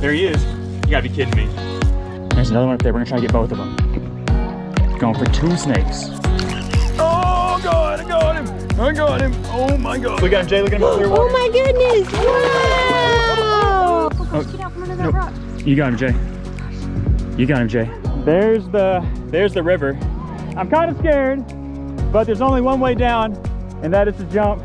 There he is. You gotta be kidding me. There's another one up there. We're gonna try to get both of them. Going for 2 snakes. Oh God, I got him. I got him. Oh my God. Look at him, Jay. Look at him up there. Oh my goodness. Wow. Oh, nope. You got him, Jay. You got him, Jay. There's the river. I'm kind of scared, but there's only one way down, and that is to jump.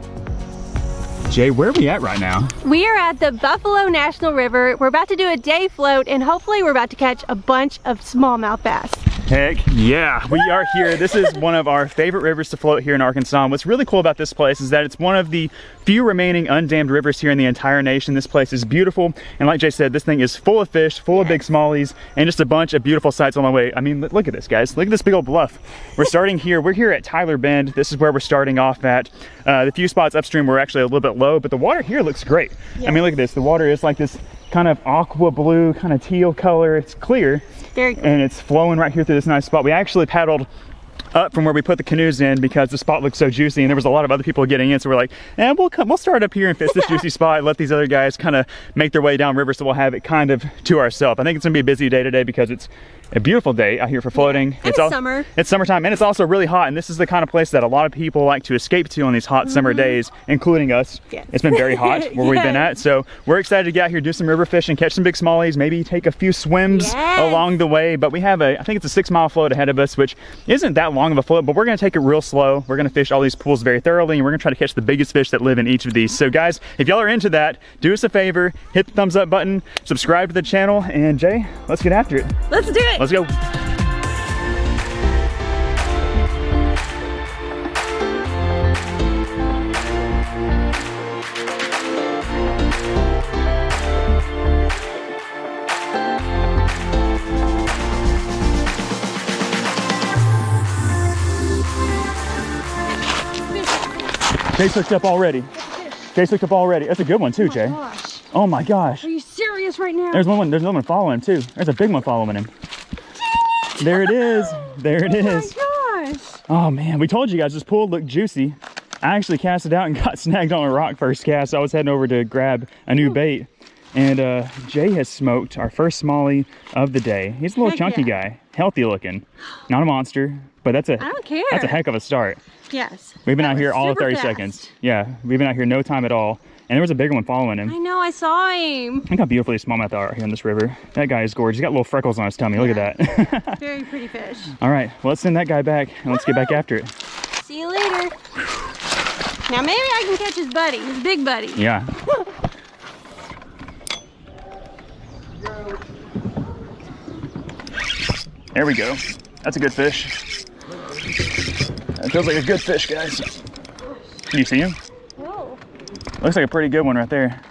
Jay, where are we at right now? We are at the Buffalo National River. We're about to do a day float, and hopefully we're about to catch a bunch of smallmouth bass. Heck yeah, we are here. This is one of our favorite rivers to float here in Arkansas. And what's really cool about this place is that it's one of the few remaining undammed rivers here in the entire nation. This place is beautiful, and like Jay said, this thing is full of fish, full of big smallies, and just a bunch of beautiful sights on the way. I mean, look at this, guys. Look at this big old bluff. We're starting here. We're here at Tyler Bend. This is where we're starting off at. The few spots upstream were actually a little bit low, but the water here looks great. Yeah. I mean, look at this. The water is like this kind of aqua blue, kind of teal color. It's clear. Very cool. And it's flowing right here through this nice spot. We actually paddled up from where we put the canoes in because the spot looked so juicy, and there was a lot of other people getting in, so we're like, we'll start up here and fish this juicy spot, let these other guys kind of make their way down river, so we'll have it kind of to ourselves. I think it's gonna be a busy day today because it's a beautiful day out here for floating. Yeah. It's summer. It's summertime, and it's also really hot, and this is the kind of place that a lot of people like to escape to on these hot summer days, including us. Yes. It's been very hot where we've been at, so we're excited to get out here, do some river fishing, catch some big smallies, maybe take a few swims along the way. But we have I think it's a 6-mile float ahead of us, which isn't that long of a float, but we're gonna take it real slow. We're gonna fish all these pools very thoroughly, and we're gonna try to catch the biggest fish that live in each of these. So guys, if y'all are into that, do us a favor, hit the thumbs up button, subscribe to the channel, and Jay, let's get after it. Let's do it. Let's go. Jay's hooked up already. Jay's hooked up already. That's a good one too, Jay. Gosh. Oh my gosh. Are you serious right now? There's another one following him too. There's a big one following him. There it is. There it is. Oh my gosh. Oh man, we told you guys this pool looked juicy. I actually cast it out and got snagged on a rock first cast. I was heading over to grab a new bait. And Jay has smoked our first smallie of the day. He's a little chunky guy, healthy looking, not a monster, but that's I don't care. That's a heck of a start. Yes. We've been out here all of 30 seconds. Yeah, we've been out here no time at all. And there was a bigger one following him. I know, I saw him. Look how beautiful these smallmouth are here in this river. That guy is gorgeous. He's got little freckles on his tummy. Look at that. Very pretty fish. All right, well, let's send that guy back and let's get back after it. See you later. Now maybe I can catch his buddy, his big buddy. Yeah. There we go. That's a good fish. That feels like a good fish, guys. Can you see him? No. Looks like a pretty good one right there.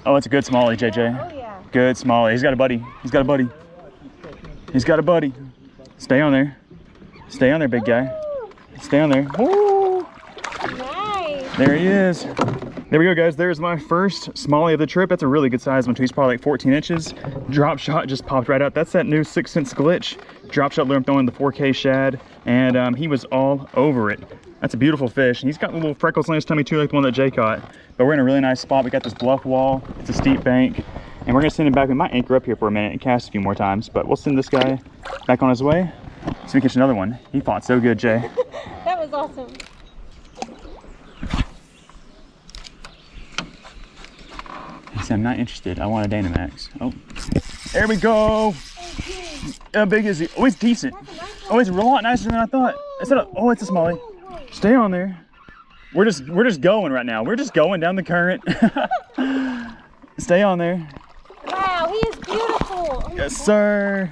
Oh, it's a good smallie, JJ. Oh yeah. Good smallie. He's got a buddy. He's got a buddy. He's got a buddy. Stay on there. Stay on there, big guy. Stay on there. Woo! Nice. There he is. There we go, guys. There's my first smallie of the trip. That's a really good size one too. He's probably like 14 inches. Drop shot just popped right out. That's that new 6 Sense glitch. Drop shot lure. I'm throwing the 4K shad, and he was all over it. That's a beautiful fish. He's got little freckles on his tummy too, like the one that Jay caught. But we're in a really nice spot. We got this bluff wall. It's a steep bank, and we're gonna send him back. We might anchor up here for a minute and cast a few more times, but we'll send this guy back on his way so we can catch another one. He fought so good, Jay. That was awesome. He said, I'm not interested. I want a Dynamax. Oh, there we go. How big is he? Oh, he's decent. Oh, he's a lot nicer than I thought. Oh, it's a smallie. Stay on there. We're just going right now. We're just going down the current. Stay on there. Wow, he is beautiful. Yes, sir.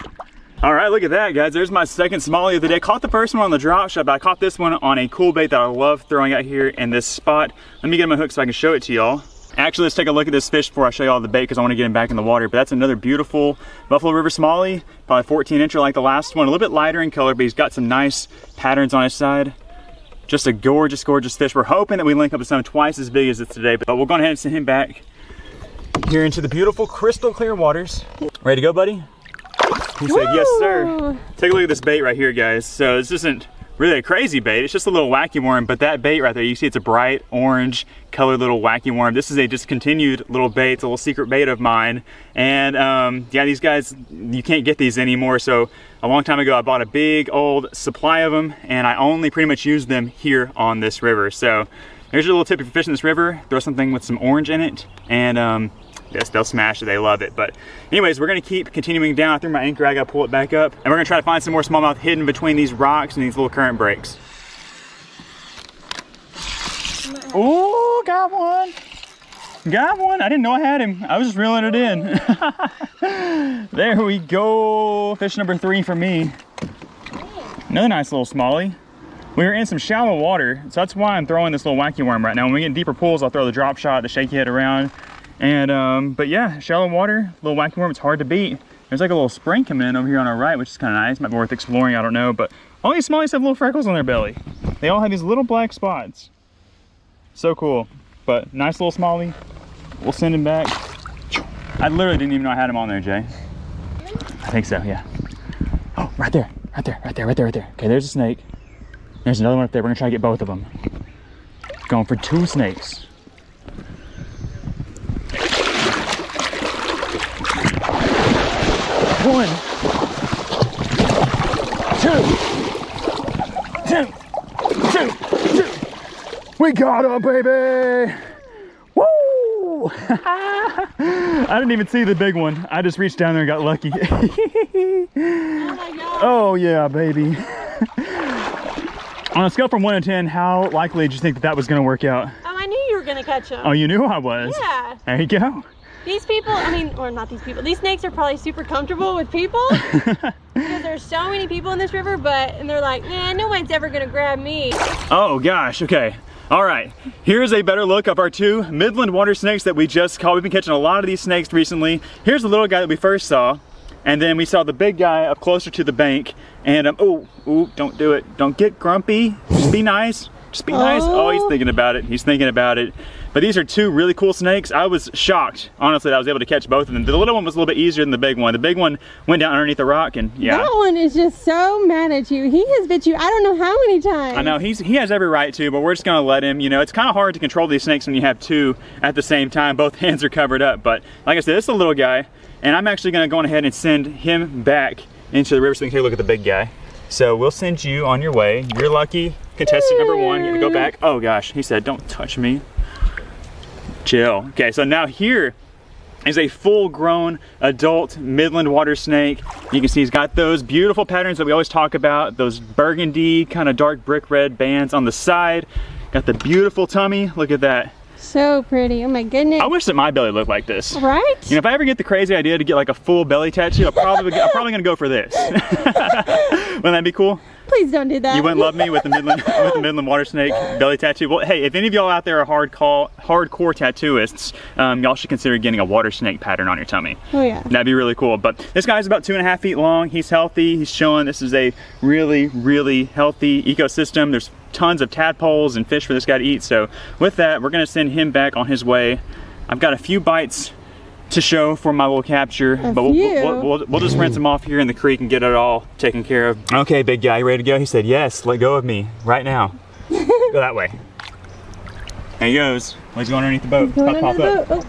All right, look at that, guys. There's my second smallie of the day. Caught the first one on the drop shot, but I caught this one on a cool bait that I love throwing out here in this spot. Let me get my hook so I can show it to y'all. Actually, let's take a look at this fish before I show you all the bait because I want to get him back in the water. But that's another beautiful Buffalo River smallie, probably 14-incher like the last one. A little bit lighter in color, but he's got some nice patterns on his side. Just a gorgeous, gorgeous fish. We're hoping that we link up with something twice as big as this today, but we'll go ahead and send him back here into the beautiful crystal clear waters. Ready to go, buddy? He said, yes, sir. Take a look at this bait right here, guys. So this isn't really a crazy bait. It's just a little wacky worm, but that bait right there, you see it's a bright orange colored little wacky worm. This is a discontinued little bait. It's a little secret bait of mine. And yeah, these guys, you can't get these anymore. So a long time ago, I bought a big old supply of them, and I only pretty much use them here on this river. So here's your little tip if you're fishing this river, throw something with some orange in it, and yes, they'll smash it, they love it. But anyways, we're gonna keep continuing down. I threw my anchor, I gotta pull it back up. And we're gonna try to find some more smallmouth hidden between these rocks and these little current breaks. Oh, got one. Got one, I didn't know I had him. I was just reeling it in. There we go, fish number 3 for me. Another nice little smallie. We were in some shallow water, so that's why I'm throwing this little wacky worm right now. When we get in deeper pools, I'll throw the drop shot, the shaky head around. And but yeah, shallow water, little wacky worm, it's hard to beat. There's like a little spring coming in over here on our right, which is kind of nice. Might be worth exploring, I don't know. But all these smallies have little freckles on their belly. They all have these little black spots. So cool. But nice little smallie. We'll send him back. I literally didn't even know I had him on there, Jay. I think so, yeah. Oh, right there, right there, right there, right there, right there. Okay, there's a snake. There's another one up there. We're gonna try to get both of them. Going for 2 snakes. One, 2. We got him, baby! Woo! I didn't even see the big one. I just reached down there and got lucky. Oh my God. Oh yeah, baby. On a scale from 1 to 10, how likely did you think that that was going to work out? Oh, I knew you were gonna catch them. Oh, you knew I was? Yeah. There you go. These people, I mean, or not these people, these snakes are probably super comfortable with people because there's so many people in this river, and they're like, nah, no one's ever gonna grab me. Oh gosh, okay. All right, here's a better look of our 2 Midland water snakes that we just caught. We've been catching a lot of these snakes recently. Here's the little guy that we first saw, and then we saw the big guy up closer to the bank, and oh, don't do it. Don't get grumpy, just be nice. Just be nice. Oh, he's thinking about it. He's thinking about it. But these are 2 really cool snakes. I was shocked, honestly, that I was able to catch both of them. The little one was a little bit easier than the big one. The big one went down underneath the rock, and yeah. That one is just so mad at you. He has bit you I don't know how many times. I know, he has every right to, but we're just gonna let him. You know, it's kind of hard to control these snakes when you have 2 at the same time. Both hands are covered up. But like I said, this is a little guy, and I'm actually gonna go on ahead and send him back into the river so we can take a look at the big guy. So we'll send you on your way. You're lucky contestant number 1. You get to go back. Oh gosh, he said, don't touch me. Chill. Okay, so now here is a full-grown adult Midland water snake. You can see he's got those beautiful patterns that we always talk about, those burgundy, kind of dark brick red bands on the side. Got the beautiful tummy. Look at that. So pretty. Oh my goodness. I wish that my belly looked like this. Right? You know, if I ever get the crazy idea to get like a full belly tattoo, I'm probably gonna go for this. Wouldn't that be cool? Please don't do that. You wouldn't love me with the Midland water snake belly tattoo? Well, hey, if any of y'all out there are hardcore tattooists, y'all should consider getting a water snake pattern on your tummy. Oh yeah. That'd be really cool. But this guy's about 2.5 feet long. He's healthy. He's chilling. This is a really, really healthy ecosystem. There's tons of tadpoles and fish for this guy to eat. So with that, we're gonna send him back on his way. I've got a few bites to show for my little capture, but we'll just rinse him off here in the creek and get it all taken care of. Okay, big guy, you ready to go? He said, yes, let go of me right now. Go that way. There he goes. Oh, he's going underneath the boat. Pop up. Oh.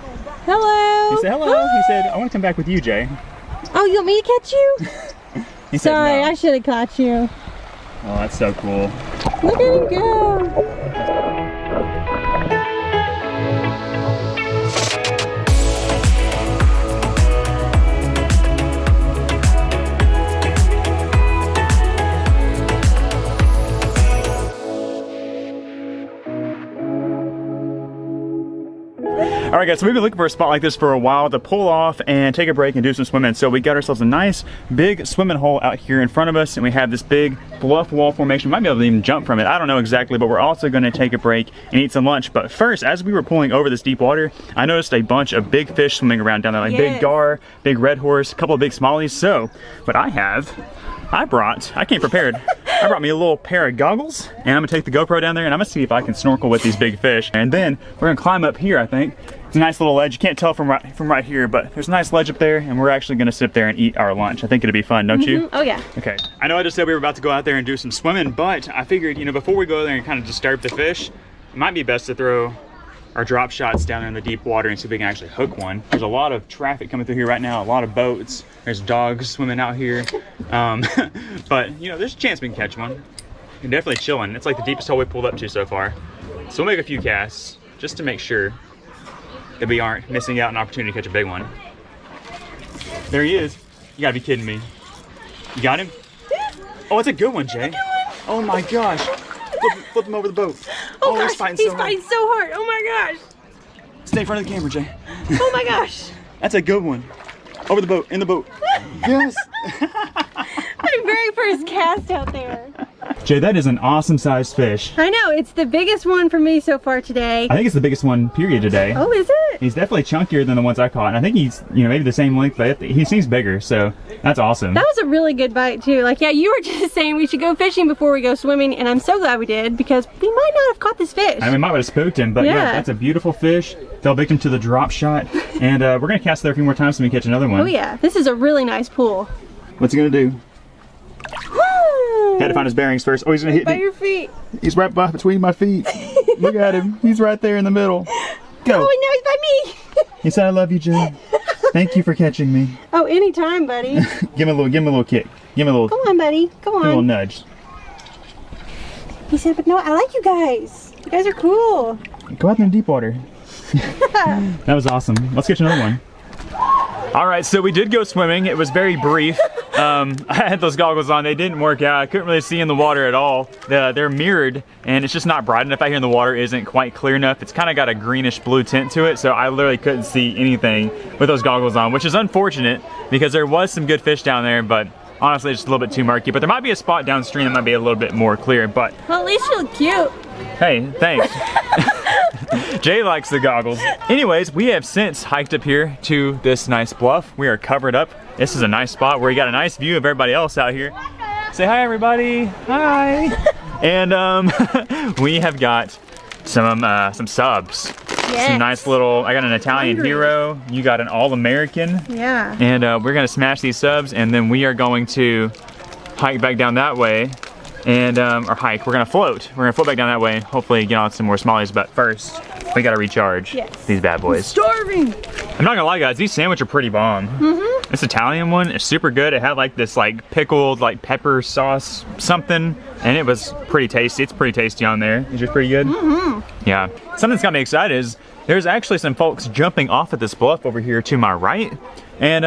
Hello. He said, hello. Hi. He said, I want to come back with you, Jay. Oh, you want me to catch you? He said, sorry, no. I should have caught you. Oh, that's so cool. Look at him go. All right guys, so we've been looking for a spot like this for a while to pull off and take a break and do some swimming. So we got ourselves a nice big swimming hole out here in front of us, and we have this big bluff wall formation. We might be able to even jump from it. I don't know exactly, but we're also gonna take a break and eat some lunch. But first, as we were pulling over this deep water, I noticed a bunch of big fish swimming around down there, like big gar, big red horse, a couple of big smallies. So what I came prepared. I brought me a little pair of goggles, and I'm gonna take the GoPro down there and I'm gonna see if I can snorkel with these big fish. And then we're gonna climb up here, I think, It's a nice little ledge. You can't tell from right here, but there's a nice ledge up there, and we're actually gonna sit there and eat our lunch. I think it'll be fun, don't you? Oh yeah. Okay. I know I just said we were about to go out there and do some swimming, but I figured, you know, before we go there and kind of disturb the fish, it might be best to throw our drop shots down in the deep water and see if we can actually hook one. There's a lot of traffic coming through here right now, a lot of boats. There's dogs swimming out here. But, you know, there's a chance we can catch one. We're definitely chilling. It's like the deepest hole we pulled up to so far. So we'll make a few casts just to make sure that we aren't missing out on an opportunity to catch a big one. There he is. You gotta be kidding me. You got him? Oh, it's a good one, Jay. Oh my gosh. Flip him over the boat. Oh gosh, he's fighting so hard. Oh my gosh. Stay in front of the camera, Jay. Oh my gosh. That's a good one. Over the boat, in the boat. Yes. My very first cast out there. Jay, that is an awesome sized fish. I know, it's the biggest one for me so far today. I think it's the biggest one, period, today. Oh, is it? He's definitely chunkier than the ones I caught. And I think he's, you know, maybe the same length, but he seems bigger, so that's awesome. That was a really good bite too. Like, yeah, you were just saying we should go fishing before we go swimming, and I'm so glad we did, because we might not have caught this fish. I mean, we might have spooked him, but yeah, that's a beautiful fish. Fell victim to the drop shot. And we're gonna cast there a few more times so we can catch another one. Oh yeah, this is a really nice pool. What's he gonna do? Had to find his bearings first. Oh, he's gonna hit by me. your feet. He's right between my feet. Look at him. He's right there in the middle. Go. Oh, and now he's by me. He said, "I love you, Jay. Thank you for catching me." Oh, anytime, buddy. Give him a little kick. Give him a little. Come on, buddy. Come on. A little nudge. He said, "But no, I like you guys. You guys are cool." Go out there in deep water. That was awesome. Let's get you another one. All right, so we did go swimming. It was very brief. I had those goggles on. They didn't work out. I couldn't really see in the water at all. They're mirrored, and it's just not bright enough out here in the water. Isn't quite clear enough. It's kind of got a greenish blue tint to it, so I literally couldn't see anything with those goggles on, which is unfortunate because there was some good fish down there, but honestly, it's just a little bit too murky. But there might be a spot downstream that might be a little bit more clear, but... Well, at least you look cute. Hey, thanks. Jay likes the goggles. Anyways, we have since hiked up here to this nice bluff. We are covered up. This is a nice spot where you got a nice view of everybody else out here. Say hi, everybody. Hi. And we have got some subs. Yes. Some nice little, I got an Italian hero. You got an all-American. Yeah. And we're gonna smash these subs, and then we are going to hike back down that way. And or hike, we're gonna float. We're gonna float back down that way, hopefully get on some more smallies, but first, we gotta recharge these bad boys. I'm starving. I'm not gonna lie, guys, these sandwiches are pretty bomb. This Italian one is super good. It had like this like pickled like pepper sauce something, and it was pretty tasty. It's pretty tasty on there. Is yours pretty good? Yeah. Something that's got me excited is there's actually some folks jumping off at this bluff over here to my right, and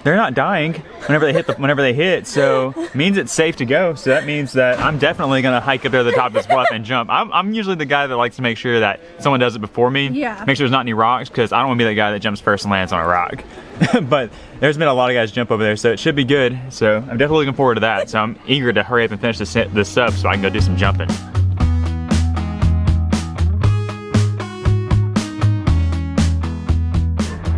they're not dying whenever they hit, so it means it's safe to go. So that means that I'm definitely gonna hike up there to the top of this bluff and jump. I'm usually the guy that likes to make sure that someone does it before me. Yeah. Make sure there's not any rocks, because I don't wanna be that guy that jumps first and lands on a rock. But there's been a lot of guys jump over there, so it should be good. So I'm definitely looking forward to that. So I'm eager to hurry up and finish this sub so I can go do some jumping.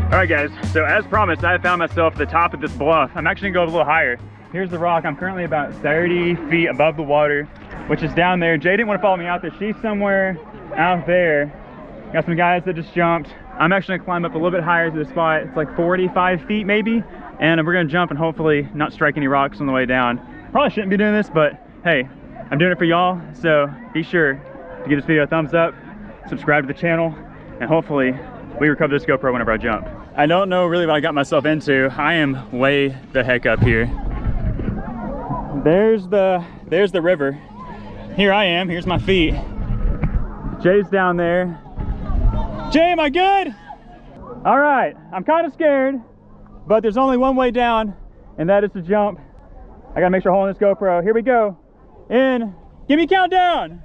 All right, guys, so as promised, I have found myself at the top of this bluff. I'm actually gonna go a little higher. Here's the rock. I'm currently about 30 feet above the water, which is down there. Jay didn't want to follow me out there. She's somewhere out there. Got some guys that just jumped. I'm actually gonna climb up a little bit higher to the spot. It's like 45 feet maybe, and we're gonna jump and hopefully not strike any rocks on the way down. Probably shouldn't be doing this, but hey, I'm doing it for y'all, so be sure to give this video a thumbs up, subscribe to the channel, and hopefully we recover this GoPro whenever I jump. I don't know really what I got myself into. I am way the heck up here. There's the river. Here I am, here's my feet. Jay's down there. Jay, am I good? All right, I'm kind of scared, but there's only one way down, and that is to jump. I gotta make sure I'm holding this GoPro. Here we go. In, give me a countdown.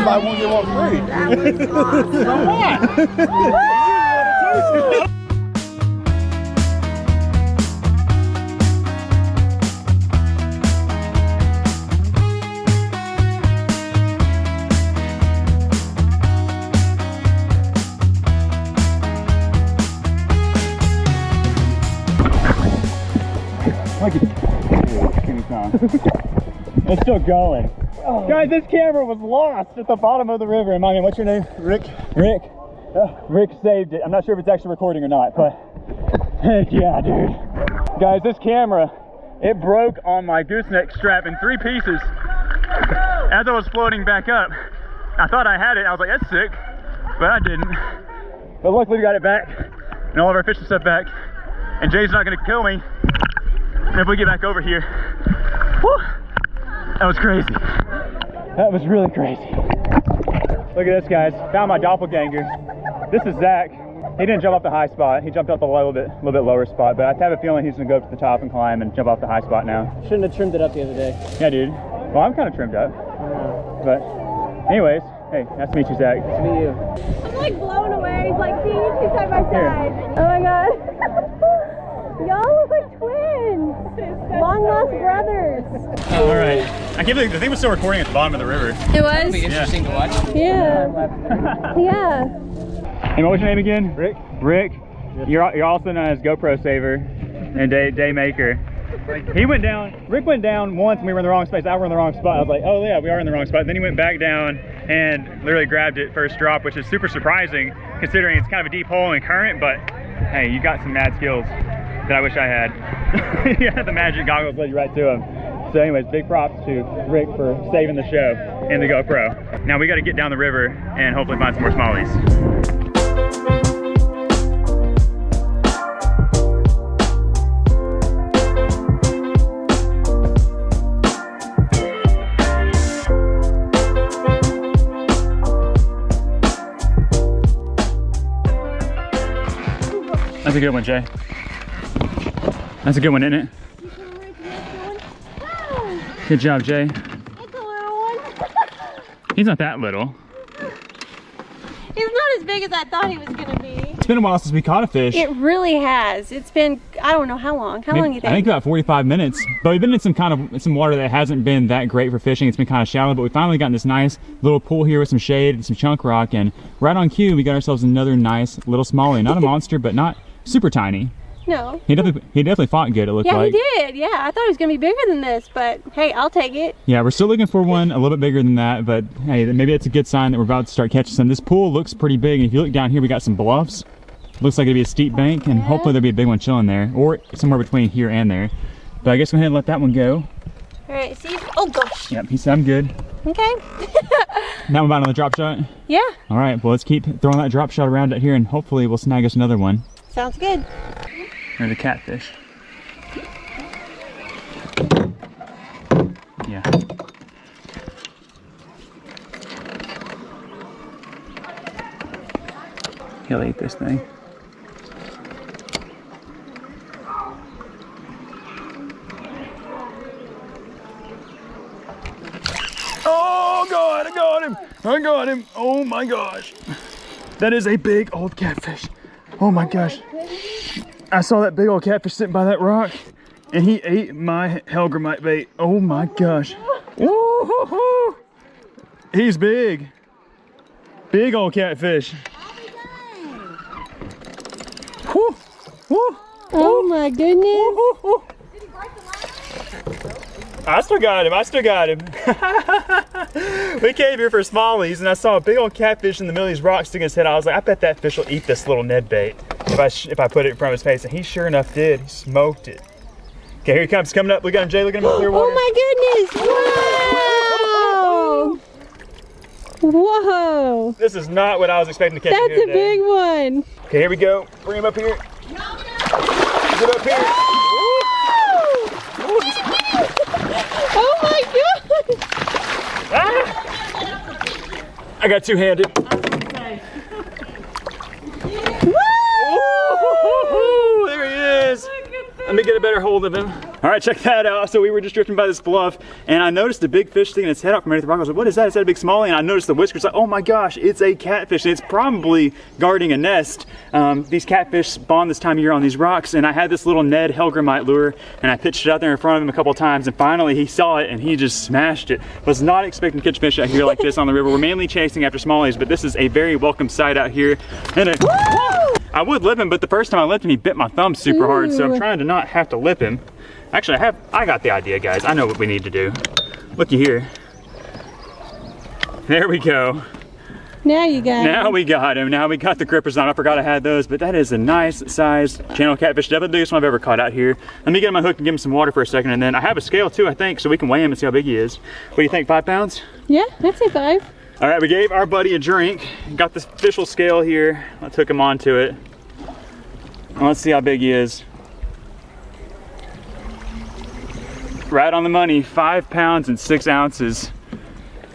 I won't get one free. What? on. It's still going. Guys, this camera was lost at the bottom of the river. And Mom, what's your name? Rick. Rick. Rick saved it. I'm not sure if it's actually recording or not, but heck yeah, dude. Guys, this camera, it broke on my gooseneck strap in 3 pieces as I was floating back up. I thought I had it. I was like, that's sick, but I didn't. But luckily we got it back and all of our fishing stuff back. And Jay's not gonna kill me. And if we get back over here, whew, that was crazy. That was really crazy. Look at this, guys. Found my doppelganger. This is Zach. He didn't jump off the high spot. He jumped off the little bit lower spot, but I have a feeling he's gonna go up to the top and climb and jump off the high spot now. Shouldn't have trimmed it up the other day. Yeah, dude. Well, I'm kind of trimmed up. But anyways, hey, nice to meet you, Zach. Nice to meet you. I'm like blown away, like seeing you two side by side. Oh my god. Y'all look like twins. Long lost brothers. All right. I can't believe the thing was still recording at the bottom of the river. It was? It'll be interesting to watch. Yeah. Yeah. Hey, what was your name again? Rick. Rick. Yes. You're also known as GoPro Saver and Day Maker. He went down, Rick went down once and we were in the wrong space. I were in the wrong spot. I was like, oh yeah, we are in the wrong spot. Then he went back down and literally grabbed it first drop, which is super surprising considering it's kind of a deep hole and current, but hey, you got some mad skills that I wish I had. Yeah, the magic goggles led you right to him. So anyways, big props to Rick for saving the show and the GoPro. Now we got to get down the river and hopefully find some more smallies. That's a good one, Jay. That's a good one, isn't it? Good job, Jay. It's a little one. He's not that little. He's not as big as I thought he was gonna be. It's been a while since we caught a fish. It really has. It's been, I don't know how long. How long you think? I think about 45 minutes. But we've been in some water that hasn't been that great for fishing. It's been kind of shallow, but we finally got in this nice little pool here with some shade and some chunk rock. And right on cue, we got ourselves another nice little smallie. Not a monster, but not super tiny. No. He definitely fought good, it looked like. Yeah, he did. Yeah, I thought he was going to be bigger than this, but hey, I'll take it. Yeah, we're still looking for one a little bit bigger than that, but hey, maybe that's a good sign that we're about to start catching some. This pool looks pretty big, and if you look down here, we got some bluffs. Looks like it'd be a steep bank, and hopefully there'll be a big one chilling there, or somewhere between here and there. But I guess go ahead and let that one go. All right, see? Oh, gosh. Yep, he said I'm good. Okay. Now we're about on the drop shot? Yeah. All right, well, let's keep throwing that drop shot around out here, and hopefully we'll snag us another one. Sounds good. Or the catfish. Yeah. He'll eat this thing. Oh God, I got him! I got him! Oh my gosh. That is a big old catfish. Oh my gosh. I saw that big old catfish sitting by that rock and he ate my hellgrammite bait. Oh my gosh. Woo-hoo-hoo. He's big. Big old catfish. Woo. Woo. Oh my goodness. Woo. I still got him. I still got him. We came here for smallies and I saw a big old catfish in the middle of these rocks sticking his head out. I was like, I bet that fish will eat this little Ned bait if I put it in front of his face. And he sure enough did. He smoked it. Okay, here he comes. Coming up. Look at him, Jay. Look at him in the clear water. Oh my goodness. Wow. Whoa. This is not what I was expecting to catch. That's a big one. Okay, here we go. Bring him up here. Get up here. Oh my god. Ah! I got two-handed. Woo! There he is. Let me get a better hold of him. All right, check that out. So we were just drifting by this bluff and I noticed a big fish sticking its head out from underneath the rock. I was like, what is that? Is that a big smallie? And I noticed the whiskers, like, oh my gosh, it's a catfish. And it's probably guarding a nest. These catfish spawn this time of year on these rocks. And I had this little Ned hellgrammite lure and I pitched it out there in front of him a couple of times. And finally he saw it and he just smashed it. Was not expecting to catch fish out here like this on the river. We're mainly chasing after smallies, but this is a very welcome sight out here. And I would lip him, but the first time I lipped him, he bit my thumb super hard. So I'm trying to not have to lip him. Actually, I got the idea, guys. I know what we need to do. Looky here. There we go. Now you got Now we got him. Now we got the grippers on. I forgot I had those, but that is a nice sized channel catfish. Definitely the biggest one I've ever caught out here. Let me get him on my hook and give him some water for a second, and then I have a scale too, I think, so we can weigh him and see how big he is. What do you think, 5 pounds? Yeah, I'd say 5. All right, we gave our buddy a drink. Got the official scale here. Let's hook him onto it. Let's see how big he is. Right on the money, 5 pounds and 6 ounces.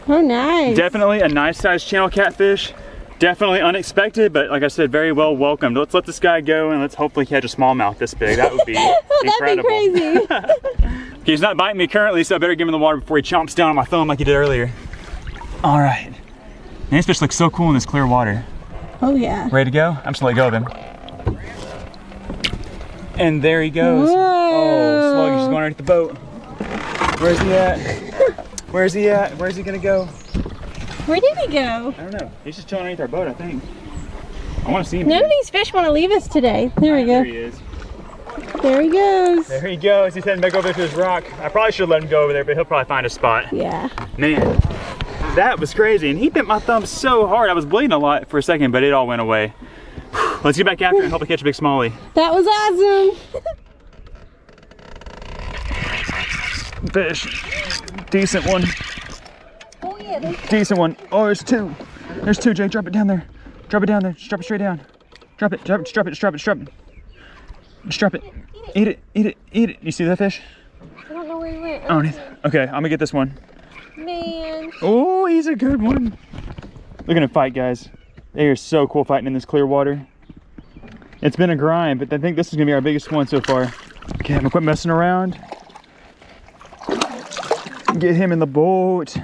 Oh, nice. Definitely a nice sized channel catfish. Definitely unexpected, but like I said, very well welcomed. Let's let this guy go and let's hopefully catch a smallmouth this big. That would be incredible. That'd be crazy. He's not biting me currently, so I better give him the water before he chomps down on my thumb like he did earlier. All right. Man, this fish looks so cool in this clear water. Oh, yeah. Ready to go? I'm just gonna let go of him. And there he goes. Whoa. Oh, sluggish, he's going underneath the boat. Where's he at? Where's he at? Where's he gonna go? Where did he go? I don't know. He's just chilling underneath our boat, I think. I want to see him. None of these fish want to leave us today. There we go. There he is. There he goes. There he goes. He's heading back over to his rock. I probably should let him go over there, but he'll probably find a spot. Yeah. Man, that was crazy. And he bit my thumb so hard. I was bleeding a lot for a second, but it all went away. Let's get back after it and help it catch a big smallie. That was awesome. Fish. Decent one. Oh, yeah. Decent one. Oh, there's 2. There's 2, Jay. Drop it down there. Drop it down there. Just drop it straight down. Drop it. Just drop it. Just drop it. Just drop it. Just drop it. Eat it. Eat it. Eat it. You see that fish? I don't know where he went. Okay, I'm gonna get this one. Man. Oh, he's a good one. Look at him fight, guys. They are so cool fighting in this clear water. It's been a grind, but I think this is gonna be our biggest one so far. Okay, I'm gonna quit messing around. Get him in the boat.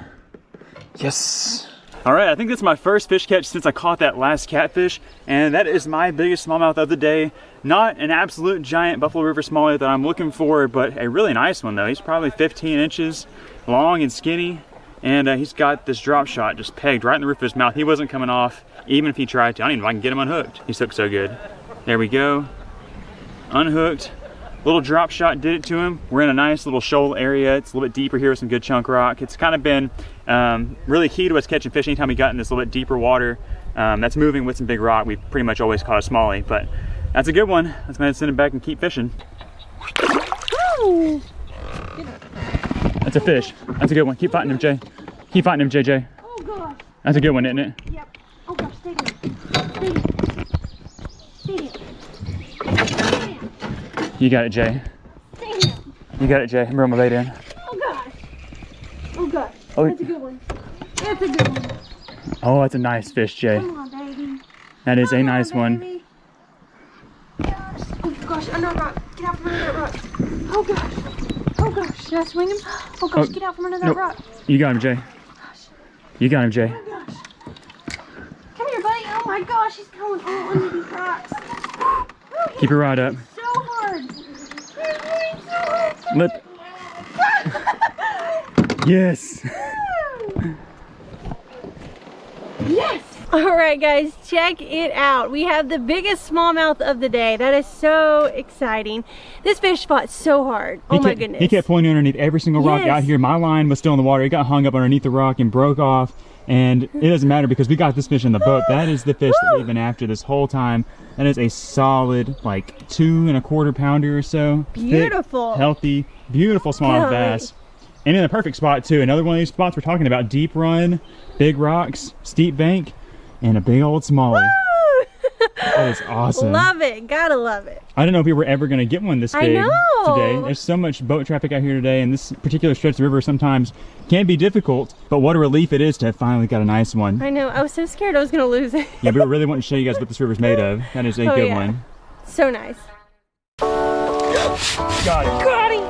Yes. All right, I think that's my first fish catch since I caught that last catfish, and that is my biggest smallmouth of the day. Not an absolute giant Buffalo River smallmouth that I'm looking for, but a really nice one though. He's probably 15 inches long and skinny, and he's got this drop shot just pegged right in the roof of his mouth. He wasn't coming off, even if he tried to. I don't even know if I can get him unhooked. He's hooked so good. There we go. Unhooked. Little drop shot did it to him. We're in a nice little shoal area. It's a little bit deeper here with some good chunk rock. It's kind of been really key to us catching fish anytime we got in this little bit deeper water that's moving with some big rock. We've pretty much always caught a smallie, but that's a good one. Let's go ahead and send him back and keep fishing. Woo. That's a fish. That's a good one. Keep fighting him, Jay. Keep fighting him, JJ. Oh, gosh. That's a good one, isn't it? Yep. Oh, gosh. Stay down. Stay down. You got it, Jay. You got it, Jay. I'm rolling my bait in. Oh, gosh. Oh, gosh. Oh. That's a good one. That's a good one. Oh, that's a nice fish, Jay. Come on, baby. That is a Come nice on, one. baby. Yes. Oh, gosh. Under a rock. Get out from under that rock. Oh, gosh. Oh, gosh. Should I swing him? Oh, gosh. Get out from under that nope. rock. You got him, Jay. You got him, Jay. Oh, gosh. Come here, buddy. Oh, my gosh. He's going all under these rocks. Keep your rod up. So hard. Lip. Yes. Yes. All right, guys, check it out. We have the biggest smallmouth of the day. That is so exciting. This fish fought so hard. Oh my goodness. He kept pointing underneath every single rock Yes. out here. My line was still in the water. It got hung up underneath the rock and broke off. And it doesn't matter because we got this fish in the boat. That is the fish that we've been after this whole time. That is a solid, like 2 1/4 pounder or so. Beautiful. Thick, healthy, beautiful smallmouth bass. And in a perfect spot too. Another one of these spots we're talking about. Deep run, big rocks, steep bank, and a big old smallie. That is awesome. Love it. Gotta love it. I don't know if we were ever going to get one this big today. There's so much boat traffic out here today, and this particular stretch of the river sometimes can be difficult, but what a relief it is to have finally got a nice one. I know. I was so scared I was going to lose it. Yeah, we really want to show you guys what this river's made of. That is a good one. So nice. Got it. Got him.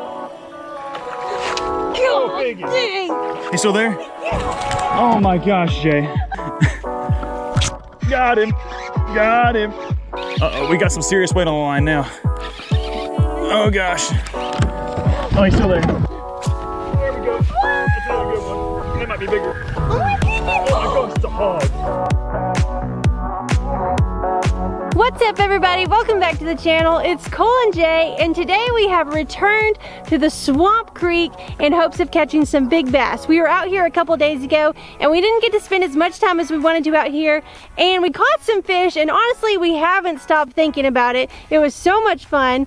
Oh, big. Dang. You still there? Oh my gosh, Jay. Got him. Got him. Uh-oh, we got some serious weight on the line now. Oh gosh. Oh, he's still there. There we go. That's another good one. That might be bigger. Oh my goodness. Oh, it's a hog. What's up, everybody? everybody, welcome back to the channel. It's Cole and Jay, and today we have returned to the Swamp Creek in hopes of catching some big bass. We were out here a couple days ago and we didn't get to spend as much time as we wanted to out here, and we caught some fish, and honestly we haven't stopped thinking about it. It was so much fun.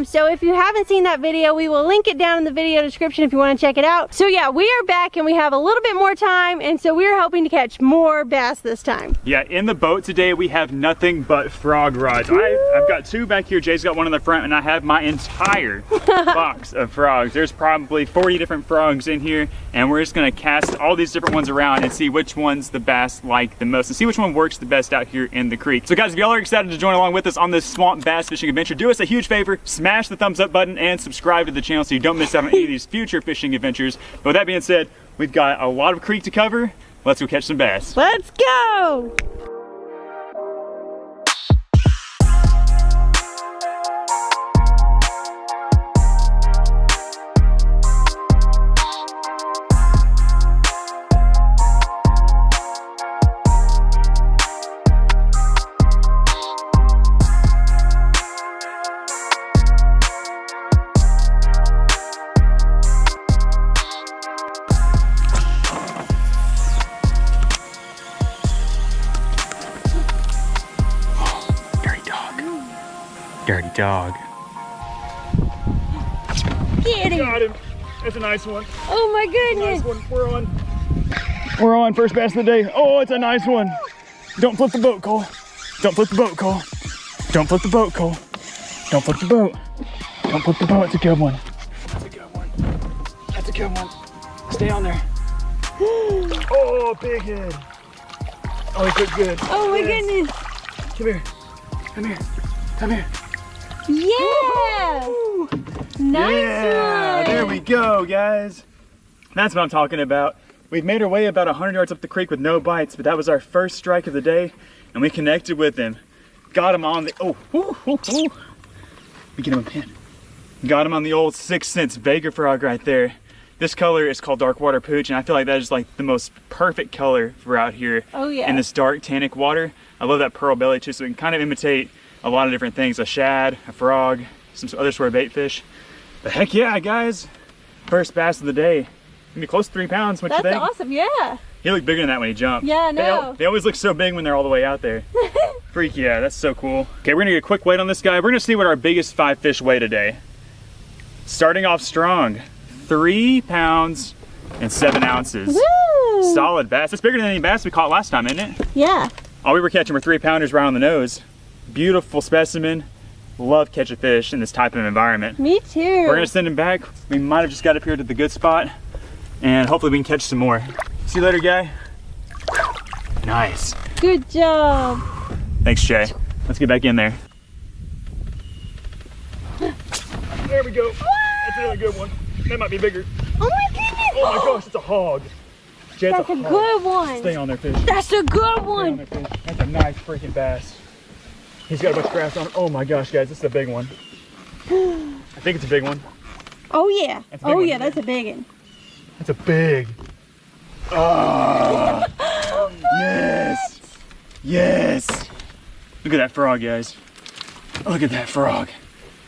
So if you haven't seen that video, we will link it down in the video description if you want to check it out. So yeah, we are back and we have a little bit more time, and so we're hoping to catch more bass this time. Yeah, in the boat today we have nothing but frog rods. I've got two back here. Jay's got one in the front, and I have my entire box of frogs. There's probably 40 different frogs in here, and we're just gonna cast all these different ones around and see which ones the bass like the most and see which one works the best out here in the creek. So guys, if y'all are excited to join along with us on this swamp bass fishing adventure, do us a huge favor, smash the thumbs up button and subscribe to the channel so you don't miss out on any of these future fishing adventures. But with that being said, we've got a lot of creek to cover. Let's go catch some bass. Let's go! Dirty dog. Get him! Got him. That's a nice one. Oh my goodness! Nice one. We're on first bass of the day. Oh, it's a nice one. Don't flip the boat, Cole. Don't flip the boat, Cole. Don't flip the boat, Cole. Don't flip the boat. Don't flip the boat. It's a good one. That's a good one. That's a good one. Stay on there. Oh, big head. Oh, he took good. Oh my goodness! Come here. Come here. Come here. Yeah! Woo! Nice Yeah, one! there we go, guys. That's what I'm talking about. We've made our way about 100 yards up the creek with no bites, but that was our first strike of the day, and we connected with him. Got him on the, Let me get him a pin. Got him on the old 6 cents Vega frog right there. This color is called dark water pooch, and I feel like that is like the most perfect color for out here. Oh yeah. In this dark tannic water. I love that pearl belly too, so we can kind of imitate a lot of different things, a shad, a frog, some other sort of bait fish. But heck yeah, guys, first bass of the day. Gonna be close to 3 pounds, what you think? That's awesome, yeah. He looked bigger than that when he jumped. Yeah, I know. They always look so big when they're all the way out there. Freak yeah, that's so cool. Okay, we're gonna get a quick weight on this guy. We're gonna see what our biggest 5 fish weigh today. Starting off strong, 3 pounds and 7 ounces. Woo! Solid bass. That's bigger than any bass we caught last time, isn't it? Yeah. All we were catching were 3-pounders right on the nose. Beautiful specimen. Love catching fish in this type of environment. Me too. We're gonna send him back. We might have just got up here to the good spot, and hopefully we can catch some more. See you later, guy. Nice. Good job. Thanks, Jay. Let's get back in there. There we go. That's another good one. That might be bigger. Oh my goodness. Oh my gosh, it's a hog. Jay, That's a hog. good one. Stay on there, fish. That's a good Stay on one. there, fish. That's a nice freaking bass. He's got a bunch of grass on him. Oh my gosh, guys, this is a big one. I think it's a big one. Oh yeah. That's a big Oh one, yeah, isn't that's a big one. That's a big. Oh, yes. Yes. Look at that frog, guys. Look at that frog.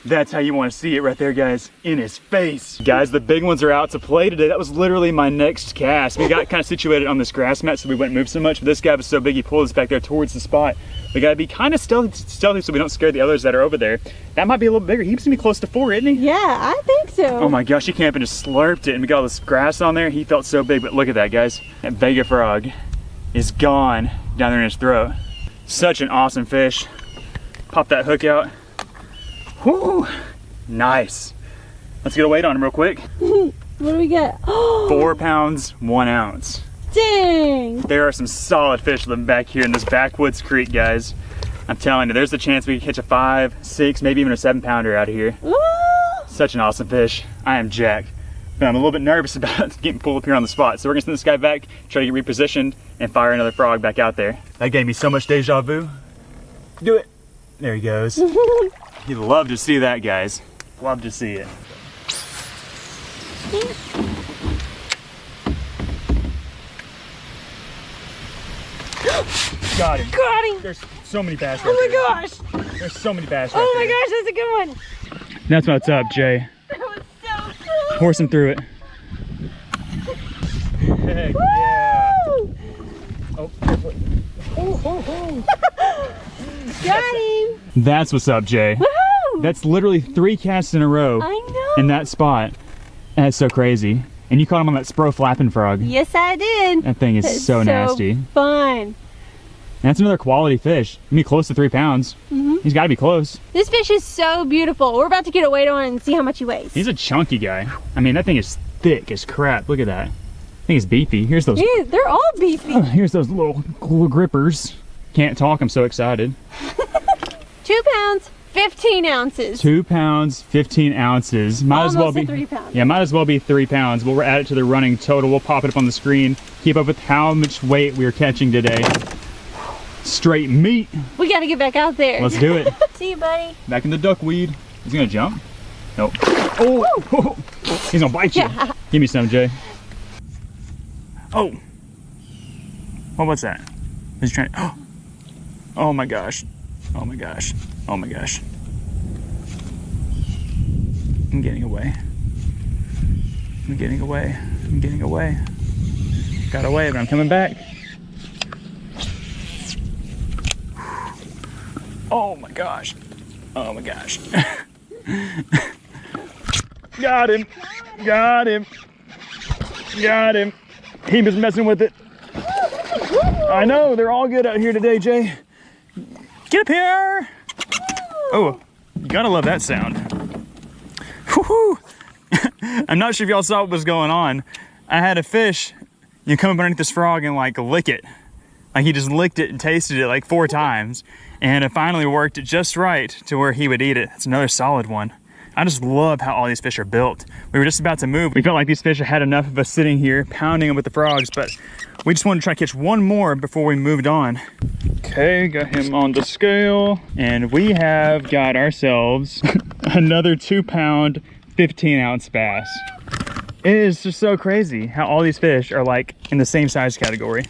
That's how you want to see it right there, guys, in his face. Guys, the big ones are out to play today. That was literally my next cast. We got kind of situated on this grass mat so we wouldn't move so much, but this guy was so big he pulled us back there towards the spot. We gotta be kind of stealthy so we don't scare the others that are over there. That might be a little bigger. He's gonna be close to 4, isn't he? Yeah, I think so. Oh my gosh, he came up and just slurped it, and we got all this grass on there. He felt so big, but look at that, guys. That Vega frog is gone down there in his throat. Such an awesome fish. Pop that hook out. Whoo, nice. Let's get a weight on him real quick. What do we get? 4 pounds, 1 ounce. Dang. There are some solid fish living back here in this backwoods creek, guys. I'm telling you, there's a chance we can catch a 5, 6, maybe even a 7-pounder out of here. Ooh. Such an awesome fish. I am jacked. But I'm a little bit nervous about getting pulled up here on the spot. So we're gonna send this guy back, try to get repositioned, and fire another frog back out there. That gave me so much deja vu. Do it. There he goes. You'd love to see that, guys. Love to see it. Got him. Got him. There's so many bass Oh right my gosh. there. There's so many bass right Oh my there. gosh, that's a good one. That's what's up, Jay. That was so cool. Horse him through it. Heck yeah. Woo! Oh. Got him. That's what's up, Jay. Woohoo! That's literally 3 casts in a row I know. in that spot. That's so crazy. And you caught him on that Spro flapping frog. Yes, I did. That thing is It's so nasty. Fun. And that's another quality fish. I mean, close to 3 pounds. He's got to be close. This fish is so beautiful. We're about to get a weight on it and see how much he weighs. He's a chunky guy. I mean, that thing is thick as crap. Look at that. I think it's beefy. Here's those. They're all beefy. Here's those little grippers. Can't talk. I'm so excited. 2 pounds, 15 ounces. 2 pounds, 15 ounces. Might Almost as well a be 3 pound. Yeah, might as well be 3 pounds. We'll add it to the running total. We'll pop it up on the screen. Keep up with how much weight we are catching today. Straight meat. We got to get back out there. Let's do it. See you, buddy. Back in the duckweed. He's gonna jump. Nope. Oh, he's gonna bite you. Yeah. Give me some, Jay. Oh. What was that? He's trying. Oh my gosh. Oh my gosh. Oh my gosh. I'm getting away. I'm getting away. I'm getting away. Got away, but I'm coming back. Oh my gosh. Oh my gosh. Got him. Got him. Got him. He was messing with it. I know, they're all good out here today, Jay. Get up here. Oh, you gotta love that sound. Woohoo. I'm not sure if y'all saw what was going on. I had a fish, you come up underneath this frog and like lick it. Like he just licked it and tasted it like 4 times. And it finally worked just right to where he would eat it. It's another solid one. I just love how all these fish are built. We were just about to move. We felt like these fish had enough of us sitting here pounding them with the frogs, but we just wanted to try to catch one more before we moved on. Okay, got him on the scale. And we have got ourselves another 2 pound, 15 ounce bass. It is just so crazy how all these fish are like in the same size category.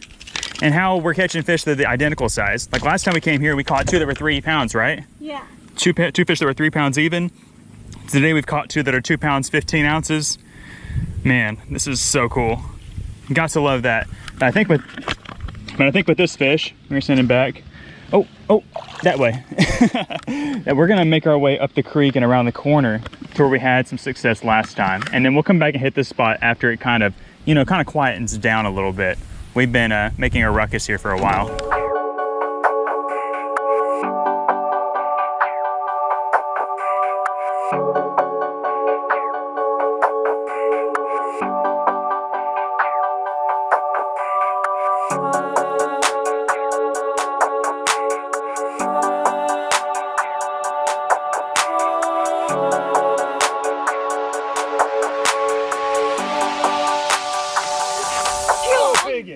And how we're catching fish that are the identical size. Like last time we came here, we caught 2 that were 3 pounds, right? Yeah. Two fish that were 3 pounds even. Today we've caught 2 that are 2 pounds, 15 ounces. Man, this is so cool. Got to love that. But I think with this fish, we're gonna send him back. Oh, that way. That we're gonna make our way up the creek and around the corner to where we had some success last time. And then we'll come back and hit this spot after it kind of quietens down a little bit. We've been making a ruckus here for a while.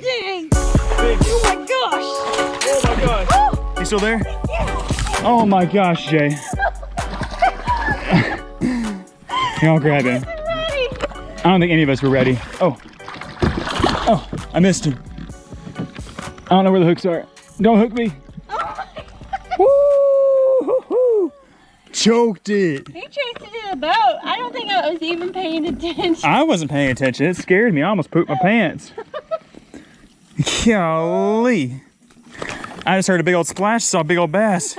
Dang. Oh my gosh. Oh my gosh. You still there? Oh my gosh, Jay. Here, I'll grab him. I don't think any of us were ready. Oh, I missed him. I don't know where the hooks are. Don't hook me. Woo! Choked it. He chased it in a boat. I don't think I was even paying attention. I wasn't paying attention. It scared me. I almost pooped my pants. Golly. I just heard a big old splash, saw a big old bass.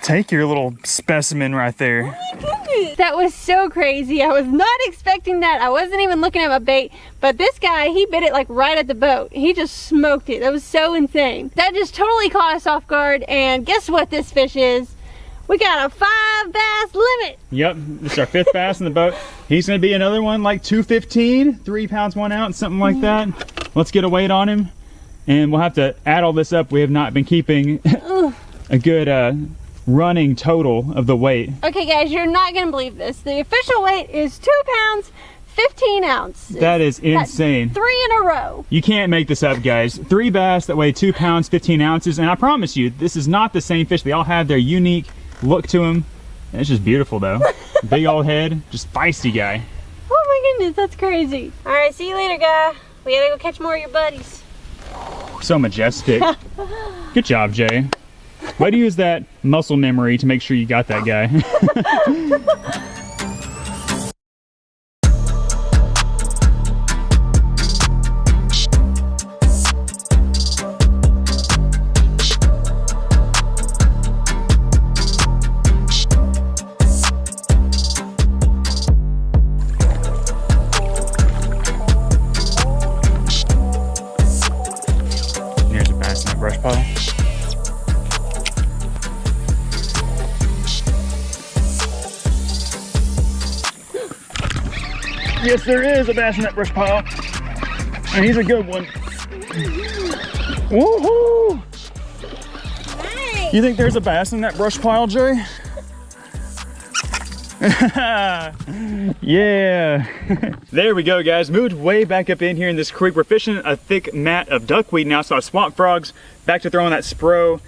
Take your little specimen right there. Oh my goodness. That was so crazy. I was not expecting that. I wasn't even looking at my bait, but this guy, he bit it like right at the boat. He just smoked it. That was so insane. That just totally caught us off guard. And guess what this fish is? We got a 5 bass limit. Yep, this is our 5th bass in the boat. He's gonna be another one like 215, 3 pounds, 1 ounce, something like that. Let's get a weight on him. And we'll have to add all this up. We have not been keeping a good running total of the weight. Okay guys, you're not gonna believe this. The official weight is 2 pounds, 15 ounces. That is insane. That's 3 in a row. You can't make this up, guys. 3 bass that weigh 2 pounds, 15 ounces. And I promise you, this is not the same fish. They all have their unique look to them. And it's just beautiful though. Big old head, just feisty guy. Oh my goodness, that's crazy. All right, see you later, guy. We gotta go catch more of your buddies. So majestic. Good job, Jay. Way to use that muscle memory to make sure you got that guy. There's a bass in that brush pile. Yes, there is a bass in that brush pile. And he's a good one. Woohoo! Nice. You think there's a bass in that brush pile, Jay? Yeah. There we go, guys. Moved way back up in here in this creek. We're fishing a thick mat of duckweed now, so I swamp frogs. Back to throwing that Spro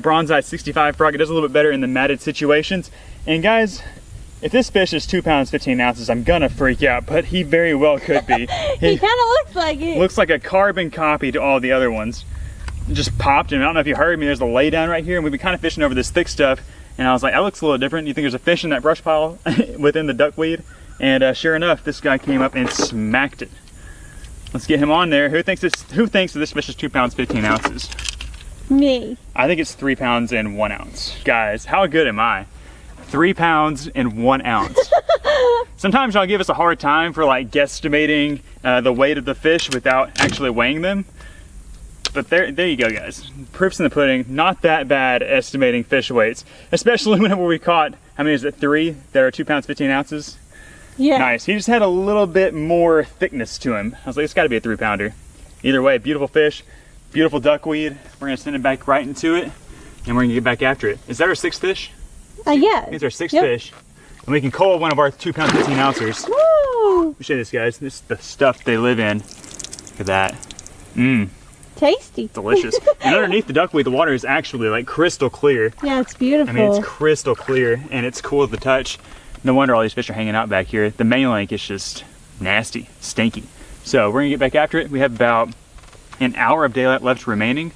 bronze-eye 65 frog. It does a little bit better in the matted situations. And guys, if this fish is 2 pounds 15 ounces, I'm gonna freak out, but he very well could be. He kind of looks like it. Looks like a carbon copy to all the other ones. Just popped, and I don't know if you heard me, there's a lay down right here, and we've been kind of fishing over this thick stuff, and I was like, that looks a little different. You think there's a fish in that brush pile within the duckweed? And sure enough, this guy came up and smacked it. Let's get him on there. Who thinks that this fish is 2 pounds 15 ounces? Me. I think it's 3 pounds and 1 ounce. Guys, how good am I? 3 pounds and 1 ounce. Sometimes y'all give us a hard time for like guesstimating the weight of the fish without actually weighing them. But there you go, guys. Proof's in the pudding. Not that bad estimating fish weights, especially whenever we caught, how many is it, 3 that are 2 pounds 15 ounces? Yeah. Nice. He just had a little bit more thickness to him. I was like, it's gotta be a 3-pounder. Either way, beautiful fish, beautiful duckweed. We're gonna send it back right into it, and we're gonna get back after it. Is that our 6th fish? Yeah. These are 6 fish. And we can cull one of our 2 pound 15 ounces. Woo! Let me show you this, guys. This is the stuff they live in. Look at that. Mmm, Tasty. delicious. And underneath the duckweed, the water is actually like crystal clear. Yeah, it's beautiful. I mean, it's crystal clear and it's cool to touch. No wonder all these fish are hanging out back here. The main lake is just nasty, stinky. So we're gonna get back after it. We have about an hour of daylight left remaining.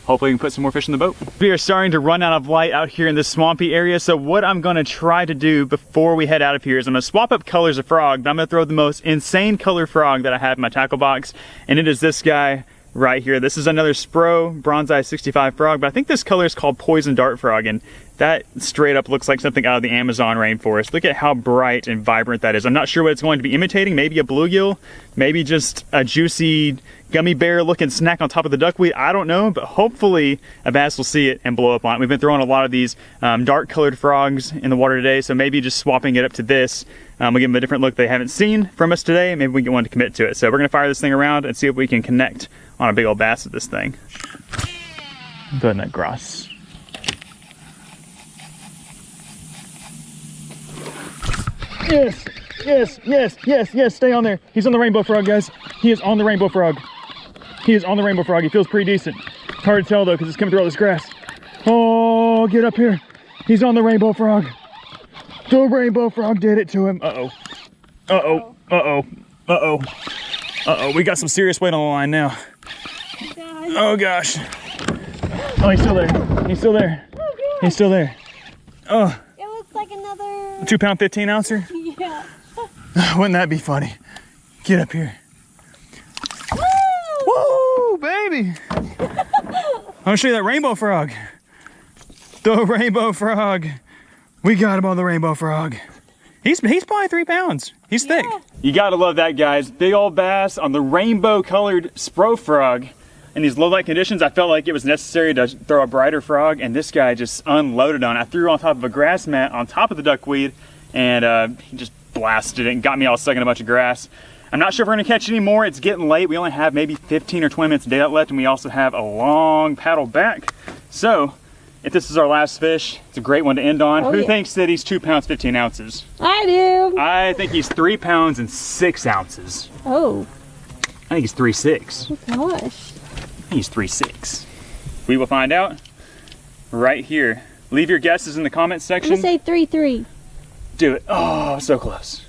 Hopefully we can put some more fish in the boat. We are starting to run out of light out here in this swampy area, so what I'm gonna try to do before we head out of here is I'm gonna swap up colors of frog, but I'm gonna throw the most insane color frog that I have in my tackle box, and it is this guy right here. This is another Spro bronze-eye 65 frog, but I think this color is called poison dart frog, and that straight up looks like something out of the Amazon rainforest. Look at how bright and vibrant that is. I'm not sure what it's going to be imitating. Maybe a bluegill, maybe just a juicy gummy bear looking snack on top of the duckweed. I don't know, but hopefully a bass will see it and blow up on it. We've been throwing a lot of these dark colored frogs in the water today, so maybe just swapping it up to this will give them a different look they haven't seen from us today. Maybe we get one to commit to it. So we're gonna fire this thing around and see if we can connect on a big old bass with this thing. Go in that grass. Yes, yes, yes, yes, yes, stay on there. He's on the rainbow frog, guys. He is on the rainbow frog. He is on the rainbow frog. He feels pretty decent. It's hard to tell though, because it's coming through all this grass. Oh, get up here. He's on the rainbow frog. The rainbow frog did it to him. Uh-oh. Uh-oh. Uh-oh. Uh-oh. Uh-oh, we got some serious weight on the line now. Oh gosh. Oh, he's still there. He's still there. Oh, he's still there. Oh. It looks like another 2 pound 15 ouncer? Yeah. Wouldn't that be funny? Get up here. Woo, baby. I'm gonna show you that rainbow frog. The rainbow frog. We got him on the rainbow frog. He's probably 3 pounds. He's thick. You gotta love that, guys. Big old bass on the rainbow colored Spro frog. In these low light conditions, I felt like it was necessary to throw a brighter frog, and this guy just unloaded on it. I threw on top of a grass mat on top of the duckweed, and he just blasted it and got me all stuck in a bunch of grass. I'm not sure if we're gonna catch any more. It's getting late. We only have maybe 15 or 20 minutes of daylight left, and we also have a long paddle back. So, if this is our last fish, it's a great one to end on. Oh, Who yeah. thinks that he's 2 pounds 15 ounces? I do. I think he's 3 pounds and 6 ounces. Oh, I think he's 3'6". gosh. He's 3'6". We will find out right here. Leave your guesses in the comments I'm section. gonna say 3-3. Do it. Oh, so close.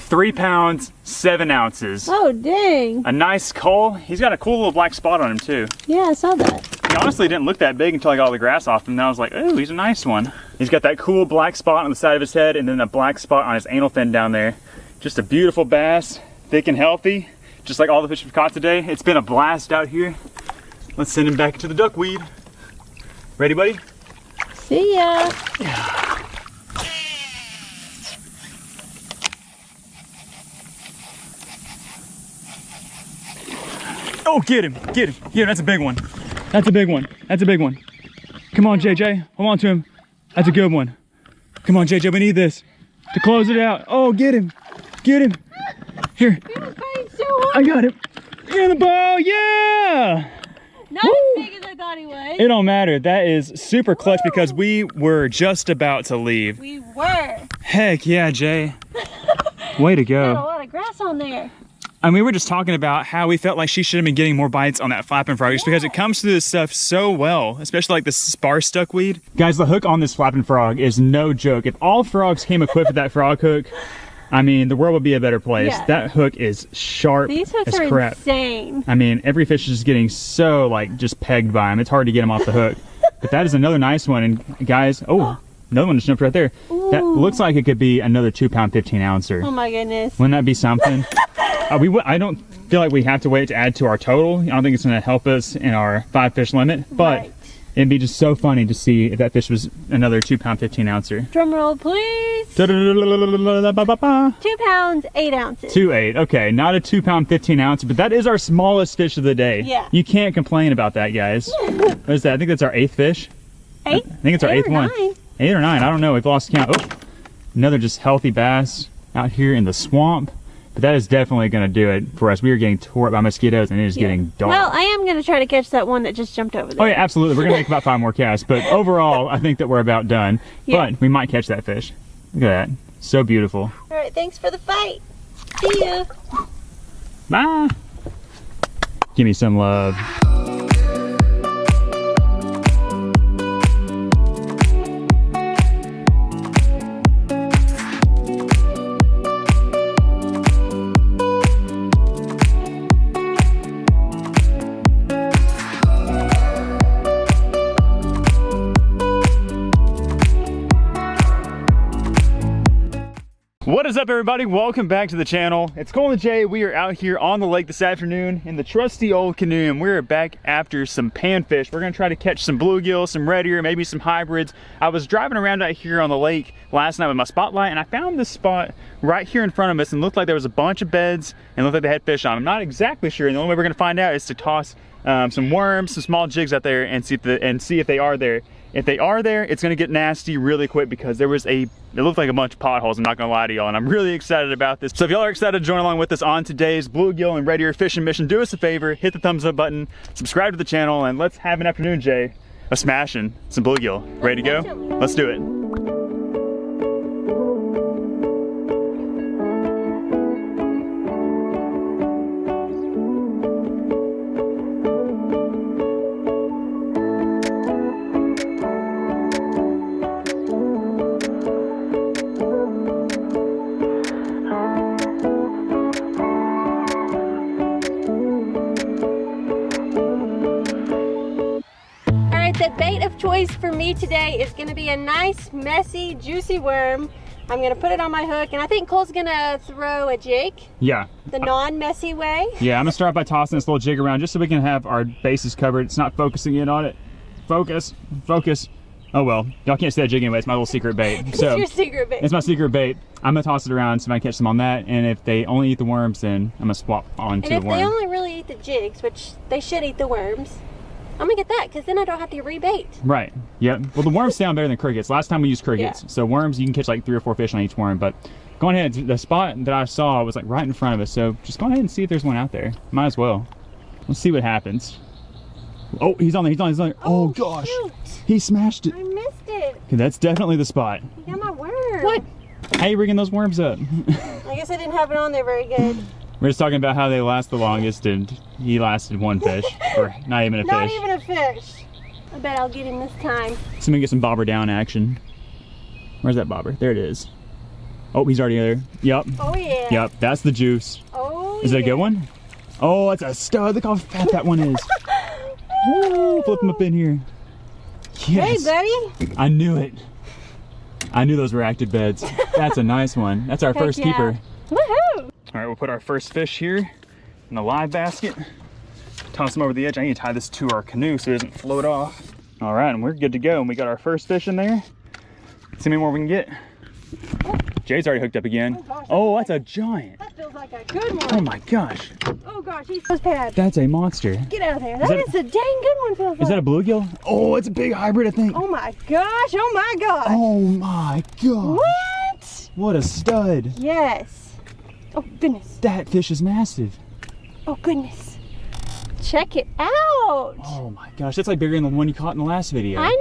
3 pounds, 7 ounces. Oh, dang. A nice cull. He's got a cool little black spot on him too. Yeah, I saw that. He honestly didn't look that big until I got all the grass off him. And I was like, oh, he's a nice one. He's got that cool black spot on the side of his head and then a black spot on his anal fin down there. Just a beautiful bass, thick and healthy, just like all the fish we've caught today. It's been a blast out here. Let's send him back into the duckweed. Ready, buddy? See ya. Oh, get him, get him. Yeah, that's a big one. That's a big one. That's a big one. Come on, JJ, hold on to him. That's a good one. Come on, JJ, we need this to close it out. Oh, get him, get him. Here, I got him. In the bow, yeah! Not Woo! as big as I thought he was. It don't matter. That is super clutch because we were just about to leave. We were. Heck yeah, Jay. Way to Got a go. lot of grass on there. And we were just talking about how we felt like she should have been getting more bites on that flapping frog just because it comes through this stuff so well, especially like the sparse duckweed. Guys, the hook on this flapping frog is no joke. If all frogs came equipped with that frog hook, I mean, the world would be a better place. Yeah. That hook is sharp These hooks as are crap. insane. I mean, every fish is just getting so like just pegged by him. It's hard to get him off the hook. But that is another nice one. And guys, oh, another one just jumped right there. That looks like it could be another 2 pound, 15 ouncer. Oh my goodness. Wouldn't that be something? I don't feel like we have to wait to add to our total. I don't think it's going to help us in our 5 fish limit, but Right. it'd be just so funny to see if that fish was another 2 pound, 15 ouncer. Drum roll, please. 2 pounds, 8 ounces. 2.8. Okay, not a 2 pound, 15 ouncer, but that is our smallest fish of the day. Yeah. You can't complain about that, guys. What is that? I think that's our 8th fish. 8? I think it's our 8th one. 9. 8 or 9, I don't know. We've lost count. Oh, another just healthy bass out here in the swamp. But that is definitely going to do it for us. We are getting tore up by mosquitoes and it is getting dark. Well, I am going to try to catch that one that just jumped over there. Oh yeah, absolutely. We're going to make about 5 more casts. But overall, I think that we're about done. Yeah. But we might catch that fish. Look at that. So beautiful. All right, thanks for the fight. See ya. Bye. Give me some love. What is up, everybody? Welcome back to the channel. It's Cole and Jay. We are out here on the lake this afternoon in the trusty old canoe, and we're back after some panfish. We're gonna try to catch some bluegill, some red ear, maybe some hybrids. I was driving around out here on the lake last night with my spotlight, and I found this spot right here in front of us, and looked like there was a bunch of beds and looked like they had fish on them. I'm not exactly sure, and the only way we're gonna find out is to toss some worms, some small jigs out there, and see if they are there. If they are there, it's gonna get nasty really quick because it looked like a bunch of potholes, I'm not gonna lie to y'all, and I'm really excited about this. So if y'all are excited to join along with us on today's bluegill and red ear fishing mission, do us a favor, hit the thumbs up button, subscribe to the channel, and let's have an afternoon, Jay, of smashing some bluegill. Ready to go? Let's do it. The bait of choice for me today is going to be a nice, messy, juicy worm. I'm going to put it on my hook, and I think Cole's going to throw a jig. Yeah. The non-messy way. Yeah, I'm gonna start by tossing this little jig around just so we can have our bases covered. It's not focusing in on it. Focus, focus. Oh well, y'all can't see that jig anyway. It's my little secret bait. So It's your secret bait. it's my secret bait. I'm gonna toss it around so I can catch them on that. And if they only eat the worms, then I'm gonna swap onto And if the worm. they only really eat the jigs, which they should eat the worms, I'm gonna get that, because then I don't have to rebait. Right. Yep. Well, the worms sound better than crickets. Last time we used crickets. Yeah. So worms, you can catch like 3 or 4 fish on each worm. But go ahead. The spot that I saw was like right in front of us. So just go ahead and see if there's one out there. Might as well. Let's see what happens. Oh, he's on there. He's on there. Oh gosh. Shoot. He smashed it. I missed it. Okay, that's definitely the spot. You got my worm. What? How you rigging those worms up? I guess I didn't have it on there very good. We're just talking about how they last the longest, and he lasted 1 fish, or not even a Not fish. even a fish. I bet I'll get him this time. So we get some bobber down action. Where's that bobber? There it is. Oh, he's already there. Yep. Oh yeah. Yep, that's the juice. Oh Is that a good one? Oh, that's a stud. Look how fat that one is. Woo, flip him up in here. Yes. Hey, buddy. I knew it. I knew those were active beds. That's a nice one. That's our first keeper. Woohoo! All right, we'll put our first fish here in the live basket. Toss him over the edge. I need to tie this to our canoe so it doesn't float off. All right, and we're good to go. And we got our first fish in there. See how many more we can get. Jay's already hooked up again. Oh, that's a giant. That feels like a good one. Oh my gosh. Oh gosh, he's so bad. That's a monster. Get out of there. That is a dang good one, feels like. Is that a bluegill? Oh, it's a big hybrid, I think. Oh my gosh, oh my gosh. Oh my gosh. What? What a stud. Yes. Oh goodness. That fish is massive. Oh goodness. Check it out. Oh my gosh, that's like bigger than the one you caught in the last video. I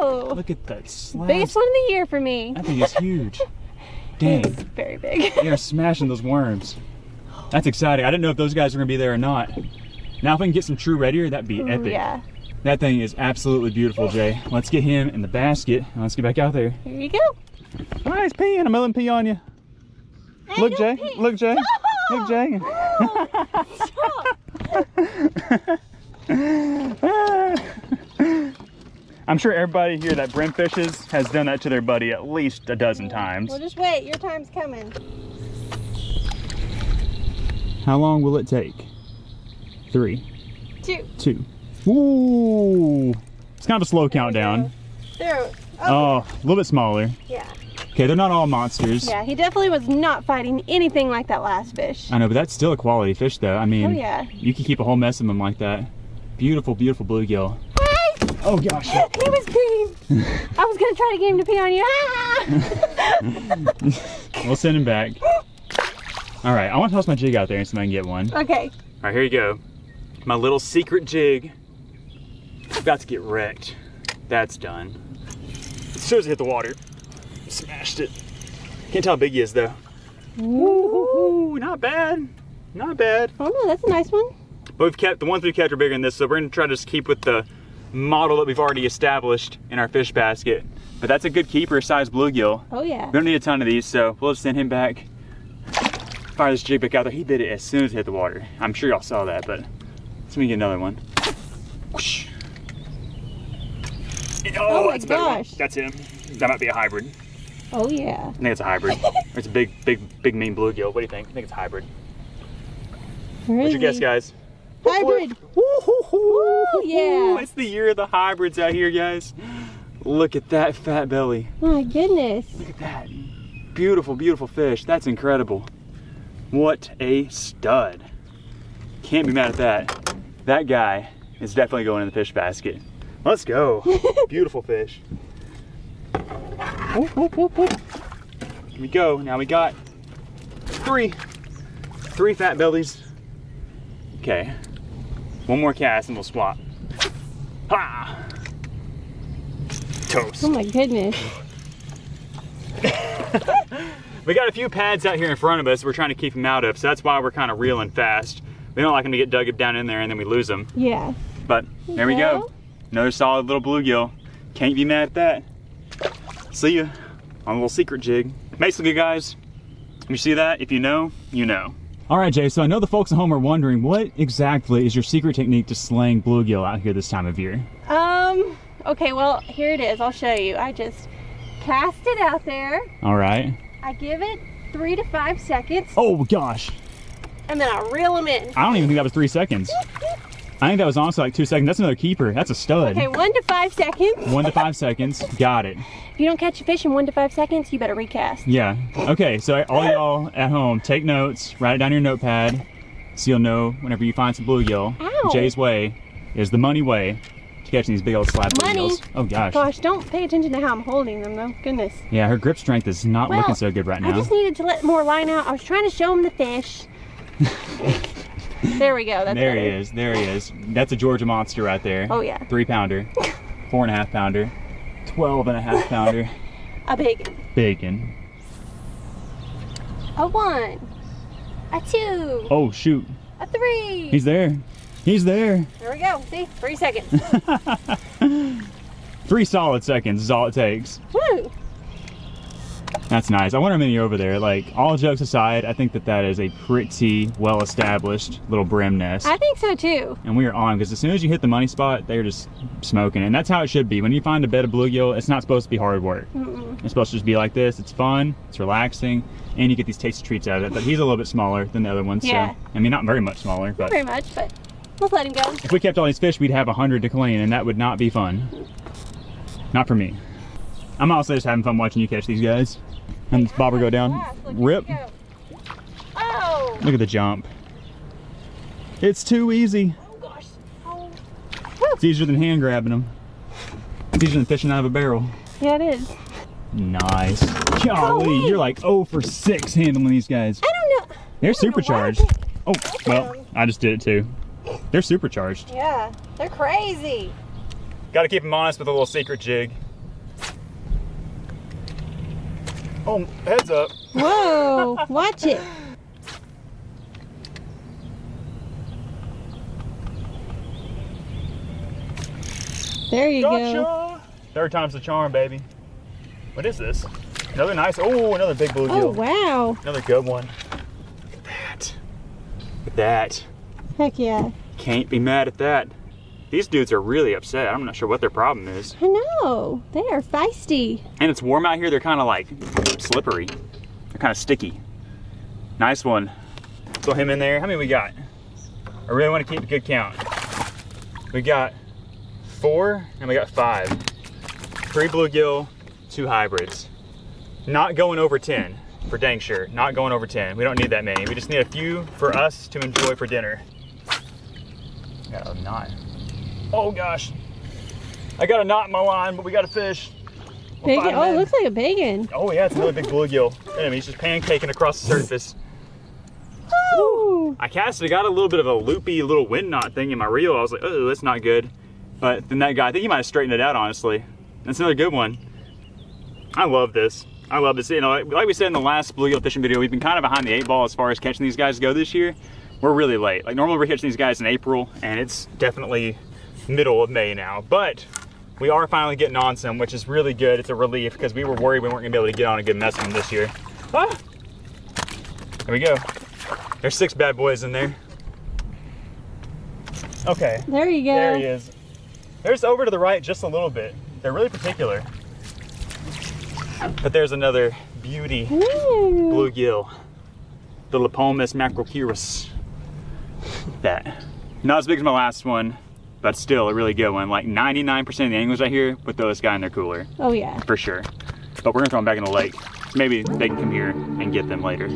know. Look at that slab. Biggest one of the year for me. That thing is huge. Dang. It's very big. They're smashing those worms. That's exciting. I didn't know if those guys were gonna be there or not. Now if I can get some true red ear, that'd be epic. Yeah. That thing is absolutely beautiful, Jay. Let's get him in the basket and let's get back out there. Here you go. Oh, he's peeing. I'm letting him pee on you. Hey, Look, Jay. don't pee. Look, Jay. Stop. Look, Jay. Oh, stop. I'm sure everybody here that brim fishes has done that to their buddy at least a dozen times. Well, just wait. Your time's coming. How long will it take? 3, 2. 2. Ooh. It's kind of a slow countdown. There. Oh, a little bit smaller. Yeah. Okay, they're not all monsters. Yeah, he definitely was not fighting anything like that last fish. I know, but that's still a quality fish though. I mean, Oh, yeah. you can keep a whole mess of them like that. Beautiful, beautiful bluegill. Hey! Oh gosh. He was peeing. I was gonna try to get him to pee on you. We'll send him back. All right, I want to toss my jig out there and see if I can get one. Okay. All right, here you go. My little secret jig. About to get wrecked. That's done. As soon as it hit the water, smashed it. Can't tell how big he is though. Ooh, not bad. Not bad. Oh no, that's a nice one. But we've kept, the ones we've kept are bigger than this, so we're gonna try to just keep with the model that we've already established in our fish basket. But that's a good keeper size bluegill. Oh yeah. We don't need a ton of these, so we'll just send him back. Fire this jig back out there. He bit it as soon as it hit the water. I'm sure y'all saw that, but let's get another one. Whoosh. Oh my that's a better one. gosh. That's him. That might be a hybrid. Oh yeah. I think it's a hybrid. Or it's a big mean bluegill. What do you think? I think it's a hybrid. Where What's is your guess, he? guys? Hybrid. Woo, yeah. It's the year of the hybrids out here, guys. Look at that fat belly. My goodness. Look at that. Beautiful, beautiful fish. That's incredible. What a stud. Can't be mad at that. That guy is definitely going in the fish basket. Let's go. Beautiful fish. Whoop, whoop, whoop, whoop. Here we go. Now we got three fat bellies. Okay. One more cast and we'll swap. Ha! Toast. Oh my goodness. We got a few pads out here in front of us we're trying to keep them out of, so that's why we're kind of reeling fast. We don't like them to get dug down in there and then we lose them. Yeah. But there we go. Another solid little bluegill. Can't be mad at that. See ya on a little secret jig. Basically, guys, you see that? If you know, you know. All right, Jay, so I know the folks at home are wondering, what exactly is your secret technique to slaying bluegill out here this time of year? Okay, well, here it is. I'll show you. I just cast it out there. All right. I give it 3 to 5 seconds. Oh, gosh. And then I reel them in. I don't even think that was 3 seconds. I think that was honestly like 2 seconds. That's another keeper. That's a stud. Okay, 1 to 5 seconds. 1 to 5 seconds. Got it. If you don't catch a fish in 1 to 5 seconds, you better recast. Yeah. Okay, so all y'all at home, take notes, write it down in your notepad, so you'll know whenever you find some bluegill. Ow. Jay's way is the money way to catching these big old slab Money. bluegills. Oh gosh. Gosh, don't pay attention to how I'm holding them though. Goodness. Yeah, her grip strength is not looking so good right now. I just needed to let more line out. I was trying to show him the fish. There we go. That's there he better. is. There he is. That's a Georgia monster right there. Oh yeah. 3-pounder, 4.5 pounder, 12.5 pounder. A big. Bacon. A 1. A 2. Oh shoot. A 3. He's there. He's there. There we go. See? 3 seconds. 3 solid seconds is all it takes. Woo. That's nice. I wonder how many are over there. Like, all jokes aside, I think that that is a pretty well-established little brim nest. I think so too. And we are on, because as soon as you hit the money spot, they're just smoking. And that's how it should be. When you find a bed of bluegill, it's not supposed to be hard work. It's supposed to just be like this. It's fun, it's relaxing, and you get these tasty treats out of it. But he's a little bit smaller than the other ones. Yeah. So, I mean, not very much smaller. But Not very much, but let's let him go. if we kept all these fish, we'd have 100 to clean, and that would not be fun. Not for me. I'm also just having fun watching you catch these guys. And this bobber go down. Rip. Oh! Look at the jump. It's too easy. Oh gosh. Oh. It's easier than hand grabbing them. It's easier than fishing out of a barrel. Yeah, it is. Nice. Golly, you're like 0 for 6 handling these guys. I don't know. They're I don't know why I supercharged. can't- Oh, well, I just did it too. They're supercharged. Yeah, they're crazy. Got to keep them honest with a little secret jig. Oh, heads up. Whoa, watch it. There you go. Gotcha. Third time's the charm, baby. What is this? Another nice, oh, another big bluegill. Oh, wow. Another good one. Look at that. Look at that. Heck yeah. Can't be mad at that. These dudes are really upset. I'm not sure what their problem is. I know. They are feisty. And it's warm out here. They're kind of like slippery. They're kind of sticky. Nice one. Throw him in there. How many we got? I really want to keep a good count. We got 4 and we got 5. 3 bluegill, 2 hybrids. Not going over 10, for dang sure. Not going over 10. We don't need that many. We just need a few for us to enjoy for dinner. Got a knot. Oh gosh. I got a knot in my line, but we got a fish. Big, oh, it looks like a bacon. Oh yeah, it's another big bluegill. Look at him, he's just pancaking across the surface. Woo! I casted, I got a little bit of a loopy little wind knot thing in my reel. I was like, oh, that's not good. But then that guy, I think he might have straightened it out, honestly. That's another good one. I love this. I love this. You know, like we said in the last bluegill fishing video, we've been kind of behind the 8 ball as far as catching these guys go this year. We're really late. Like normally we're catching these guys in April, and it's definitely middle of May now. But we are finally getting on some, which is really good. It's a relief because we were worried we weren't gonna be able to get on a good mess of them this year. Ah! There we go. There's 6 bad boys in there. Okay. There you go. There he is. There's over to the right just a little bit. They're really particular. But there's another beauty Ooh. bluegill. The Lepomis macrocurus. That. Not as big as my last one, but still a really good one. Like 99% of the anglers I hear put this guy in their cooler. Oh yeah. For sure. But we're gonna throw them back in the lake. Maybe they can come here and get them later.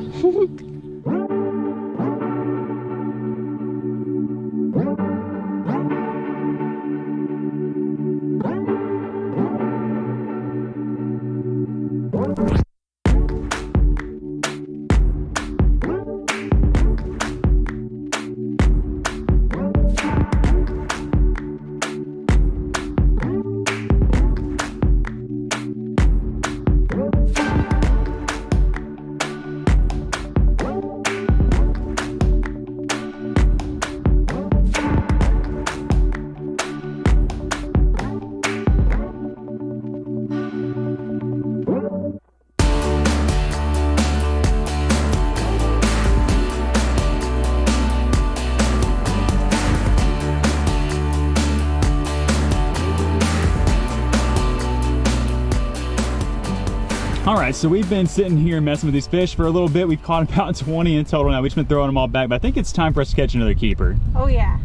All right, so we've been sitting here messing with these fish for a little bit. We've caught about 20 in total now. We've just been throwing them all back, but I think it's time for us to catch another keeper. Oh yeah.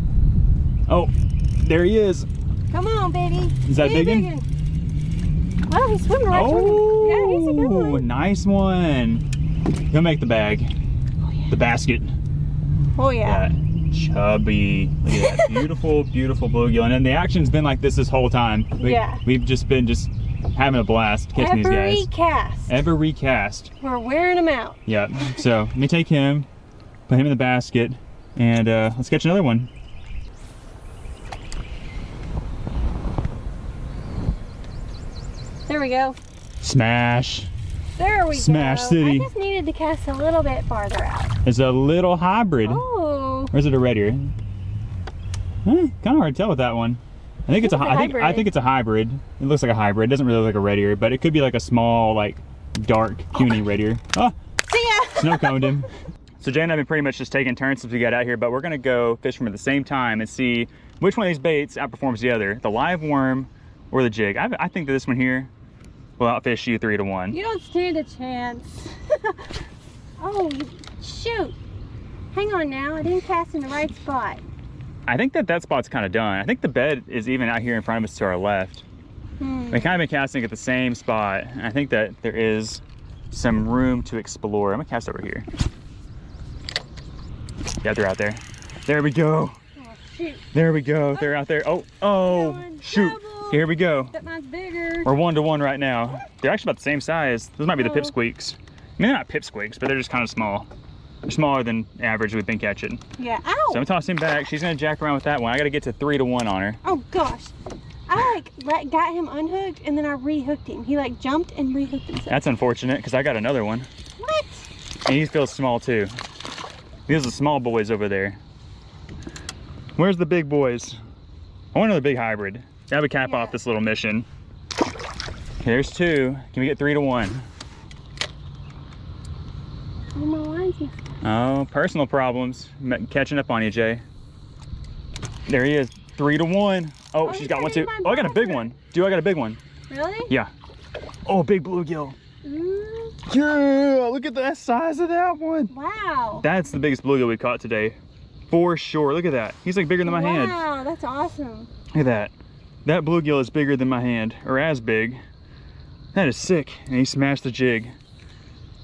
Oh, there he is. Come on, baby. Is that a big one? One? Well, he's swimming right toward him. Yeah, he's a good one. Nice one. He'll make the bag. Oh, yeah. The basket. Oh yeah. That chubby. Look at that beautiful, beautiful bluegill. And then the action's been like this whole time. Yeah. We've just been having a blast catching these guys. Every cast. We're wearing them out. Yeah. So let me take him, put him in the basket, and let's catch another one. There we go. Smash. There we Smash go. City. I just needed to cast a little bit farther out. It's a little hybrid. Oh. Or is it a red ear? Kind of hard to tell with that one. I think it's a hybrid. I think it's a hybrid. It looks like a hybrid. It doesn't really look like a red ear, but it could be like a small, like dark puny right here. Oh, See ya. snow coned him. So Jay and I have been pretty much just taking turns since we got out here, but we're gonna go fish them at the same time and see which one of these baits outperforms the other, the live worm or the jig. I think that this one here will outfish you 3 to 1. You don't stand a chance. Oh, shoot. Hang on now, I didn't cast in the right spot. I think that spot's kind of done. I think the bed is even out here in front of us to our left. We kind of been casting at the same spot. I think that there is some room to explore. I'm gonna cast over here. Yeah, they're out there. There we go. Oh, shoot. There we go. They're out there. Oh, shoot. Double. Here we go. That mine's bigger. We're 1 to 1 right now. They're actually about the same size. Those might be the pipsqueaks. I mean, they're not pipsqueaks, but they're just kind of small. They're smaller than average we've been catching. Yeah, ow. So I'm gonna toss him back. She's gonna jack around with that one. I gotta get to 3 to 1 on her. Oh gosh. I got him unhooked and then I rehooked him. He like jumped and rehooked himself. That's unfortunate because I got another one. What? And he feels small too. These are the small boys over there. Where's the big boys? I want another big hybrid. That would cap off this little mission. Okay, there's 2. Can we get 3 to 1? Oh, my line's missing. Oh, personal problems. Catching up on you, Jay. There he is. 3 to 1. Oh, she's got one too. Oh, I got a big one. Dude, I got a big one. Really? Yeah. Oh, big bluegill. Mm. Yeah, look at the size of that one. Wow. That's the biggest bluegill we caught today. For sure. Look at that. He's like bigger than my hand. Wow, that's awesome. Look at that. That bluegill is bigger than my hand, or as big. That is sick. And he smashed the jig.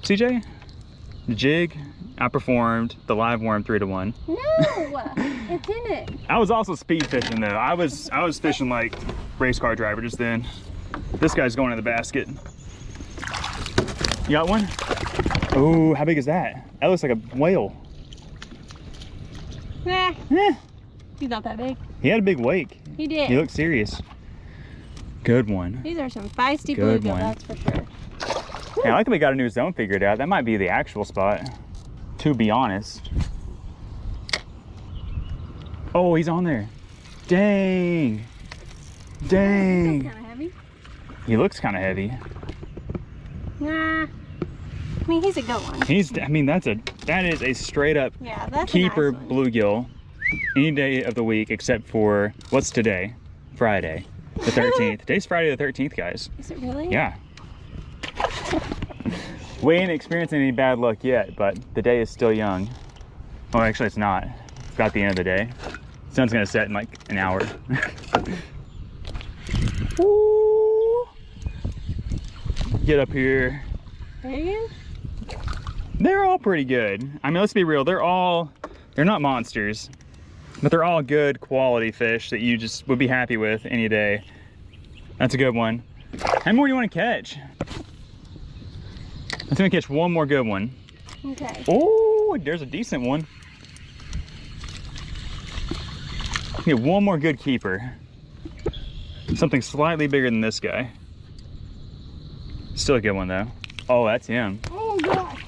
CJ, the jig outperformed the live worm 3 to 1. No, it's in it. I was also speed fishing though. I was fishing like race car driver just then. This guy's going in the basket. You got one? Oh, how big is that? That looks like a whale. Nah, Eh, he's not that big. he had a big wake. He did. He looked serious. Good one. These are some feisty Good bluegill, one. that's for sure. Yeah, I like that we got a new zone figured out. That might be the actual spot, to be honest. Oh, he's on there. Dang. That's Dang. kind of heavy. He looks kind of heavy. Nah. I mean, he's a good one. I mean, that is a straight up Yeah, that's keeper a nice one. bluegill any day of the week except for, what's today? Friday, the 13th. Today's Friday the 13th, guys. Is it really? Yeah. We ain't experiencing any bad luck yet, but the day is still young. Well, actually it's not. It's got the end of the day. The sun's gonna set in like an hour. Ooh. Get up here. Megan? They're all pretty good. I mean, let's be real. They're not monsters, but they're all good quality fish that you just would be happy with any day. That's a good one. How many more do you want to catch? I'm gonna catch one more good one. Okay. Oh, there's a decent one. Get one more good keeper. Something slightly bigger than this guy. Still a good one though. Oh, that's him. Oh, gosh.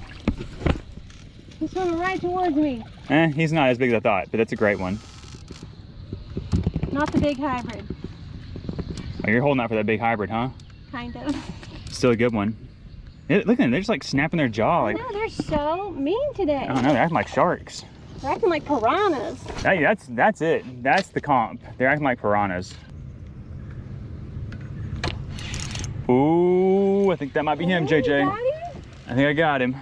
He's swimming right towards me. He's not as big as I thought, but that's a great one. Not the big hybrid. Oh, you're holding out for that big hybrid, huh? Kind of. Still a good one. Look at them, they're just like snapping their jaw. Like, No, they're so mean today. I don't know, they're acting like sharks. They're acting like piranhas. Hey, that's it. That's the comp. They're acting like piranhas. Ooh, I think that might be him, JJ. Got him? I think I got him.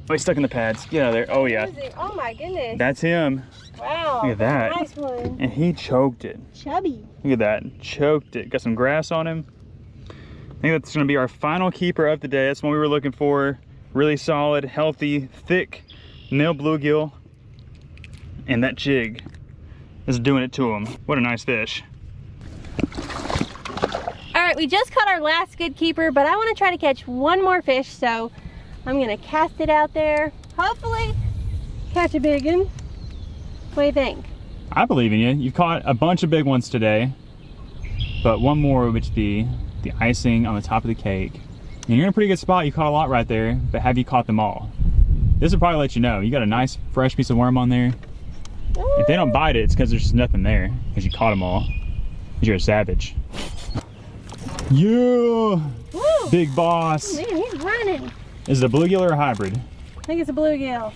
Oh, he's stuck in the pads. Get out of there. Oh, yeah. Who is it? Oh my goodness. That's him. Wow. Look at that. Nice one. And he choked it. Chubby. Look at that. Choked it. Got some grass on him. I think that's going to be our final keeper of the day. That's what we were looking for. Really solid, healthy, thick male bluegill. And that jig is doing it to him. What a nice fish. All right, we just caught our last good keeper, but I want to try to catch one more fish, so I'm going to cast it out there. Hopefully catch a big one. What do you think? I believe in you. You've caught a bunch of big ones today, but one more would be the icing on the top of the cake. And you're in a pretty good spot. You caught a lot right there, but have you caught them all? This will probably let you know. You got a nice fresh piece of worm on there. If they don't bite it, it's because there's just nothing there, because you caught them all. Because you're a savage. Yeah! Woo! Big boss. Man, he's running. Is it a bluegill or a hybrid? I think it's a bluegill.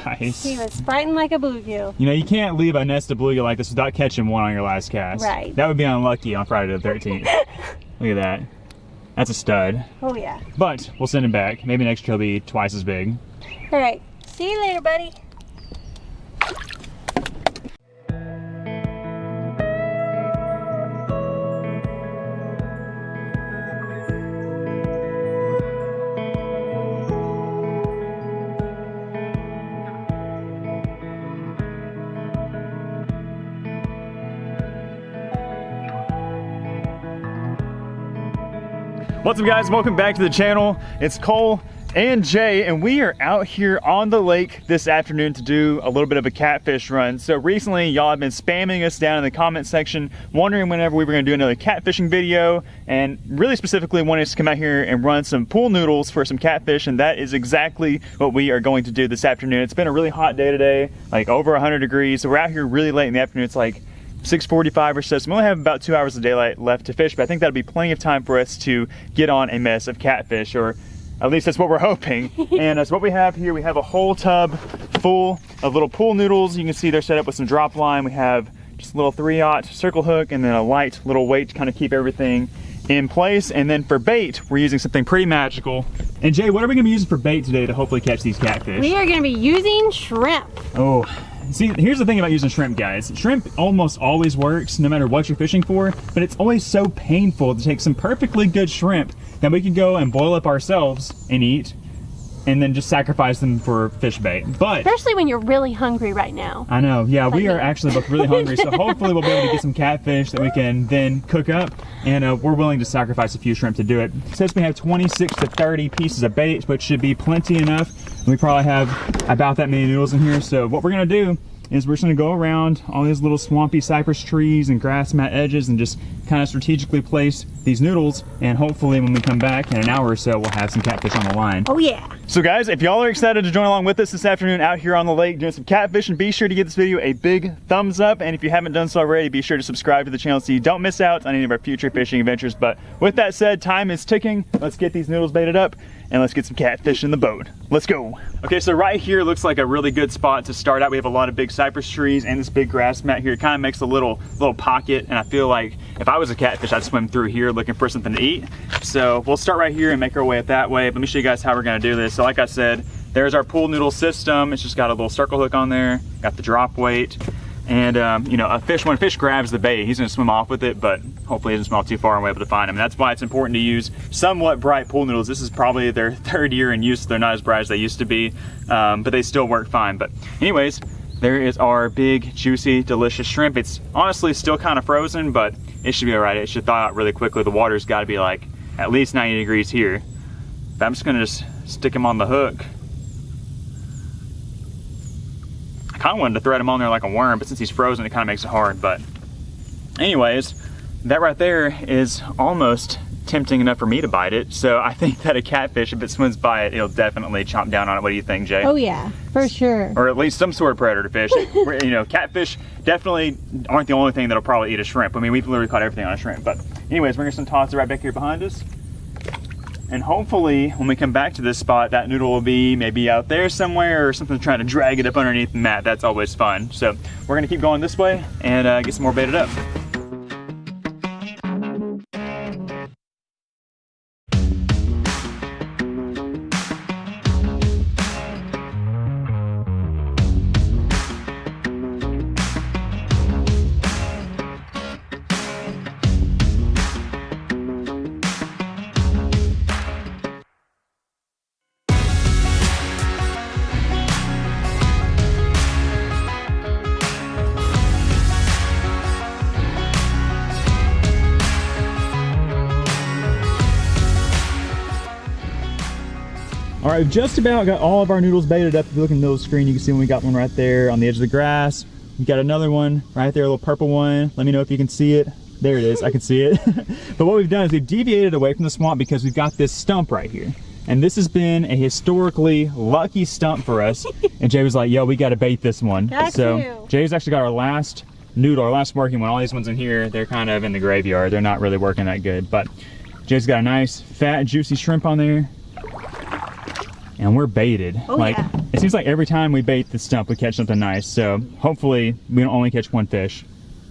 Nice. He was fighting like a bluegill. You know, you can't leave a nest of bluegill like this without catching one on your last cast. Right. That would be unlucky on Friday the 13th. Look at that. That's a stud. Oh yeah. But we'll send him back. Maybe next year he'll be twice as big. All right. See you later, buddy. What's up, guys? Welcome back to the channel. It's Cole and Jay, and we are out here on the lake this afternoon to do a little bit of a catfish run. So recently, y'all have been spamming us down in the comment section, wondering whenever we were gonna do another catfishing video, and really specifically wanting us to come out here and run some pool noodles for some catfish, and that is exactly what we are going to do this afternoon. It's been a really hot day today, like over 100 degrees, so we're out here really late in the afternoon. It's like 6:45 or so, so we only have about 2 hours of daylight left to fish, but I think that'll be plenty of time for us to get on a mess of catfish, or at least that's what we're hoping. And so what we have here, we have a whole tub full of little pool noodles. You can see they're set up with some drop line. We have just a little 3/0 circle hook and then a light little weight to kind of keep everything in place. And then for bait, we're using something pretty magical. And Jay, what are we gonna be using for bait today to hopefully catch these catfish? We are going to be using shrimp. Oh. See, here's the thing about using shrimp, guys. Shrimp almost always works no matter what you're fishing for, but it's always so painful to take some perfectly good shrimp that we could go and boil up ourselves and eat, and then just sacrifice them for fish bait. But Especially when you're really hungry right now. I know, yeah, we Like are me. actually both really hungry, so hopefully we'll be able to get some catfish that we can then cook up, and we're willing to sacrifice a few shrimp to do it. It says we have 26 to 30 pieces of bait, which should be plenty enough. We probably have about that many noodles in here, so what we're gonna do is we're just gonna go around all these little swampy cypress trees and grass mat edges and just kind of strategically place these noodles, and hopefully when we come back in an hour or so, we'll have some catfish on the line. Oh yeah. So guys, if y'all are excited to join along with us this afternoon out here on the lake doing some catfishing, be sure to give this video a big thumbs up, and if you haven't done so already, be sure to subscribe to the channel so you don't miss out on any of our future fishing adventures. But with that said, time is ticking. Let's get these noodles baited up and let's get some catfish in the boat. Let's go. Okay, so right here looks like a really good spot to start out. We have a lot of big cypress trees and this big grass mat here. It kind of makes a little pocket, and I feel like if I was a catfish, I'd swim through here looking for something to eat. So we'll start right here and make our way up that way. Let me show you guys how we're gonna do this. So like I said, there's our pool noodle system. It's just got a little circle hook on there, got the drop weight, and you know, when a fish grabs the bait, he's gonna swim off with it, but hopefully he doesn't swim off too far and we're able to find him. And that's why it's important to use somewhat bright pool noodles. This is probably their 3rd year in use, so they're not as bright as they used to be, but they still work fine. But anyways, there is our big, juicy, delicious shrimp. It's honestly still kind of frozen, but it should be all right. It should thaw out really quickly. The water's gotta be like at least 90 degrees here. But I'm just gonna stick him on the hook. I kind of wanted to thread him on there like a worm, but since he's frozen, it kind of makes it hard. But anyways, that right there is almost tempting enough for me to bite it. So I think that a catfish, if it swims by it, it'll definitely chomp down on it. What do you think, Jay? Oh yeah, for sure. Or at least some sort of predator fish. You know, catfish definitely aren't the only thing that'll probably eat a shrimp. I mean, we've literally caught everything on a shrimp. But anyways, we're gonna toss it right back here behind us. And hopefully, when we come back to this spot, that noodle will be maybe out there somewhere, or something trying to drag it up underneath the mat. That's always fun. So we're gonna keep going this way and get some more baited up. All right, we've just about got all of our noodles baited up. If you look in the middle of the screen, you can see we got one right there on the edge of the grass. We got another one right there, a little purple one. Let me know if you can see it. There it is, I can see it. But what we've done is we've deviated away from the swamp because we've got this stump right here. And this has been a historically lucky stump for us. And Jay was like, yo, we gotta bait this one. Got so to. Jay's actually got our last noodle, our last working one. All these ones in here, they're kind of in the graveyard. They're not really working that good, but Jay's got a nice fat juicy shrimp on there. And we're baited. Oh, like, yeah. It seems like every time we bait the stump, we catch something nice. So hopefully we don't only catch one fish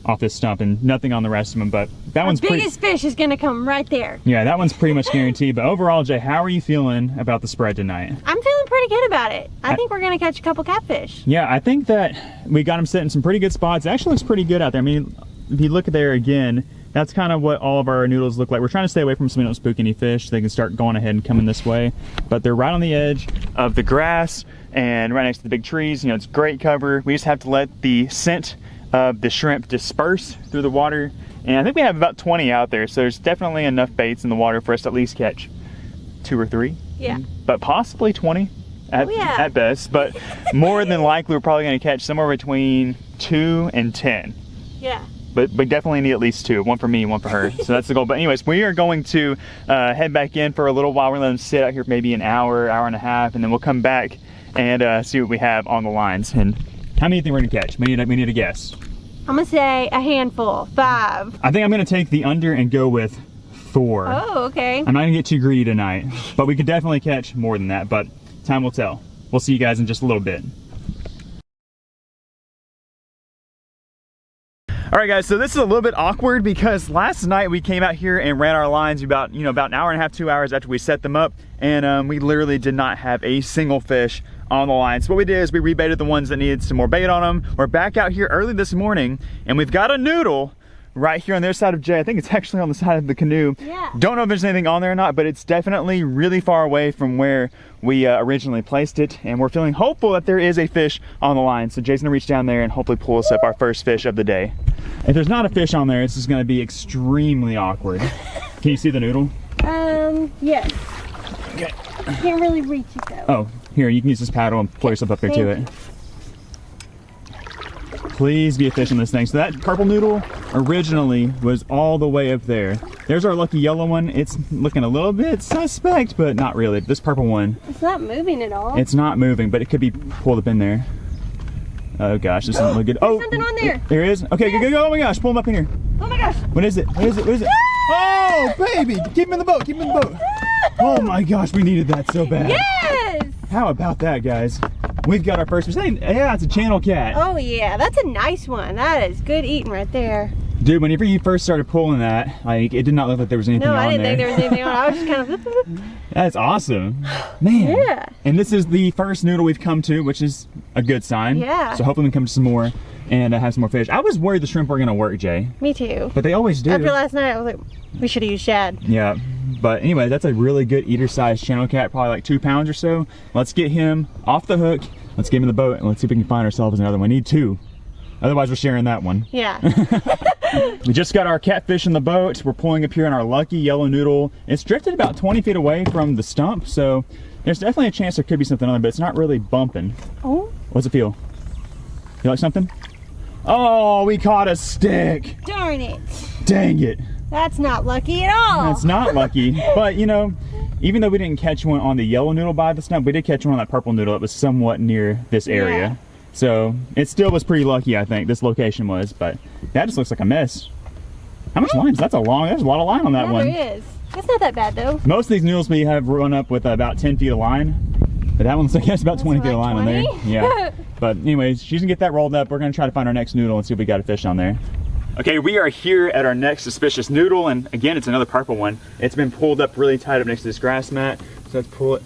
off this stump and nothing on the rest of them, but that one's pretty... biggest fish is gonna come right there. Yeah, that one's pretty much guaranteed. But overall, Jay, how are you feeling about the spread tonight? I'm feeling pretty good about it. I think we're gonna catch a couple catfish. Yeah, I think that we got them set in some pretty good spots. It actually looks pretty good out there. I mean, if you look there again, that's kind of what all of our noodles look like. We're trying to stay away from some we don't spook any fish. They can start going ahead and coming this way. But they're right on the edge of the grass and right next to the big trees. You know, it's great cover. We just have to let the scent of the shrimp disperse through the water. And I think we have about 20 out there. So there's definitely enough baits in the water for us to at least catch 2 or 3. Yeah. But possibly 20 at best. But more than likely, we're probably going to catch somewhere between 2 and 10. Yeah. But we definitely need at least 2, one for me and one for her. So that's the goal. But anyways, we are going to head back in for a little while. We're gonna let them sit out here for maybe an hour, hour and a half, and then we'll come back and see what we have on the lines. And how many do you think we're gonna catch? We need a guess. I'm gonna say a handful, 5. I think I'm gonna take the under and go with 4. Oh, okay. I'm not gonna get too greedy tonight, but we could definitely catch more than that, but time will tell. We'll see you guys in just a little bit. All right, guys, so this is a little bit awkward because last night we came out here and ran our lines about an hour and a half, 2 hours after we set them up, and we literally did not have a single fish on the line. So what we did is we rebaited the ones that needed some more bait on them. We're back out here early this morning, and we've got a noodle right here on their side of Jay. I think it's actually on the side of the canoe. Yeah. Don't know if there's anything on there or not, but it's definitely really far away from where we originally placed it, and we're feeling hopeful that there is a fish on the line. So Jay's gonna reach down there and hopefully pull us up our first fish of the day. If there's not a fish on there, it's just gonna be extremely awkward. Can you see the noodle? Yes. Okay. Can't really reach it though. Oh, here, you can use this paddle and pull yourself up there to it. Please be a fish on this thing. So that purple noodle originally was all the way up there. There's our lucky yellow one. It's looking a little bit suspect, but not really. This purple one, It's not moving at all. it's not moving, but it could be pulled up in there. Oh gosh, this doesn't look good. Oh, something on there. There is? Okay, Yes. go. Oh my gosh, pull him up in here. Oh my gosh. What is it? What is it? What is it? Oh, baby, keep him in the boat, keep him in the boat. Oh my gosh, we needed that so bad. Yes. How about that, guys? We've got our first fish. Yeah, it's a channel cat. Oh yeah, that's a nice one. That is good eating right there. Dude, whenever you first started pulling that, like, it did not look like there was anything No, on there. I didn't think there was anything on it. I was just kind of. That's awesome. Man. Yeah. And this is the first noodle we've come to, which is a good sign. Yeah. So hopefully we can come to some more and have some more fish. I was worried the shrimp were gonna work, Jay. Me too. But they always do. After last night, I was like, we should have used shad. Yeah. But anyway, that's a really good eater-sized channel cat, probably like 2 pounds or so. Let's get him off the hook. Let's get him in the boat and let's see if we can find ourselves another one. We need 2. Otherwise, we're sharing that one. Yeah. We just got our catfish in the boat. We're pulling up here on our lucky yellow noodle. It's drifted about 20 feet away from the stump, so there's definitely a chance there could be something on there, but it's not really bumping. Oh. What's it feel? You like something? Oh, we caught a stick. Darn it. Dang it. That's not lucky at all. That's not lucky. But, you know, even though we didn't catch one on the yellow noodle by the stump, we did catch one on that purple noodle that was somewhat near this area. Yeah. So it still was pretty lucky, I think, this location was, but that just looks like a mess. How much line is that? There's a lot of line on that Yeah, one. there is. That's not that bad though. Most of these noodles we have run up with about 10 feet of line, but that one's, I guess, about 20 feet of line on there. 20? Yeah. But anyways, she's gonna get that rolled up. We're gonna try to find our next noodle and see if we got a fish on there. Okay, we are here at our next suspicious noodle, and again, it's another purple one. It's been pulled up really tight up next to this grass mat, so let's pull it.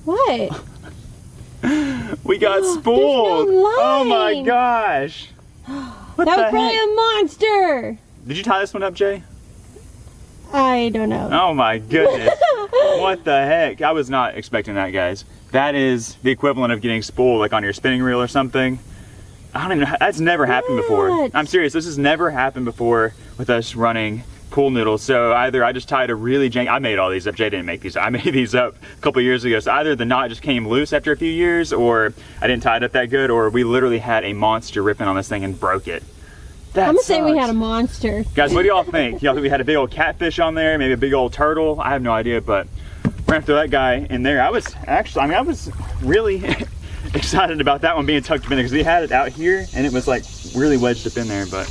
What? We got spooled. There's no line. Oh my gosh. What That the was probably heck? a monster. Did you tie this one up, Jay? I don't know. Oh my goodness. What the heck? I was not expecting that, guys. That is the equivalent of getting spooled like on your spinning reel or something. I don't even know. That's never happened before. What? I'm serious. This has never happened before with us running pool noodles. So either I just tied a really janky, I made all these up. Jay didn't make these. I made these up a couple years ago. So either the knot just came loose after a few years, or I didn't tie it up that good, or we literally had a monster ripping on this thing and broke it. That I'm gonna say we sucks. had a monster. Guys, what do y'all think? Y'all think we had a big old catfish on there, maybe a big old turtle? I have no idea, but we're gonna throw that guy in there. I was really excited about that one being tucked up in there because we had it out here and it was like really wedged up in there, but.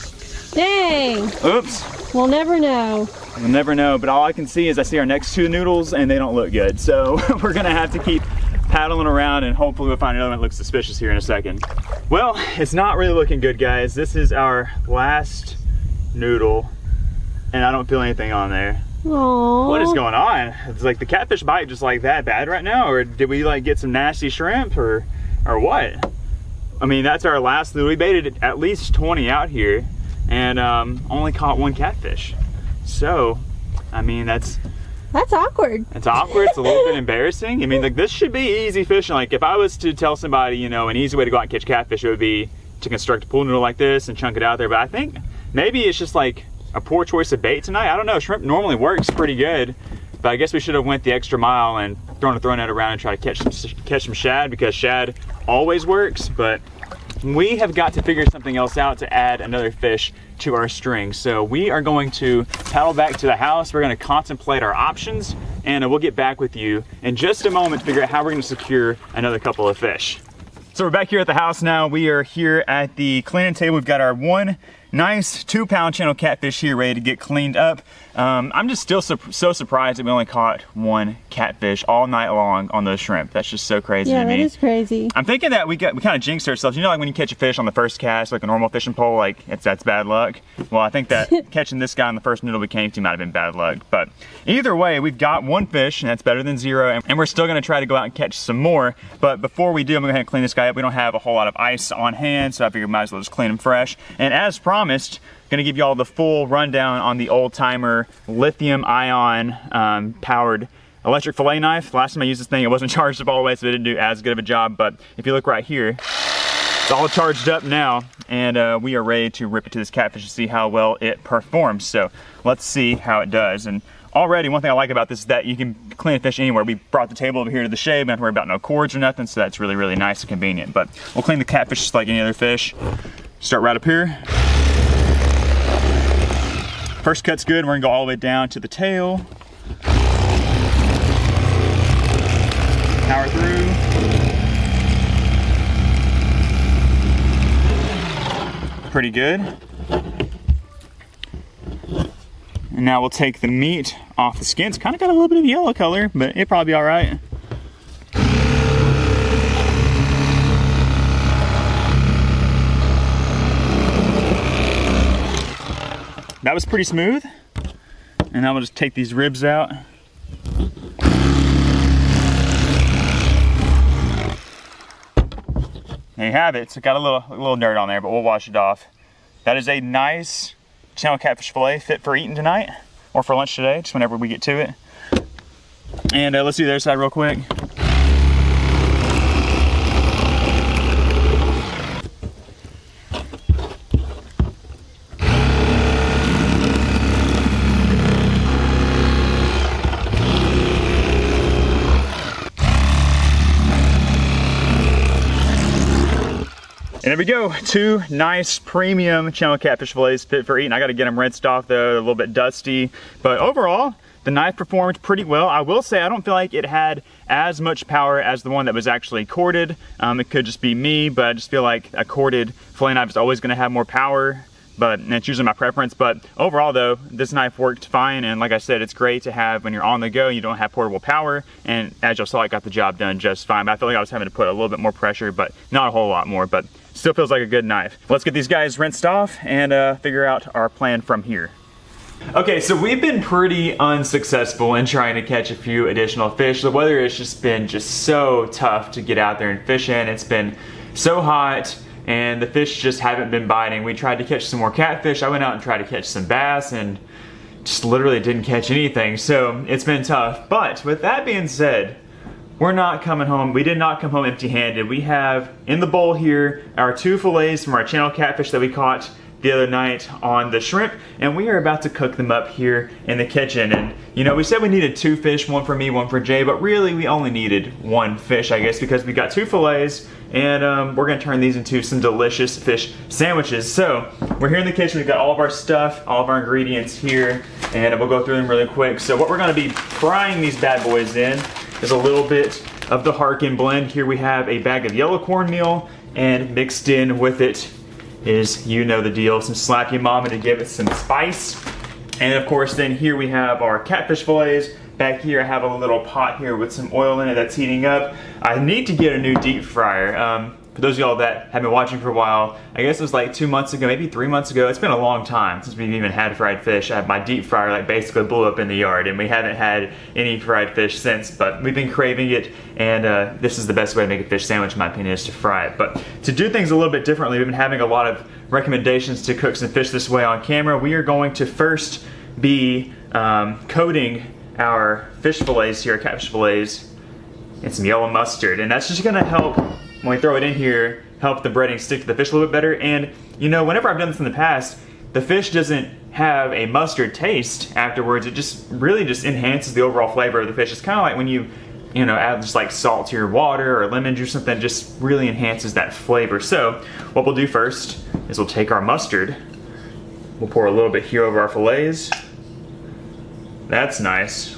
Dang. Oops. We'll never know. We'll never know, but all I can see is I see our next two noodles and they don't look good. So we're gonna have to keep paddling around and hopefully we'll find another one that looks suspicious here in a second. Well, it's not really looking good, guys. This is our last noodle and I don't feel anything on there. Aww. What is going on? It's like the catfish bite just like that bad right now, or did we like get some nasty shrimp or what? I mean, that's our last noodle. We baited at least 20 out here and only caught one catfish. So, I mean, that's awkward. It's awkward, it's a little bit embarrassing. I mean, like this should be easy fishing. Like if I was to tell somebody, you know, an easy way to go out and catch catfish, it would be to construct a pool noodle like this and chunk it out there. But I think maybe it's just like a poor choice of bait tonight. I don't know, shrimp normally works pretty good, but I guess we should have went the extra mile and thrown a throw net around and try to catch some shad, because shad always works. But we have got to figure something else out to add another fish to our string. So we are going to paddle back to the house. We're going to contemplate our options and we'll get back with you in just a moment to figure out how we're going to secure another couple of fish. So we're back here at the house now. We are here at the cleaning table. We've got our one nice 2-pound channel catfish here ready to get cleaned up. I'm just still so surprised that we only caught one catfish all night long on those shrimp. That's just so crazy to me. Yeah, that is crazy. I'm thinking that we kind of jinxed ourselves. You know, like when you catch a fish on the first cast, like a normal fishing pole, like that's bad luck. Well, I think that catching this guy on the first noodle we came to might have been bad luck. But either way, we've got one fish and that's better than zero. And we're still gonna try to go out and catch some more. But before we do, I'm gonna go ahead and clean this guy up. We don't have a whole lot of ice on hand, so I figured we might as well just clean him fresh. And as promised, gonna give you all the full rundown on the old timer lithium ion powered electric fillet knife. Last time I used this thing, it wasn't charged up all the way, so it didn't do as good of a job. But if you look right here, it's all charged up now, and we are ready to rip it to this catfish to see how well it performs. So let's see how it does. And already, one thing I like about this is that you can clean a fish anywhere. We brought the table over here to the shade, we don't have to worry about no cords or nothing, so that's really, really nice and convenient. But we'll clean the catfish just like any other fish. Start right up here. First cut's good, we're gonna go all the way down to the tail. Power through. Pretty good. And now we'll take the meat off the skin. It's kind of got a little bit of yellow color, but it'll probably be all right. That was pretty smooth. And now we'll just take these ribs out. There you have it. It's got a little dirt on there, but we'll wash it off. That is a nice channel catfish fillet, fit for eating tonight or for lunch today, just whenever we get to it. And let's do the other side real quick. And there we go, 2 nice premium channel catfish fillets fit for eating. I gotta get them rinsed off though, they're a little bit dusty. But overall, the knife performed pretty well. I will say I don't feel like it had as much power as the one that was actually corded. It could just be me, but I just feel like a corded fillet knife is always gonna have more power. But that's usually my preference. But overall though, this knife worked fine. And like I said, it's great to have when you're on the go, you don't have portable power. And as y'all saw, I got the job done just fine. But I feel like I was having to put a little bit more pressure, but not a whole lot more, but still feels like a good knife. Let's get these guys rinsed off and figure out our plan from here. Okay, so we've been pretty unsuccessful in trying to catch a few additional fish. The weather has just been so tough to get out there and fish in. It's been so hot and the fish just haven't been biting. We tried to catch some more catfish. I went out and tried to catch some bass and just literally didn't catch anything. So it's been tough. But with that being said, we're not coming home. We did not come home empty-handed. We have in the bowl here our 2 fillets from our channel catfish that we caught the other night on the shrimp, and we are about to cook them up here in the kitchen. And you know, we said we needed 2 fish, 1 for me, 1 for Jay, but really we only needed 1 fish, I guess, because we got 2 fillets, and we're gonna turn these into some delicious fish sandwiches. So we're here in the kitchen, we've got all of our stuff, all of our ingredients here, and we'll go through them really quick. So what we're gonna be frying these bad boys in is a little bit of the Harkin blend. Here we have a bag of yellow cornmeal, and mixed in with it is, you know the deal, some Slappy Mama to give it some spice. And of course then here we have our catfish fillets. Back here I have a little pot here with some oil in it that's heating up. I need to get a new deep fryer. For those of y'all that have been watching for a while, I guess it was like 2 months ago, maybe 3 months ago. It's been a long time since we've even had fried fish. My deep fryer like basically blew up in the yard, and we haven't had any fried fish since, but we've been craving it, and this is the best way to make a fish sandwich in my opinion, is to fry it. But to do things a little bit differently, we've been having a lot of recommendations to cook some fish this way on camera. We are going to first be coating our fish fillets here, catfish fillets, in some yellow mustard, and that's just gonna help, when we throw it in here, help the breading stick to the fish a little bit better. And you know, whenever I've done this in the past, the fish doesn't have a mustard taste afterwards. It just really just enhances the overall flavor of the fish. It's kind of like when you know, add just like salt to your water or lemon juice or something, just really enhances that flavor. So what we'll do first is we'll take our mustard, we'll pour a little bit here over our fillets. That's nice.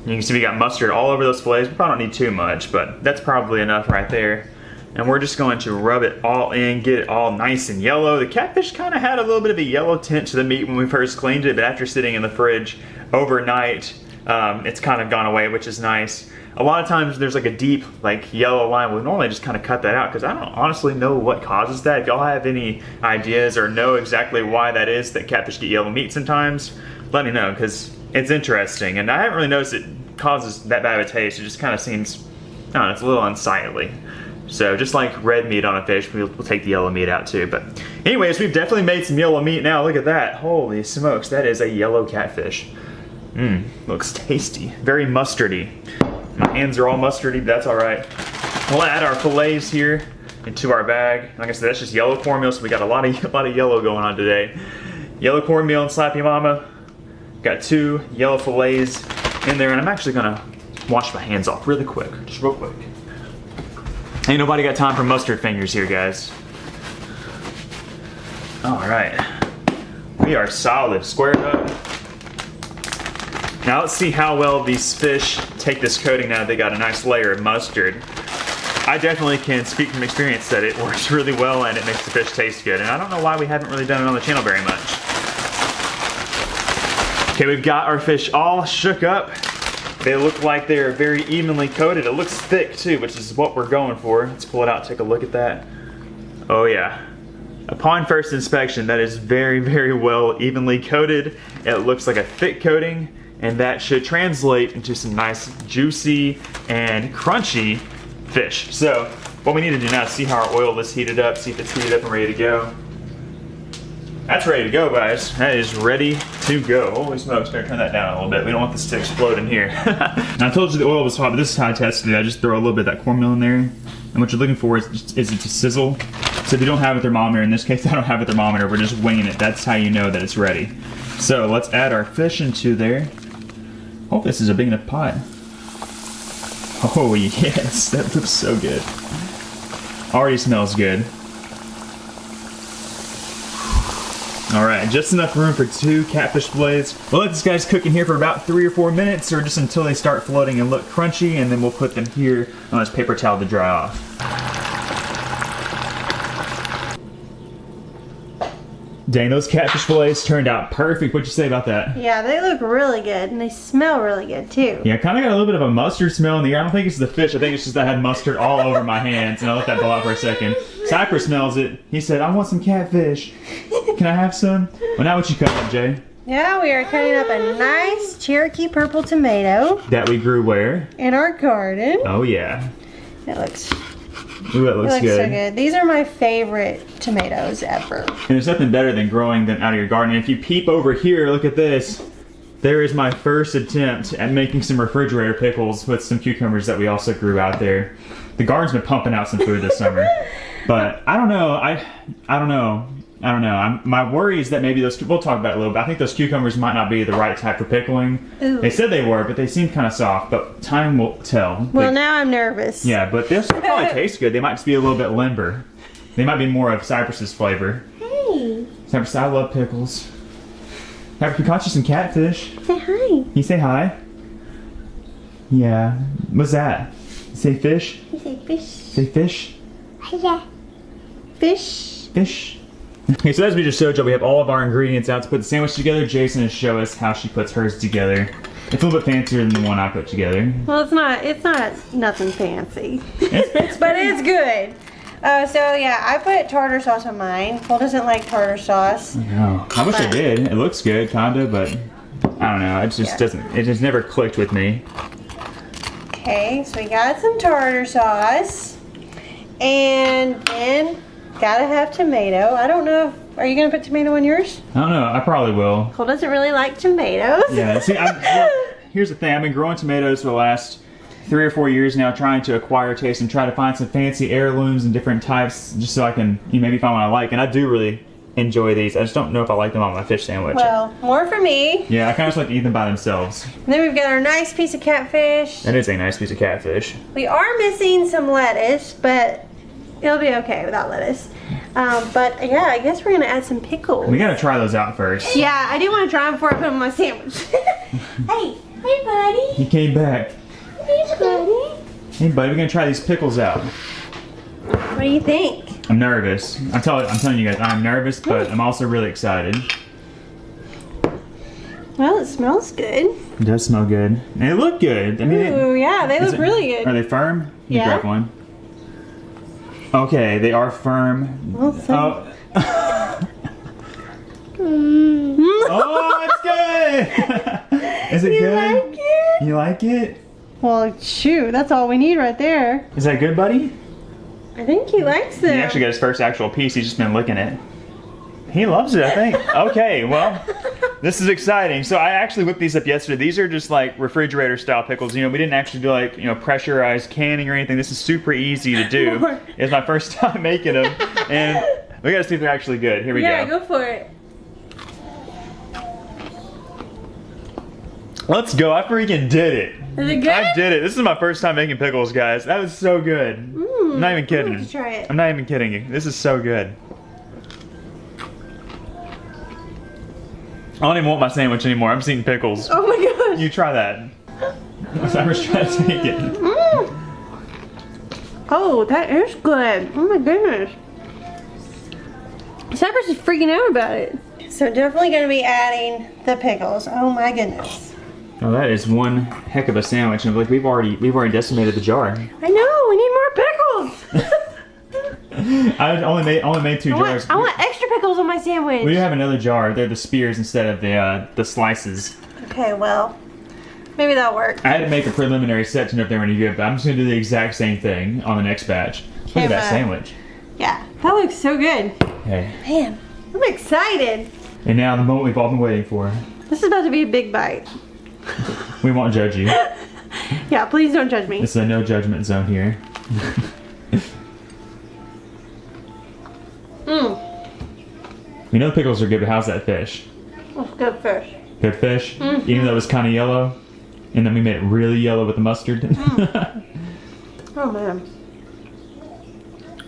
You can see we got mustard all over those fillets. We probably don't need too much, but that's probably enough right there. And we're just going to rub it all in, get it all nice and yellow. The catfish kind of had a little bit of a yellow tint to the meat when we first cleaned it, but after sitting in the fridge overnight, it's kind of gone away, which is nice. A lot of times there's like a deep like yellow line. We'll normally just kind of cut that out because I don't honestly know what causes that. If y'all have any ideas or know exactly why that is, that catfish get yellow meat sometimes, let me know, because it's interesting, and I haven't really noticed it causes that bad of a taste. It just kind of seems, I don't know, it's a little unsightly. So just like red meat on a fish, we'll take the yellow meat out too. But anyways, we've definitely made some yellow meat now. Look at that. Holy smokes, that is a yellow catfish. Looks tasty. Very mustardy. My hands are all mustardy, but that's all right. We'll add our fillets here into our bag. Like I said, that's just yellow cornmeal, so we got a lot of yellow going on today. Yellow cornmeal and Slappy Mama. Got 2 yellow fillets in there, and I'm actually gonna wash my hands off really quick, just real quick. Ain't nobody got time for mustard fingers here, guys. All right, we are solid, squared up. Now let's see how well these fish take this coating now that they got a nice layer of mustard. I definitely can speak from experience that it works really well and it makes the fish taste good, and I don't know why we haven't really done it on the channel very much. Okay, we've got our fish all shook up. They look like they're very evenly coated. It looks thick too, which is what we're going for. Let's pull it out, take a look at that. Oh yeah. Upon first inspection, that is very, very well evenly coated. It looks like a thick coating, and that should translate into some nice juicy and crunchy fish. So what we need to do now is see how our oil is heated up, see if it's heated up and ready to go. That's ready to go, guys. That is ready to go. Holy smokes, better turn that down a little bit. We don't want this to explode in here. Now I told you the oil was hot, but this is how I tested it. I just throw a little bit of that cornmeal in there. And what you're looking for is it to sizzle. So if you don't have a thermometer, in this case I don't have a thermometer, we're just winging it. That's how you know that it's ready. So let's add our fish into there. Hope this is a big enough pot. Oh yes, that looks so good. Already smells good. Alright, just enough room for 2 catfish fillets. We'll let these guys cook in here for about 3 or 4 minutes, or just until they start floating and look crunchy, and then we'll put them here on this paper towel to dry off. Dang, those catfish fillets turned out perfect. What'd you say about that? Yeah, they look really good, and they smell really good too. Yeah, kind of got a little bit of a mustard smell in the air. I don't think it's the fish. I think it's just that I had mustard all over my hands, and I let that blow out for a second. Cypress smells it. He said, I want some catfish. Can I have some? Well, now what you cut up, Jay? Yeah, we are cutting up a nice Cherokee purple tomato. That we grew where? In our garden. Oh, yeah. It looks... Ooh, that looks good. So good. These are my favorite tomatoes ever. And there's nothing better than growing them out of your garden. If you peep over here, look at this. There is my first attempt at making some refrigerator pickles with some cucumbers that we also grew out there. The garden's been pumping out some food this summer. But I don't know. I don't know. My worry is that maybe those, we'll talk about it a little bit. I think those cucumbers might not be the right type for pickling. Ooh. They said they were, but they seem kind of soft, but time will tell. Well, now I'm nervous. Yeah, but they'll probably taste good. They might just be a little bit limber. They might be more of Cypress's flavor. Hey. Cypress, I love pickles. Cypress, we caught you some catfish. Say hi. Can you say hi? Yeah. What's that? Say fish? You say fish. Say fish? Yeah. Fish. Fish. Okay, so as we just showed you, we have all of our ingredients out to put the sandwich together. Jason will show us how she puts hers together. It's a little bit fancier than the one I put together. Well, it's not nothing fancy. But it's good. So yeah, I put tartar sauce on mine. Cole doesn't like tartar sauce. No. I wish I did. It looks good, kinda, but I don't know. It just doesn't, it just never clicked with me. Okay, so we got some tartar sauce. And then gotta have tomato. I don't know if, are you gonna put tomato on yours? I don't know. I probably will. Cole doesn't really like tomatoes. Yeah, see, well, here's the thing. I've been growing tomatoes for the last 3 or 4 years now, trying to acquire taste and try to find some fancy heirlooms and different types just so I can maybe find what I like. And I do really enjoy these. I just don't know if I like them on my fish sandwich. Well, more for me. Yeah, I kind of just like to eat them by themselves. And then we've got our nice piece of catfish. That is a nice piece of catfish. We are missing some lettuce, but it'll be okay without lettuce. But yeah, I guess we're gonna add some pickles. We gotta try those out first. Yeah, I do want to try them before I put them on my sandwich. Hey buddy. He came back. Hey buddy. Hey buddy, we're gonna try these pickles out. What do you think? I'm nervous. I'm telling you guys, I'm nervous, but I'm also really excited. Well, it smells good. It does smell good. And they look good. I mean, Ooh, yeah, they look really good. Are they firm? Let me Yeah. grab one. Okay, they are firm. Well, so- Oh, it's good! Is it You good? like it? You like it? Well, shoot, that's all we need right there. Is that good, buddy? I think he likes them. He actually got his first actual piece. He's just been licking it. He loves it, I think. Okay, well, this is exciting. So I actually whipped these up yesterday. These are just like refrigerator style pickles. You know, we didn't actually do like, pressurized canning or anything. This is super easy to do. It's my first time making them. And we gotta see if they're actually good. Here we go. Yeah, go for it. Let's go. I freaking did it. Is it good? I did it. This is my first time making pickles, guys. That was so good. I'm not even kidding. I want to try it. I'm not even kidding you. This is so good. I don't even want my sandwich anymore. I'm just eating pickles. Oh my gosh. You try that. Cyber's trying to take it. Oh, that is good. Oh my goodness. Cyber's is freaking out about it. So definitely going to be adding the pickles. Oh my goodness. Oh, that is one heck of a sandwich. And like we've already decimated the jar. I know. We need more pickles. I only made 2 jars. I want extra pickles on my sandwich. We have another jar. They're the spears instead of the slices. Okay, well, maybe that'll work. I had to make a preliminary set to know if they were any good, but I'm just gonna do the exact same thing on the next batch. Look at that sandwich. Yeah, that looks so good. Okay. Man, I'm excited. And now the moment we've all been waiting for. This is about to be a big bite. We won't judge you. Yeah, please don't judge me. This is a no judgment zone here. We know the pickles are good, but how's that fish? Let's go fish. Good fish? Even though it was kind of yellow? And then we made it really yellow with the mustard? Oh man.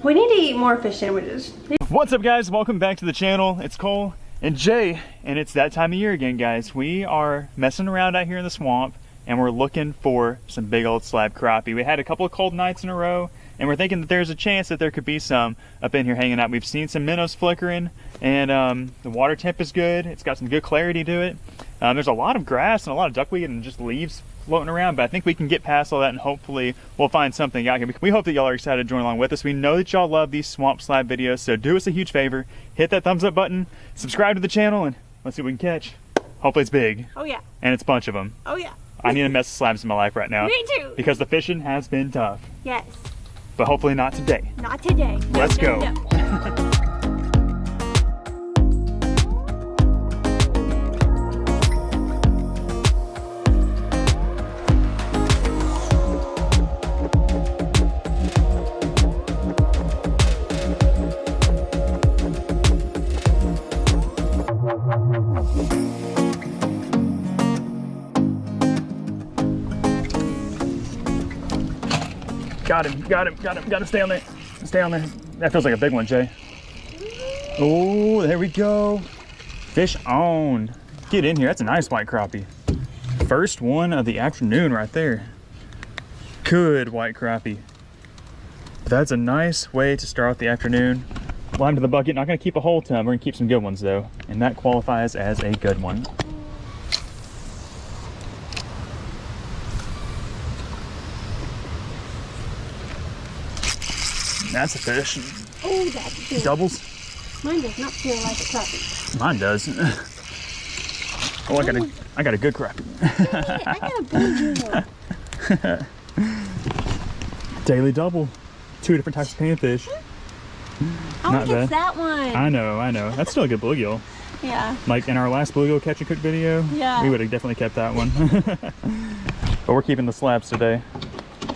We need to eat more fish sandwiches. What's up, guys? Welcome back to the channel. It's Cole and Jay, and it's that time of year again, guys. We are messing around out here in the swamp, and we're looking for some big old slab crappie. We had a couple of cold nights in a row, and we're thinking that there's a chance that there could be some up in here hanging out. We've seen some minnows flickering, and the water temp is good. It's got some good clarity to it. There's a lot of grass and a lot of duckweed and just leaves floating around, but I think we can get past all that and hopefully we'll find something out here. We hope that y'all are excited to join along with us. We know that y'all love these swamp slab videos, so do us a huge favor, hit that thumbs up button, subscribe to the channel, and let's see what we can catch. Hopefully it's big. Oh yeah. And it's a bunch of them. Oh yeah. I need a mess of slabs in my life right now. Me too. Because the fishing has been tough. Yes. But hopefully not today. Not today. No, Let's no, go. no. Got him. Gotta stay on there. Stay on there. That feels like a big one, Jay. Oh, there we go. Fish on. Get in here. That's a nice white crappie. First one of the afternoon right there. Good white crappie. That's a nice way to start out the afternoon. Line to the bucket. Not gonna keep a whole ton. We're gonna keep some good ones though. And that qualifies as a good one. That's a fish. Oh, that's a fish. Doubles. Mine does not feel like a crappie. Mine does. Oh, I got a good crappie. I got a bluegill. Daily double. 2 different types of panfish. I want to catch that one. I know. That's still a good bluegill. Yeah. Like in our last bluegill catch and cook video, yeah, we would have definitely kept that one. But we're keeping the slabs today.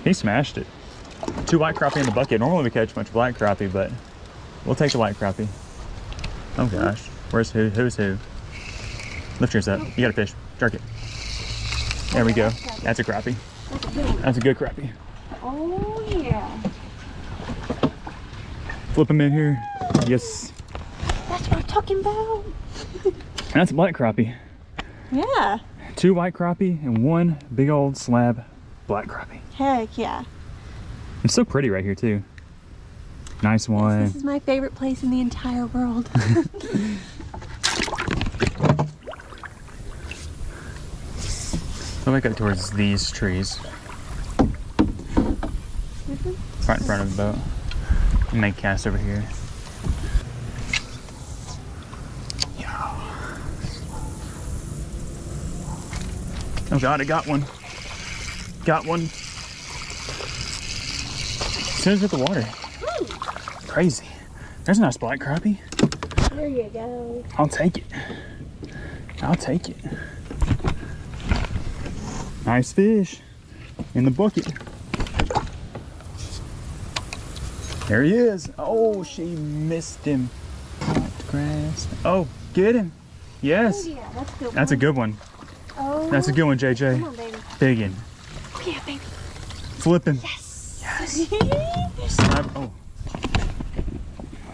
He smashed it. 2 white crappie in the bucket. Normally we catch a bunch of black crappie, but we'll take the white crappie. Oh gosh. Where's who? Who's who? Lift yours up. You got a fish. Jerk it. There we go. That's a crappie. That's a good crappie. Oh yeah. Flip him in here. Yes. That's what I'm talking about. That's a black crappie. Yeah. 2 white crappie and 1 big old slab black crappie. Heck yeah. It's so pretty right here too. Nice one. This is my favorite place in the entire world. Go back up towards these trees. Right in front of the boat. Make cast over here. Yeah. Oh god, I got one. Got one. As soon as it hit the water. Crazy. There's a nice black crappie. There you go. I'll take it. I'll take it. Nice fish in the bucket. There he is. Oh, she missed him. Grass. Oh, get him. Yes. Oh, yeah, that's a good one. That's a good one. Oh. That's a good one, JJ. Come on, baby. Big one. Oh, yeah, baby. Flip him. Yes. Yes. Slab. Oh.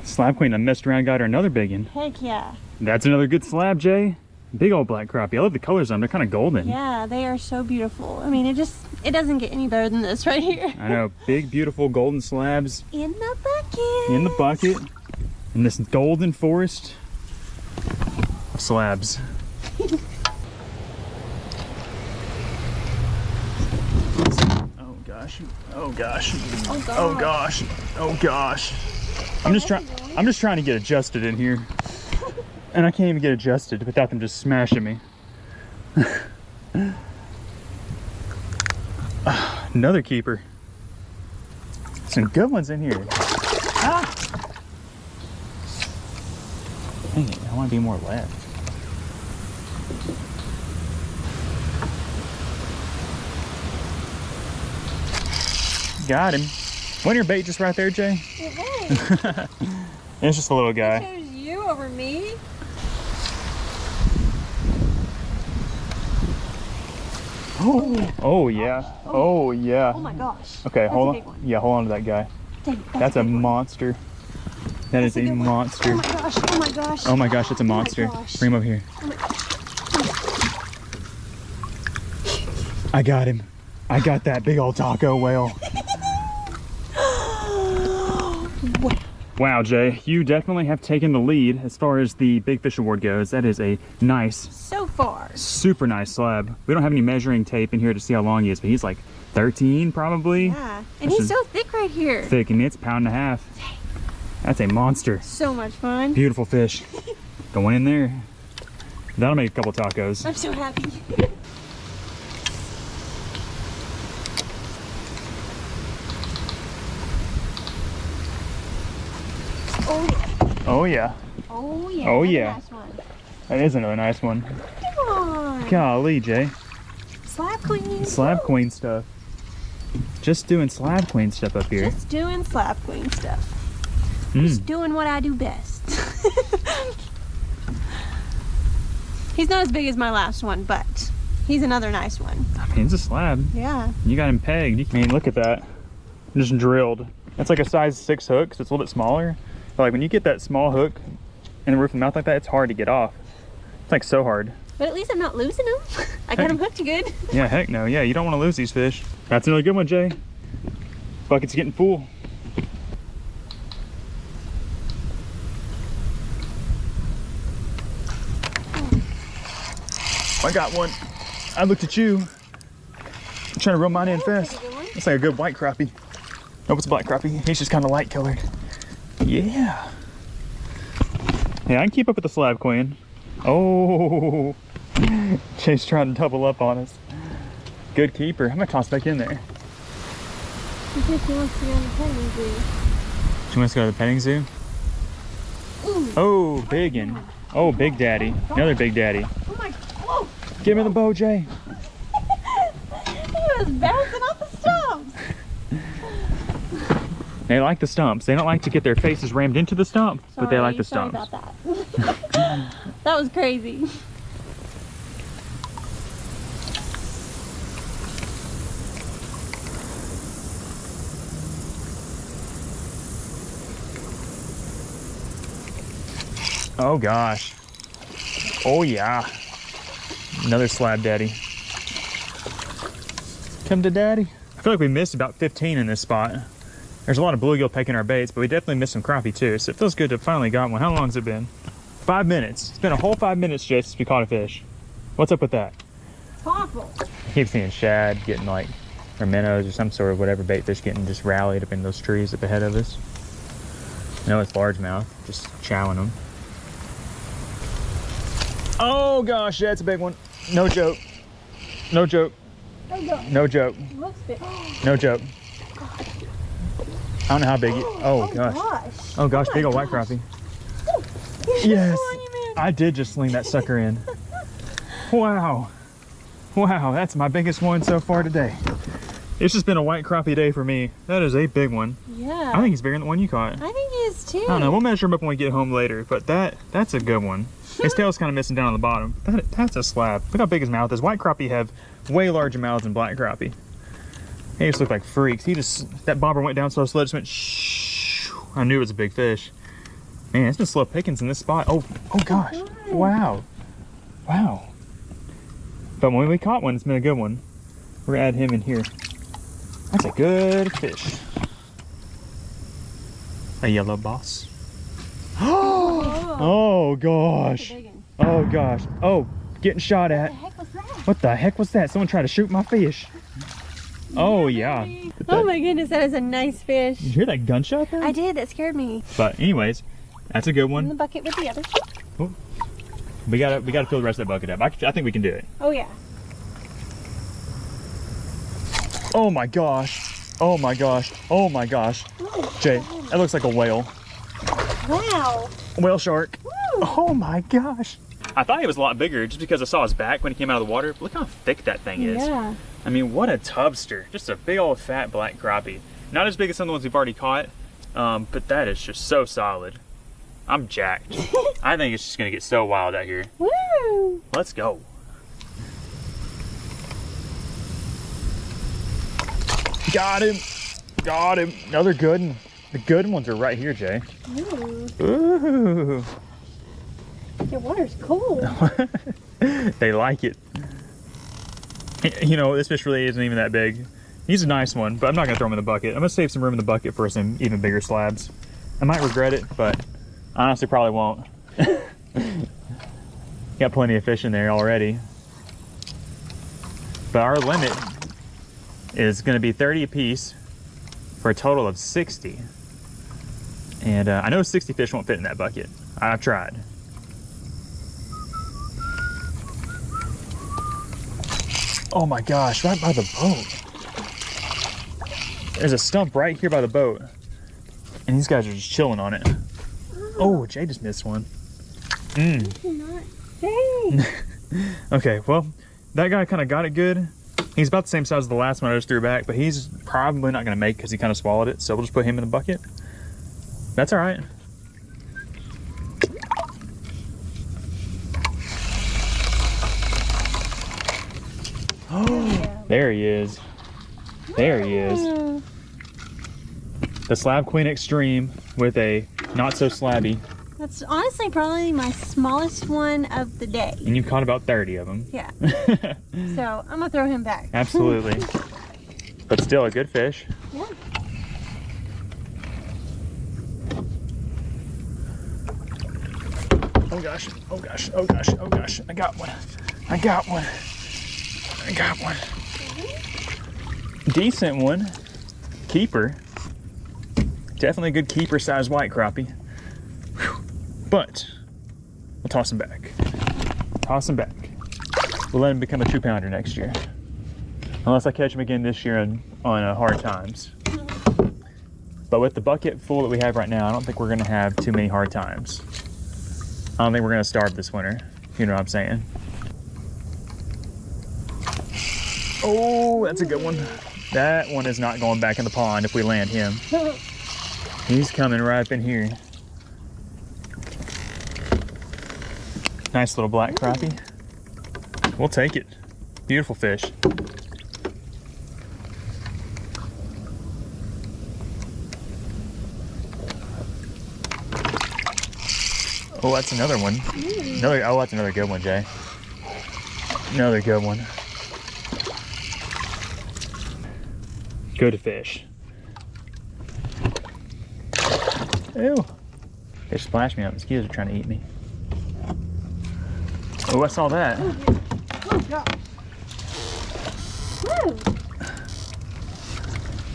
Slab queen. I messed around, got her another big one. Heck yeah. That's another good slab, Jay. Big old black crappie. I love the colors on them. They're kind of golden. Yeah, they are so beautiful. I mean, it doesn't get any better than this right here. I know. Big, beautiful golden slabs. In the bucket. In the bucket. In this golden forest of slabs. Oh gosh. Oh gosh. Oh, God. Oh gosh. Oh gosh. I'm just trying to get adjusted in here. And I can't even get adjusted without them just smashing me. Another keeper. Some good ones in here. Ah! Dang it, I want to be more left. Got him. Wasn't your bait just right there, Jay? Hey, It's just a little guy. I chose you over me. Oh yeah. Oh yeah. Oh my gosh. Okay, That's hold a on. big one. Yeah, hold on to that guy. Dang, That's a big one. monster. That is That's a good one. monster. Oh my gosh. Oh my gosh. Oh my gosh, it's a monster. gosh. Bring him over here. I got him. I got that big old taco whale. Wow, Jay, you definitely have taken the lead as far as the Big Fish Award goes. That is a nice, So far. super nice slab. We don't have any measuring tape in here to see how long he is, but he's like 13 probably. Yeah. And This he's is so thick right here. thick, and it's a pound and a half. That's a monster. So much fun. Beautiful fish. Going in there. That'll make a couple tacos. I'm so happy. Oh yeah. Oh yeah. Oh, Another yeah. Nice one. That is another nice one. Come on. Golly, Jay. Slab queen. Slab queen stuff. Just doing slab queen stuff up here. Just doing slab queen stuff. Mm. Just doing what I do best. He's not as big as my last one, but he's another nice one. I mean, it's a slab. Yeah. You got him pegged. I mean, look at that. Just drilled. That's like a size 6 hook, so it's a little bit smaller. But like when you get that small hook in the roof of the mouth like that, it's hard to get off. It's like so hard. But at least I'm not losing them. I got them hooked good. Yeah, heck no. Yeah, you don't want to lose these fish. That's another good one, Jay. Bucket's getting full. I got one. I looked at you. I'm trying to reel mine in fast. Looks like a good white crappie. Nope, it's a black crappie. He's just kind of light colored. Yeah. Yeah, I can keep up with the slab queen. Oh, Jay's trying to double up on us. Good keeper. I'm gonna toss back in there. She said she wants to go to the petting zoo. She wants to go to the petting zoo? Ooh. Oh, biggin'. Oh, Big Daddy. Another Big Daddy. Oh my, whoa. Give me the bow, Jay. He was bouncing off the stumps. They like the stumps. They don't like to get their faces rammed into the stump, but they like the Sorry stumps. about that. That was crazy. Oh gosh. Oh yeah. Another slab daddy. Come to daddy. I feel like we missed about 15 in this spot. There's a lot of bluegill pecking our baits, but we definitely missed some crappie too, so it feels good to have finally got one. How long has it been? 5 minutes. It's been a whole 5 minutes, Jay, since we caught a fish. What's up with that? It's awful. I keep seeing shad getting like, or minnows or some sort of whatever bait fish getting just rallied up in those trees up ahead of us. I know it's largemouth, just chowing them. Oh gosh, yeah, it's a big one. No joke. No joke. No joke. Looks big. No joke. I don't know how big it. Oh gosh. Oh gosh, big old white crappie. Yes. I did just sling that sucker in. Wow. Wow, that's my biggest one so far today. It's just been a white crappie day for me. That is a big one. Yeah. I think he's bigger than the one you caught. I think he is too. I don't know. We'll measure him up when we get home later, but that's a good one. His tail's kind of missing down on the bottom. That's a slab. Look how big his mouth is. White crappie have way larger mouths than black crappie. They just look like freaks. That bobber went down so slow, just went shh. I knew it was a big fish. Man, it's been slow pickings in this spot. Oh gosh. Wow. Wow. But when we caught one, it's been a good one. We're gonna add him in here. That's a good fish. A yellow boss. Oh gosh. Oh gosh. Oh, getting shot at. What the heck was that? Someone tried to shoot my fish. Oh yeah. Oh my goodness, that is a nice fish. Did you hear that gunshot there? I did, that scared me. But anyways, that's a good In the one. bucket with the other. Oh. We gotta fill the rest of that bucket up. I think we can do it. Oh yeah. Oh my gosh. Oh my gosh. Oh my gosh. Jay, that looks like a whale. Wow. Whale shark. Woo. Oh my gosh. I thought he was a lot bigger just because I saw his back when he came out of the water. Look how thick that thing is. Yeah. I mean, what a tubster. Just a big old fat black crappie. Not as big as some of the ones we've already caught, but that is just so solid. I'm jacked. I think it's just gonna get so wild out here. Woo. Let's go. Got him. Got him. Another good one. The good ones are right here, Jay. Ooh. Ooh. Your water's cold. They like it. You know, this fish really isn't even that big. He's a nice one, but I'm not gonna throw him in the bucket. I'm gonna save some room in the bucket for some even bigger slabs. I might regret it, but I honestly probably won't. Got plenty of fish in there already. But our limit is gonna be 30 a piece for a total of 60. And I know 60 fish won't fit in that bucket. I've tried. Oh my gosh, right by the boat. There's a stump right here by the boat. And these guys are just chilling on it. Oh, Jay just missed one. Dang. Okay, well, that guy kind of got it good. He's about the same size as the last one I just threw back, but he's probably not gonna make because he kind of swallowed it. So we'll just put him in the bucket. That's all right. Oh, there he is. There he is. The Slab Queen Extreme with a not so slabby That's honestly probably my smallest one of the day. And you've caught about 30 of them. Yeah. So I'm gonna throw him back. Absolutely. But still a good fish. Yeah. Oh gosh, oh gosh, oh gosh, oh gosh. I got one. I got one. I got one. Decent one. Keeper. Definitely a good keeper size white crappie. Whew. But we'll toss him back. Toss him back. We'll let him become a 2-pounder next year. Unless I catch him again this year on hard times. But with the bucket full that we have right now, I don't think we're gonna have too many hard times. I don't think we're gonna starve this winter, if you know what I'm saying. Oh, that's a good one. That one is not going back in the pond if we land him. He's coming right up in here. Nice little black crappie. We'll take it. Beautiful fish. Oh, that's another one. Oh, that's another good one, Jay. Another good one. Good fish. Ew. They splashed me out. Mosquitoes are trying to eat me. Oh, I saw that. Oh, God. Woo.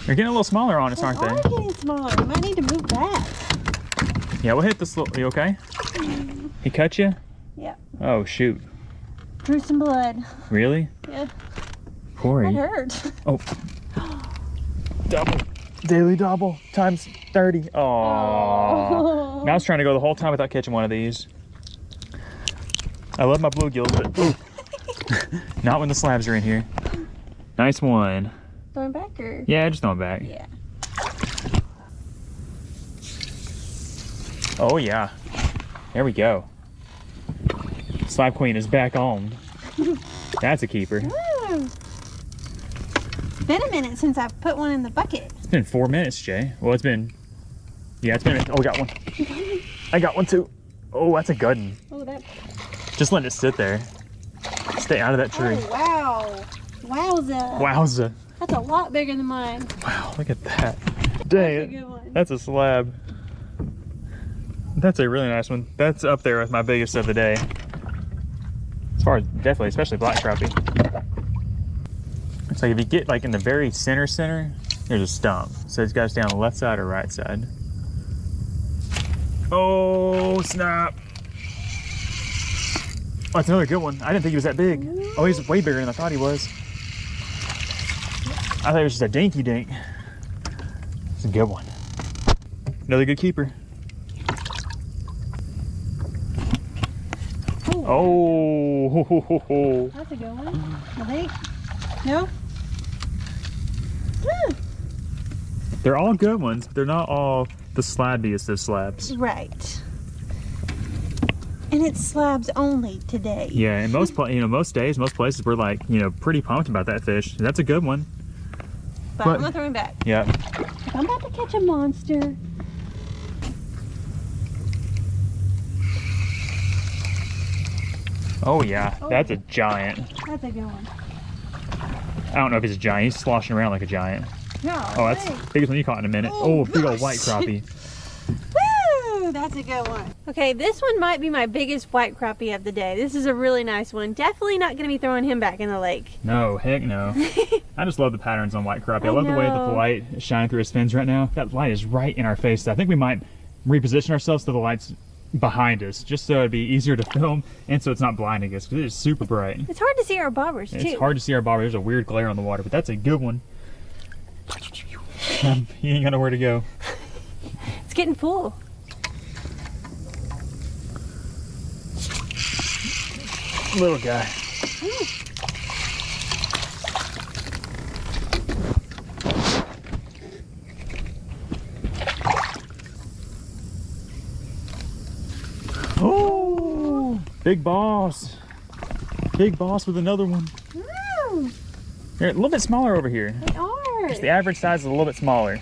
They're getting a little smaller on us, aren't They they? are getting smaller. We might need to move back. Yeah, we'll hit this little. You okay? He cut you? Yeah. Oh, shoot. Drew some blood. Really? Yeah. Corey. That hurt. Oh. Double. Daily double times 30. Oh. Now I was trying to go the whole time without catching one of these. I love my bluegills, but not when the slabs are in here. Nice one. Throw him back or? Yeah, just throw it back. Yeah. Oh yeah. There we go. Slab Queen is back on. That's a keeper. Woo. It's been a minute since I've put one in the bucket. It's been 4 minutes, Jay. Well, it's been. Yeah, it's been. Oh, I got one. I got one too. Oh, that's a good one. Oh, that. Just letting it sit there. Stay out of that tree. Oh, wow. Wowza. Wowza. That's a lot bigger than mine. Wow, look at that. Dang That's a it. good one. That's a slab. That's a really nice one. That's up there with my biggest of the day. As far as definitely, especially black crappie. It's like if you get like in the very center, there's a stump. So it's got to stay on the left side or right side. Oh, snap. Oh, that's another good one. I didn't think he was that big. Oh, he's way bigger than I thought he was. I thought it was just a dinky dink. It's a good one. Another good keeper. Oh, That's a good one. I think. No? they're all good ones, but they're not all the slabbiest of slabs. Right. And it's slabs only today. Yeah, and most most days, most places we're like, pretty pumped about that fish. That's a good one. But I'm gonna throw him back. Yeah. I'm about to catch a monster. Oh yeah, that's a giant. That's a good one. I don't know if he's a giant. He's sloshing around like a giant. No. Oh, that's the biggest one you caught in a minute. Oh, Big old white gosh. crappie. Woo! That's a good one. Okay, this one might be my biggest white crappie of the day. This is a really nice one. Definitely not gonna be throwing him back in the lake. No, heck no. I just love the patterns on white crappie. I love the way that the know. light is shining through his fins right now. That light is right in our face. I think we might reposition ourselves so the light's behind us, just so it'd be easier to film and so it's not blinding us, because it is super bright. It's hard to see our bobbers too. It's hard to see our bobber. There's a weird glare on the water, but that's a good one. He ain't got nowhere to go. It's getting full. Little guy. Oh, big boss. Big boss with another one. Woo! They're a little bit smaller over here. They are. The average size is a little bit smaller.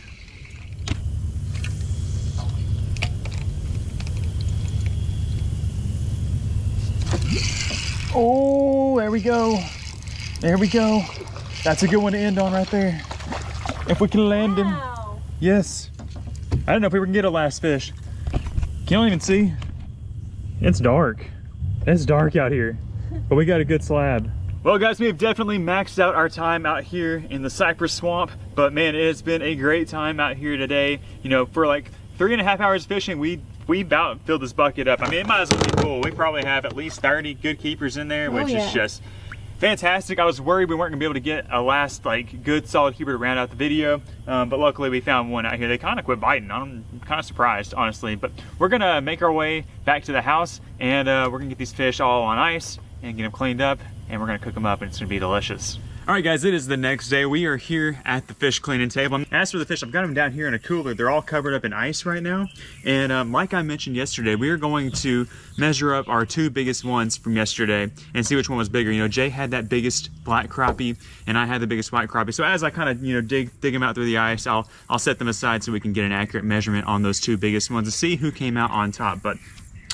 Oh, there we go. There we go. That's a good one to end on right there. If we can land him. Yes. I don't know if we can get a last fish. Can't even see. It's dark. It's dark out here, but we got a good slab. Well guys, we have definitely maxed out our time out here in the cypress swamp, but man, it has been a great time out here today. You know, for like 3.5 hours fishing, we about filled this bucket up. I mean, it might as well be full. We probably have at least 30 good keepers in there, which is just fantastic. I was worried we weren't gonna be able to get a last like good solid keeper to round out the video, but luckily we found one out here. They kind of quit biting. I'm kind of surprised, honestly, but we're gonna make our way back to the house, and we're gonna get these fish all on ice and get them cleaned up, and we're gonna cook them up, and it's gonna be delicious. All right guys, it is the next day. We are here at the fish cleaning table. As for the fish, I've got them down here in a cooler. They're all covered up in ice right now. And like I mentioned yesterday, we are going to measure up our 2 biggest ones from yesterday and see which one was bigger. You know, Jay had that biggest black crappie and I had the biggest white crappie. So as I kind of, you know, dig them out through the ice, I'll set them aside so we can get an accurate measurement on those 2 biggest ones to see who came out on top. But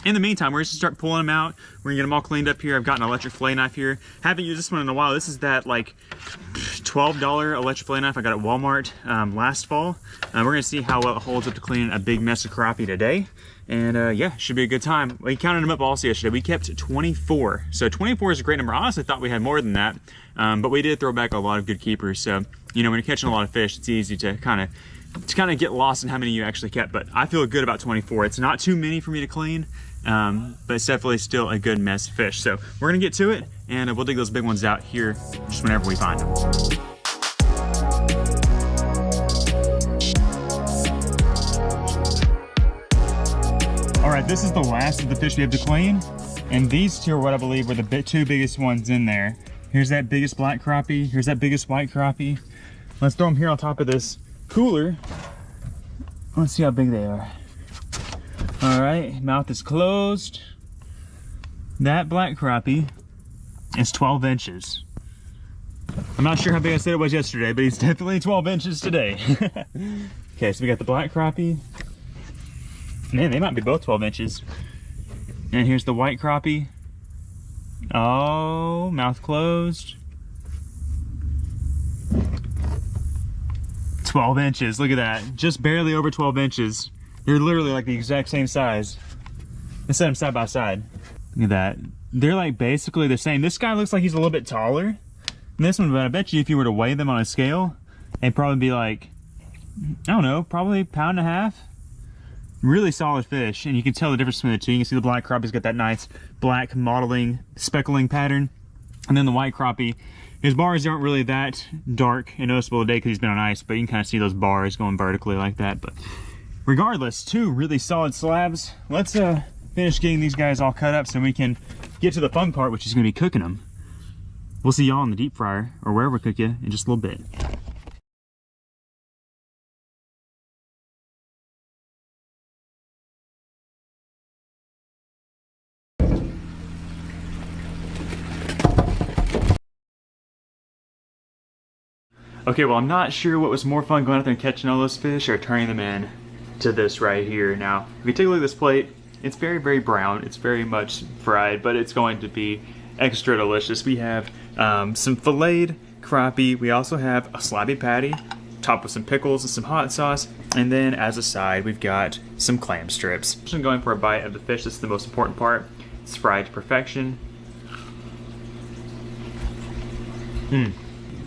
in the meantime, we're just gonna start pulling them out. We're gonna get them all cleaned up here. I've got an electric fillet knife here. Haven't used this one in a while. This is that like $12 electric fillet knife I got at Walmart last fall. We're gonna see how well it holds up to cleaning a big mess of crappie today. And yeah, should be a good time. We counted them up also yesterday. We kept 24. So 24 is a great number. I honestly thought we had more than that, but we did throw back a lot of good keepers. So, you know, when you're catching a lot of fish, it's easy to kind of get lost in how many you actually kept. But I feel good about 24. It's not too many for me to clean, but it's definitely still a good mess of fish. So we're gonna get to it, and we'll dig those big ones out here just whenever we find them. All right, this is the last of the fish we have to clean, and these 2 are what I believe were the 2 biggest ones in there. Here's that biggest black crappie, here's that biggest white crappie. Let's throw them here on top of this cooler. Let's see how big they are. All right, mouth is closed. That black crappie is 12 inches. I'm not sure how big I said it was yesterday, but he's definitely 12 inches today. Okay, so we got the black crappie. Man, they might be both 12 inches. And here's the white crappie. Oh, mouth closed. 12 inches, look at that. Just barely over 12 inches. They're literally like the exact same size. Let's set them side by side. Look at that. They're like basically the same. This guy looks like he's a little bit taller than this one, but I bet you if you were to weigh them on a scale, they'd probably be like, I don't know, probably 1.5 pounds. Really solid fish, and you can tell the difference between the 2. You can see the black crappie's got that nice black mottling, speckling pattern, and then the white crappie, his bars aren't really that dark and noticeable today because he's been on ice, but you can kind of see those bars going vertically like that. But regardless, 2 really solid slabs. Let's finish getting these guys all cut up so we can get to the fun part, which is going to be cooking them. We'll see y'all in the deep fryer or wherever we cook you in just a little bit. Okay, well, I'm not sure what was more fun, going out there and catching all those fish or turning them in to this right here. Now, if you take a look at this plate, it's very, very brown. It's very much fried, but it's going to be extra delicious. We have some filleted crappie. We also have a slabby patty, topped with some pickles and some hot sauce. And then as a side, we've got some clam strips. I'm going for a bite of the fish. This is the most important part. It's fried to perfection.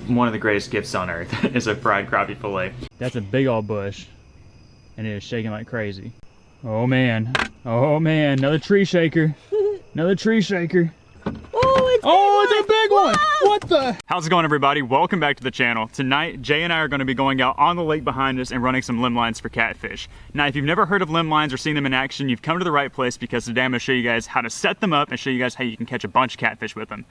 One of the greatest gifts on earth is a fried crappie fillet. That's a big old bush, and it is shaking like crazy. Oh man, another tree shaker. Another tree shaker. Oh, it's a big one! What the? How's it going, everybody? Welcome back to the channel. Tonight, Jay and I are going to be going out on the lake behind us and running some limb lines for catfish. Now, if you've never heard of limb lines or seen them in action, you've come to the right place, because today I'm going to show you guys how to set them up and show you guys how you can catch a bunch of catfish with them.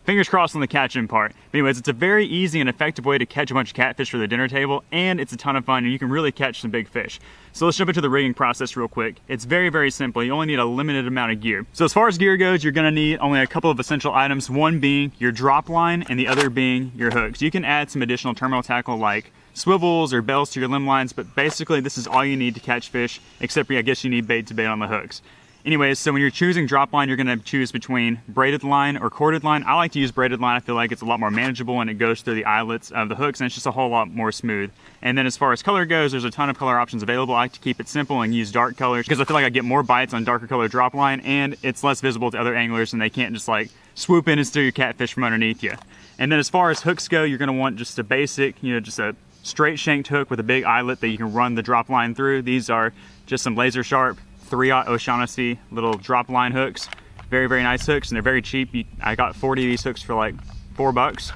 Fingers crossed on the catching part. But anyways, it's a very easy and effective way to catch a bunch of catfish for the dinner table, and it's a ton of fun, and you can really catch some big fish. So let's jump into the rigging process real quick. It's very, very simple. You only need a limited amount of gear. So as far as gear goes, you're gonna need only a couple of essential items, one being your drop line and the other being your hooks. You can add some additional terminal tackle like swivels or bells to your limb lines, but basically this is all you need to catch fish, except I guess you need bait to bait on the hooks. Anyways, so when you're choosing drop line, you're gonna choose between braided line or corded line. I like to use braided line. I feel like it's a lot more manageable and it goes through the eyelets of the hooks and it's just a whole lot more smooth. And then as far as color goes, there's a ton of color options available. I like to keep it simple and use dark colors because I feel like I get more bites on darker color drop line and it's less visible to other anglers and they can't just like swoop in and steal your catfish from underneath you. And then as far as hooks go, you're gonna want just a basic, just a straight shanked hook with a big eyelet that you can run the drop line through. These are just some laser sharp 3/0 O'Shaughnessy little drop line hooks. Very, very nice hooks and they're very cheap. I got 40 of these hooks for like $4.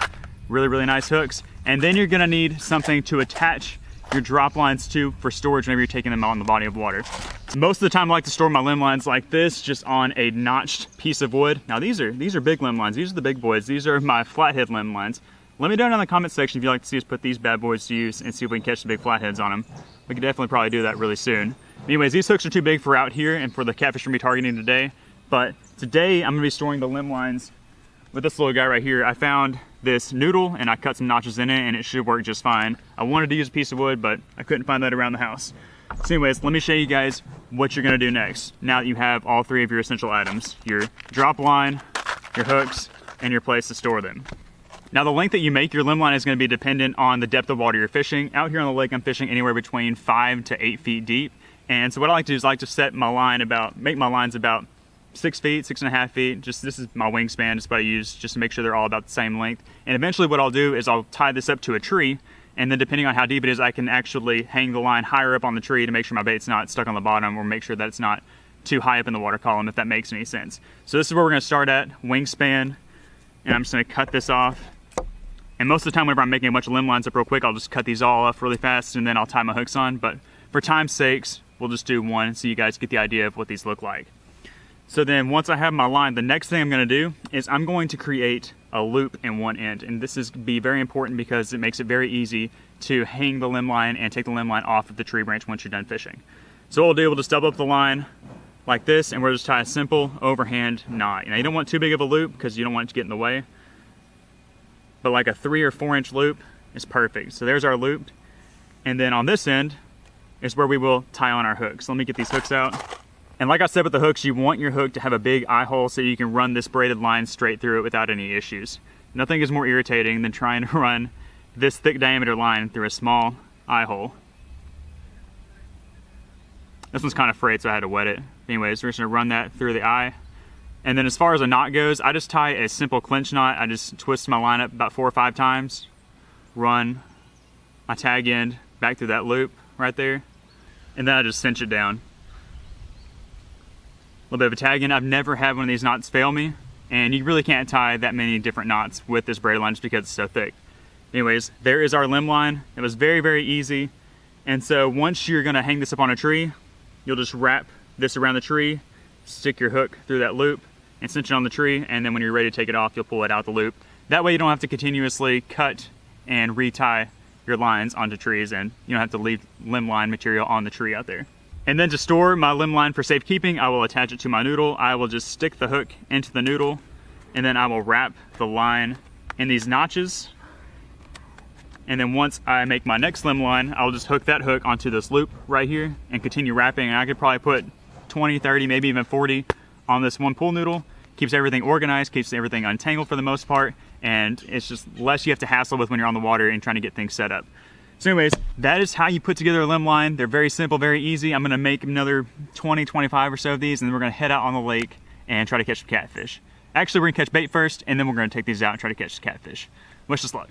Really, really nice hooks. And then you're gonna need something to attach your drop lines to for storage whenever you're taking them out in the body of water. Most of the time I like to store my limb lines like this, just on a notched piece of wood. Now these are big limb lines. These are the big boys. These are my flathead limb lines. Let me know down in the comment section if you'd like to see us put these bad boys to use and see if we can catch the big flatheads on them. We could definitely probably do that really soon. Anyways, these hooks are too big for out here and for the catfish we're gonna be targeting today. But today I'm gonna be storing the limb lines with this little guy right here. I found this noodle and I cut some notches in it and it should work just fine. I wanted to use a piece of wood, but I couldn't find that around the house. So anyways, let me show you guys what you're gonna do next. Now that you have all three of your essential items, your drop line, your hooks, and your place to store them. Now the length that you make your limb line is gonna be dependent on the depth of water you're fishing. Out here on the lake, I'm fishing anywhere between 5 to 8 feet deep. And so what I like to do is I like to set my line make my lines about 6 feet, 6.5 feet. This is my wingspan, just what I use just to make sure they're all about the same length. And eventually what I'll do is I'll tie this up to a tree. And then depending on how deep it is, I can actually hang the line higher up on the tree to make sure my bait's not stuck on the bottom or make sure that it's not too high up in the water column, if that makes any sense. So this is where we're gonna start at, wingspan. And I'm just gonna cut this off. And most of the time whenever I'm making a bunch of limb lines up real quick, I'll just cut these all off really fast and then I'll tie my hooks on. But for time's sakes, we'll just do one so you guys get the idea of what these look like. So then once I have my line, the next thing I'm gonna do is I'm going to create a loop in one end. And this is be very important because it makes it very easy to hang the limb line and take the limb line off of the tree branch once you're done fishing. So what we'll do, we'll just double up the line like this and we'll just tie a simple overhand knot. Now you don't want too big of a loop because you don't want it to get in the way. But like a 3 or 4 inch loop is perfect. So there's our loop. And then on this end is where we will tie on our hooks. So let me get these hooks out. And like I said with the hooks, you want your hook to have a big eye hole so you can run this braided line straight through it without any issues. Nothing is more irritating than trying to run this thick diameter line through a small eye hole. This one's kind of frayed, so I had to wet it. Anyways, we're just gonna run that through the eye. And then as far as a knot goes, I just tie a simple clinch knot. I just twist my line up about 4 or 5 times, run my tag end back through that loop right there, and then I just cinch it down. A little bit of a tag end. I've never had one of these knots fail me, and you really can't tie that many different knots with this braid line just because it's so thick. Anyways, there is our limb line. It was very, very easy. And so once you're gonna hang this up on a tree, you'll just wrap this around the tree, stick your hook through that loop, and cinch it on the tree, and then when you're ready to take it off, you'll pull it out the loop. That way you don't have to continuously cut and retie your lines onto trees, and you don't have to leave limb line material on the tree out there. And then to store my limb line for safekeeping, I will attach it to my noodle. I will just stick the hook into the noodle, and then I will wrap the line in these notches. And then once I make my next limb line, I'll just hook that hook onto this loop right here and continue wrapping. And I could probably put 20, 30, maybe even 40 on this one pool noodle. Keeps everything organized, keeps everything untangled for the most part, and it's just less you have to hassle with when you're on the water and trying to get things set up. So anyways, that is how you put together a limb line. They're very simple, very easy. I'm gonna make another 20, 25 or so of these, and then we're gonna head out on the lake and try to catch some catfish. Actually, we're gonna catch bait first, and then we're gonna take these out and try to catch the catfish. Wish us luck.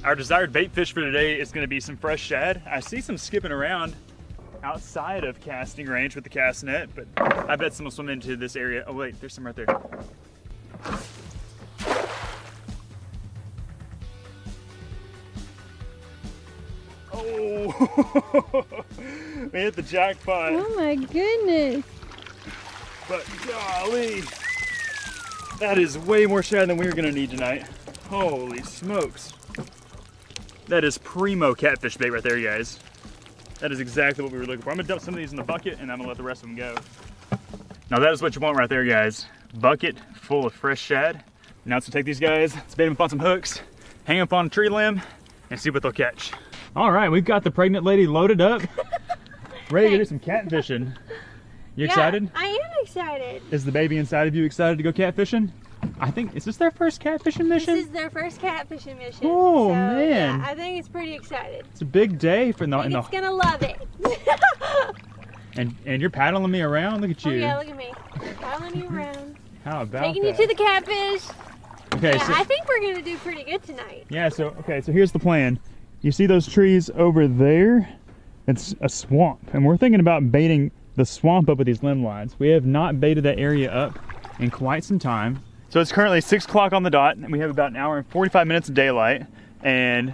Our desired bait fish for today is gonna be some fresh shad. I see some skipping around outside of casting range with the cast net, but I bet some will swim into this area. Oh wait, there's some right there. Oh, we hit the jackpot. Oh my goodness. But golly, that is way more shad than we were gonna need tonight. Holy smokes. That is primo catfish bait right there, guys. That is exactly what we were looking for. I'm gonna dump some of these in the bucket and I'm gonna let the rest of them go. Now that is what you want right there, guys. Bucket full of fresh shad. Now let's take these guys, let's bait them up on some hooks, hang them up on a tree limb, and see what they'll catch. All right, we've got the pregnant lady loaded up, ready to do some catfishing. You excited? I am excited. Is the baby inside of you excited to go catfishing? I think, is this their first catfishing mission? This is their first catfishing mission. Oh, so, man. Yeah, I think it's pretty excited. It's a big day for It's gonna love it. And you're paddling me around? Look at you. Oh yeah, look at me. Paddling you around. How about Taking that? you to the catfish. Okay, Yeah, so, I think we're gonna do pretty good tonight. yeah, so here's the plan. You see those trees over there? It's a swamp, and we're thinking about baiting the swamp up with these limb lines. We have not baited that area up in quite some time. So it's currently 6 o'clock on the dot, and we have about an hour and 45 minutes of daylight, and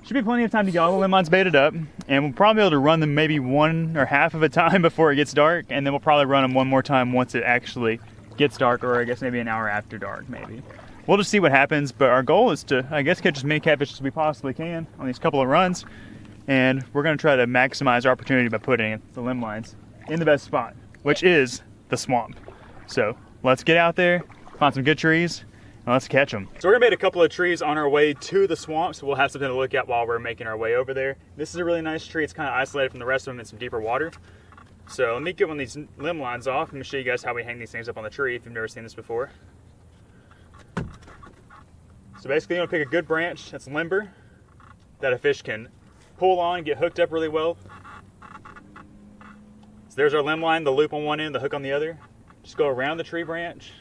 should be plenty of time to get all the limb lines baited up, and we'll probably be able to run them maybe one or half of a time before it gets dark, and then we'll probably run them one more time once it actually gets dark, or I guess maybe an hour after dark, maybe. We'll just see what happens, but our goal is to, I guess, catch as many catfish as we possibly can on these couple of runs, and we're going to try to maximize our opportunity by putting the limb lines in the best spot, which is the swamp. So let's get out there, find some good trees, and let's catch them. So we're gonna bait a couple of trees on our way to the swamp, so we'll have something to look at while we're making our way over there. This is a really nice tree. It's kind of isolated from the rest of them in some deeper water. So let me get one of these limb lines off. I'm gonna show you guys how we hang these things up on the tree if you've never seen this before. So basically you wanna pick a good branch that's limber, that a fish can pull on, get hooked up really well. So there's our limb line, the loop on one end, the hook on the other. Just go around the tree branch.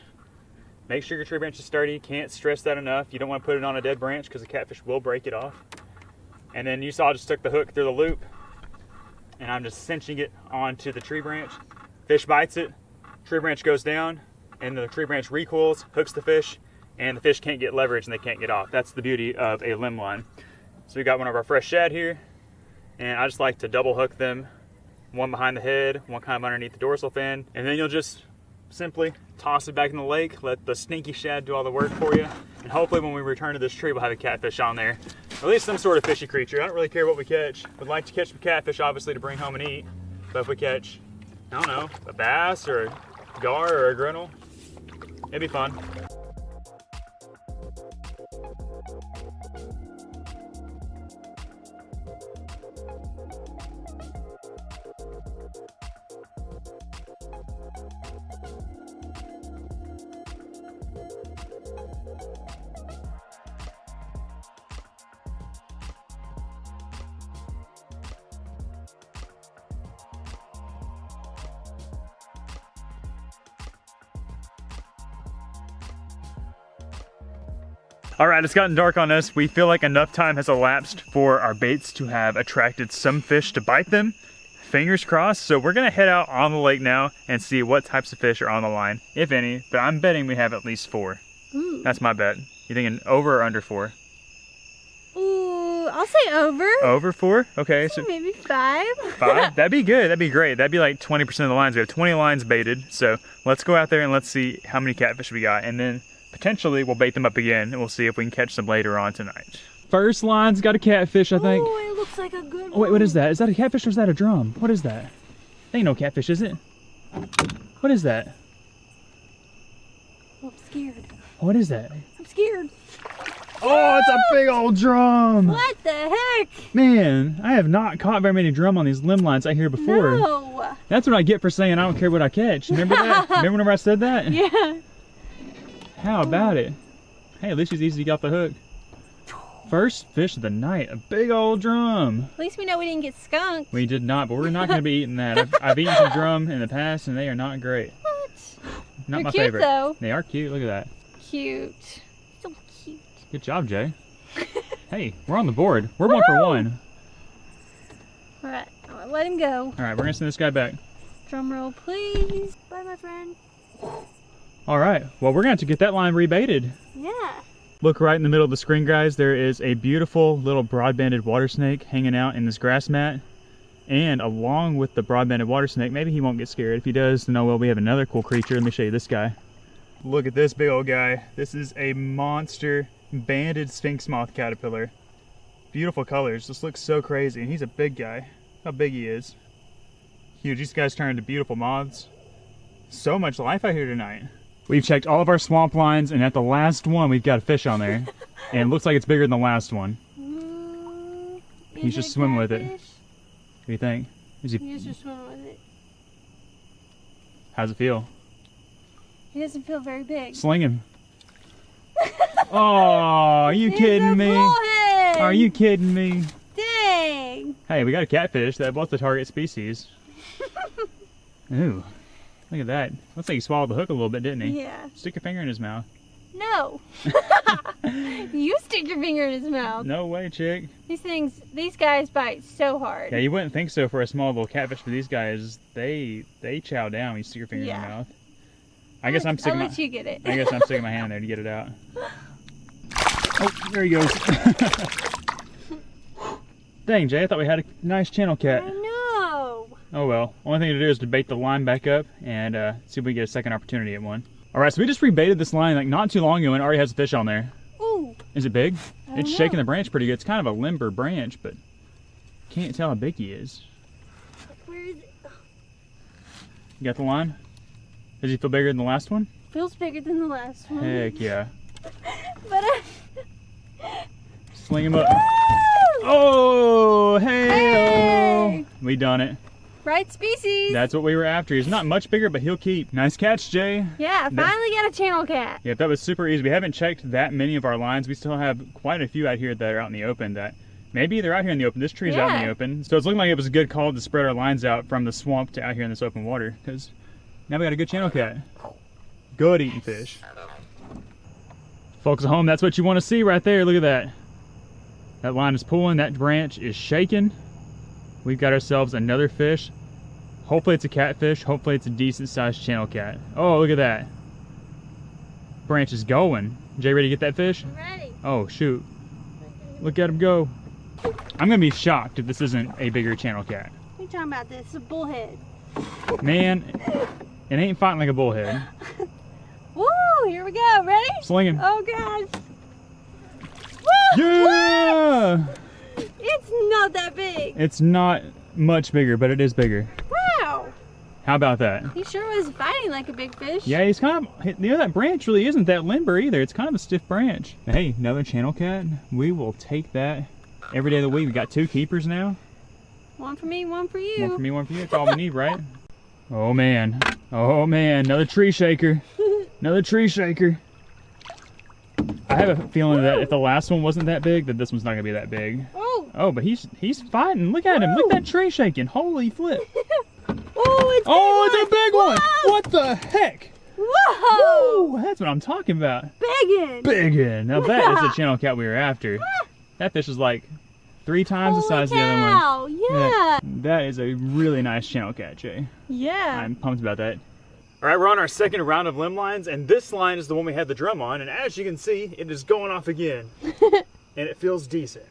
Make sure your tree branch is sturdy. Can't stress that enough. You don't want to put it on a dead branch because the catfish will break it off. And then you saw I just took the hook through the loop, and I'm just cinching it onto the tree branch. Fish bites it, tree branch goes down, and the tree branch recoils, hooks the fish, and the fish can't get leverage and they can't get off. That's the beauty of a limb line. So we got one of our fresh shad here, and I just like to double hook them, one behind the head, one kind of underneath the dorsal fin, and then you'll just simply toss it back in the lake, let the stinky shad do all the work for you, and hopefully when we return to this tree we'll have a catfish on there. Or at least some sort of fishy creature. I don't really care what we catch. We'd like to catch some catfish obviously to bring home and eat, but if we catch, I don't know, a bass or a gar or a grinnell, it'd be fun. All right, it's gotten dark on us. We feel like enough time has elapsed for our baits to have attracted some fish to bite them. Fingers crossed. So we're gonna head out on the lake now and see what types of fish are on the line, if any, but I'm betting we have at least 4. Ooh. That's my bet. You thinking over or under 4? Ooh, I'll say over. Over 4? Okay, so maybe 5. 5? That'd be good, that'd be great. That'd be like 20% of the lines. We have 20 lines baited. So let's go out there and let's see how many catfish we got. And then potentially we'll bait them up again and we'll see if we can catch them later on tonight. First line's got a catfish, I think. Oh, it looks like a good one. Oh, wait, what is that? Is that a catfish or is that a drum? What is that? Ain't no catfish, is it? What is that? Oh, I'm scared. What is that? I'm scared. Oh, it's a big old drum. What the heck? Man, I have not caught very many drum on these limb lines out here before. No. That's what I get for saying I don't care what I catch. Remember that? Remember whenever I said that? Yeah. How about it? Hey, at least she's easy to get off the hook. First fish of the night, a big old drum. At least we know we didn't get skunked. We did not, but we're not going to be eating that. I've eaten some drum in the past and they are not great. What? Not They're my cute, favorite. though. They are cute, look at that. Cute. So cute. Good job, Jay. Hey, we're on the board. We're 1 for 1. All right, I'll let him go. All right, we're going to send this guy back. Drum roll, please. Bye, my friend. All right, well, we're going to have to get that line rebaited. Yeah. Look right in the middle of the screen, guys. There is a beautiful little broad-banded water snake hanging out in this grass mat. And along with the broad-banded water snake, maybe he won't get scared. If he does, then oh well, we have another cool creature. Let me show you this guy. Look at this big old guy. This is a monster banded sphinx moth caterpillar. Beautiful colors. This looks so crazy. And he's a big guy. How big he is. Huge. These guys turn into beautiful moths. So much life out here tonight. We've checked all of our swamp lines, and at the last one, we've got a fish on there. And it looks like it's bigger than the last one. He's just swimming with it. What do you think? He's just swimming with it. How's it feel? He doesn't feel very big. Sling him. Oh, are you kidding me? Bullhead. Are you kidding me? Dang. Hey, we got a catfish. That was the target species. Ooh, look at that. Looks like he swallowed the hook a little bit, didn't he? Yeah. Stick your finger in his mouth. No. You stick your finger in his mouth. No way, chick. These guys bite so hard. Yeah, you wouldn't think so for a small little catfish, but these guys, they chow down when you stick your finger in your mouth. I guess I'm sticking I'll let you get it. I guess I'm sticking my hand there to get it out. Oh, there he goes. Dang, Jay, I thought we had a nice channel cat. I know. Oh well. Only thing to do is to bait the line back up and see if we can get a second opportunity at one. Alright, so we just rebaited this line like not too long ago and it already has a fish on there. Ooh. Is it big? It's know. shaking the branch pretty good. It's kind of a limber branch, but can't tell how big he is. Where is it? You got the line? Does he feel bigger than the last one? Feels bigger than the last one. Heck yeah. But Sling him up. Oh, hey! We done it. Right species. That's what we were after. He's not much bigger, but he'll keep. Nice catch, Jay. Yeah, finally got a channel cat. Yeah, that was super easy. We haven't checked that many of our lines. We still have quite a few out here that are out in the open that maybe they're out here in the open. This tree's out in the open. So it's looking like it was a good call to spread our lines out from the swamp to out here in this open water because now we got a good channel cat. Good eating fish. Folks at home, that's what you want to see right there. Look at that. That line is pulling, that branch is shaking. We've got ourselves another fish. Hopefully it's a catfish. Hopefully it's a decent sized channel cat. Oh, look at that. Branch is going. Jay, ready to get that fish? I'm ready. Oh, shoot. Look at him go. I'm going to be shocked if this isn't a bigger channel cat. What are you talking about? This is a bullhead. Man, it ain't fighting like a bullhead. Woo! Here we go. Ready? Sling him. Oh, gosh. Woo! Yeah! Woo! It's not that big. It's not much bigger, but it is bigger. Wow. How about that? He sure was fighting like a big fish. Yeah, he's kind of, you know, that branch really isn't that limber either. It's kind of a stiff branch. Hey, another channel cat. We will take that every day of the week. We got 2 keepers now. One for me, one for you. One for me, one for you. That's all we need, right? Oh man. Oh man, another tree shaker. Another tree shaker. I have a feeling that if the last one wasn't that big, that this one's not gonna be that big. Oh, but he's fighting. Look at him. Look at that tree shaking. Holy flip. Oh, it's a big one. What the heck? Whoa! Whoa, that's what I'm talking about. Biggin! Biggin. Now that is the channel cat we were after. That fish is like 3 times the size of the other one. Yeah. That is a really nice channel cat, Jay. Yeah. I'm pumped about that. All right, we're on our second round of limb lines, and this line is the one we had the drum on, and as you can see, it is going off again. And it feels decent.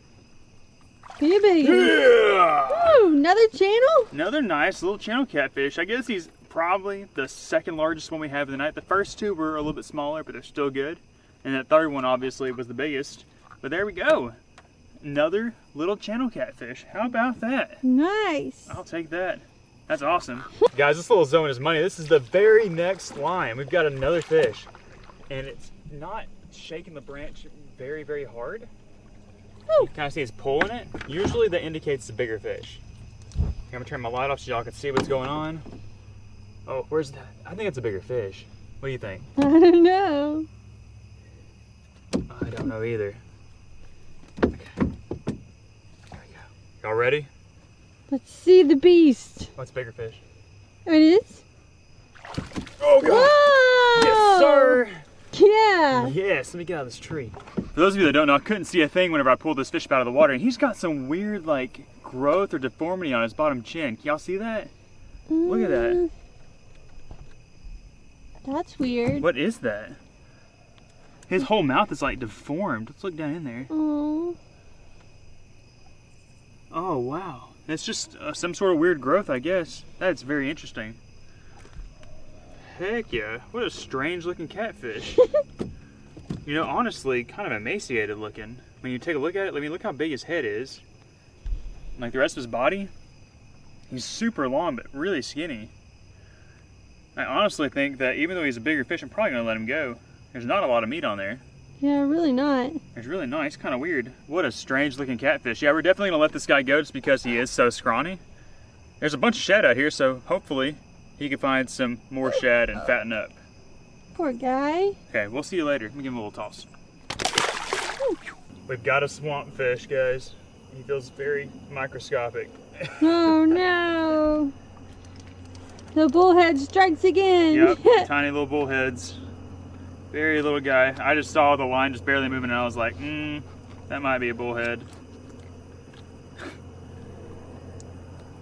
Be big. Yeah! Ooh, another channel? Another nice little channel catfish. I guess he's probably the second largest one we have of the night. The first 2 were a little bit smaller, but they're still good. And that third one obviously was the biggest. But there we go. Another little channel catfish. How about that? Nice. I'll take that. That's awesome. Guys, this little zone is money. This is the very next line. We've got another fish. And it's not shaking the branch very, very hard. You kind of see it's pulling it. Usually that indicates the bigger fish. I'm gonna turn my light off so y'all can see what's going on. Oh, where's that? I think it's a bigger fish. What do you think? I don't know. I don't know either. Okay. There we go. Y'all ready? Let's see the beast. What's bigger fish? It is? Oh God! Whoa! Yes, sir! Yeah. Yes, let me get out of this tree. For those of you that don't know, I couldn't see a thing whenever I pulled this fish up out of the water, and he's got some weird like growth or deformity on his bottom chin. Can y'all see that? Look at that. That's weird. What is that? His whole mouth is like deformed. Let's look down in there. Oh. Oh wow. It's just some sort of weird growth, I guess. That's very interesting. Heck yeah. What a strange looking catfish. You know, honestly, kind of emaciated looking. When you take a look at it, I mean, look how big his head is. Like the rest of his body, he's super long, but really skinny. I honestly think that even though he's a bigger fish, I'm probably gonna let him go. There's not a lot of meat on there. Yeah, really not. It's really nice, kind of weird. What a strange looking catfish. Yeah, we're definitely gonna let this guy go just because he is so scrawny. There's a bunch of shad out here, so hopefully he can find some more shad and fatten up. Poor guy. Okay, we'll see you later. Let me give him a little toss. We've got a swamp fish, guys. He feels very microscopic. Oh no. The bullhead strikes again. Yep, tiny little bullheads. Very little guy. I just saw the line just barely moving and I was like, that might be a bullhead.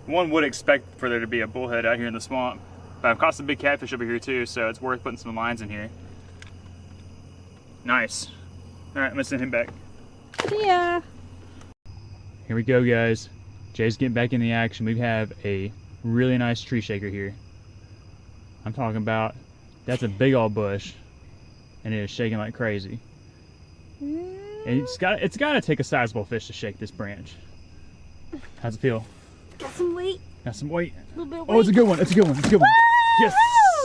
One would expect for there to be a bullhead out here in the swamp. But I've caught some big catfish over here too, so it's worth putting some lines in here. Nice. All right, I'm gonna send him back. Yeah. Here we go, guys. Jay's getting back in the action. We have a really nice tree shaker here. I'm talking about, that's a big old bush, and it is shaking like crazy. And it's got to take a sizable fish to shake this branch. How's it feel? Got some weight. Got some weight. A little bit of weight. Oh, it's a good one. It's a good one. It's a good one. Yes.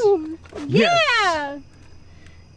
Woo! Yeah. Yes.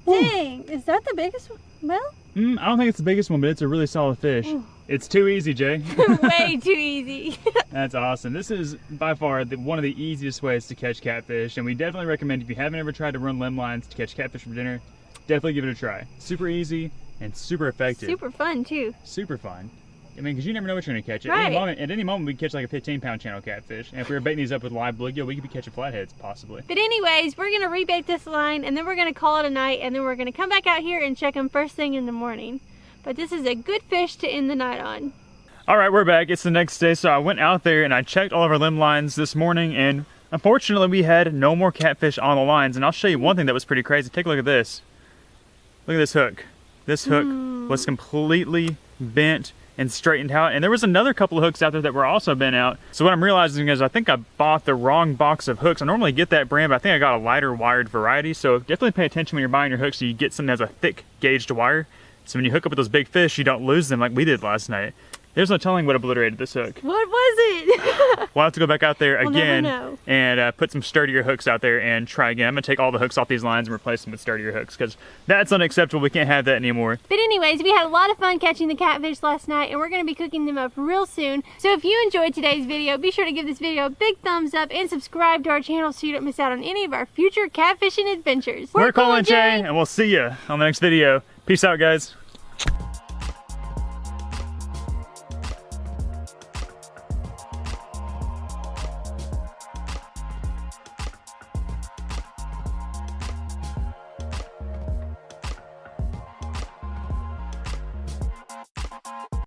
Dang. Is that the biggest one? Well. I don't think it's the biggest one, but it's a really solid fish. It's too easy, Jay. Way too easy. That's awesome. This is by far one of the easiest ways to catch catfish, and we definitely recommend if you haven't ever tried to run limb lines to catch catfish for dinner, definitely give it a try. Super easy and super effective. Super fun too. Super fun. I mean, because you never know what you're going to catch. Right. At any moment, we could catch like a 15-pound channel catfish. And if we were baiting these up with live bluegill, we could be catching flatheads, possibly. But anyways, we're going to rebait this line, and then we're going to call it a night, and then we're going to come back out here and check them first thing in the morning. But this is a good fish to end the night on. All right, we're back. It's the next day, so I went out there and I checked all of our limb lines this morning, and unfortunately, we had no more catfish on the lines. And I'll show you one thing that was pretty crazy. Take a look at this. Look at this hook. This hook was completely bent and straightened out, and there was another couple of hooks out there that were also bent out. So what I'm realizing is I think I bought the wrong box of hooks. I normally get that brand, but I think I got a lighter wired variety. So definitely pay attention when you're buying your hooks so you get something that has a thick gauged wire. So when you hook up with those big fish, you don't lose them like we did last night. There's no telling what obliterated this hook. What was it? We'll have to go back out there again know. and put some sturdier hooks out there and try again. I'm gonna take all the hooks off these lines and replace them with sturdier hooks because that's unacceptable. We can't have that anymore. But anyways, we had a lot of fun catching the catfish last night, and we're going to be cooking them up real soon. So if you enjoyed today's video, be sure to give this video a big thumbs up and subscribe to our channel so you don't miss out on any of our future catfishing adventures. We're Cole and Jay, and we'll see you on the next video. Peace out, guys.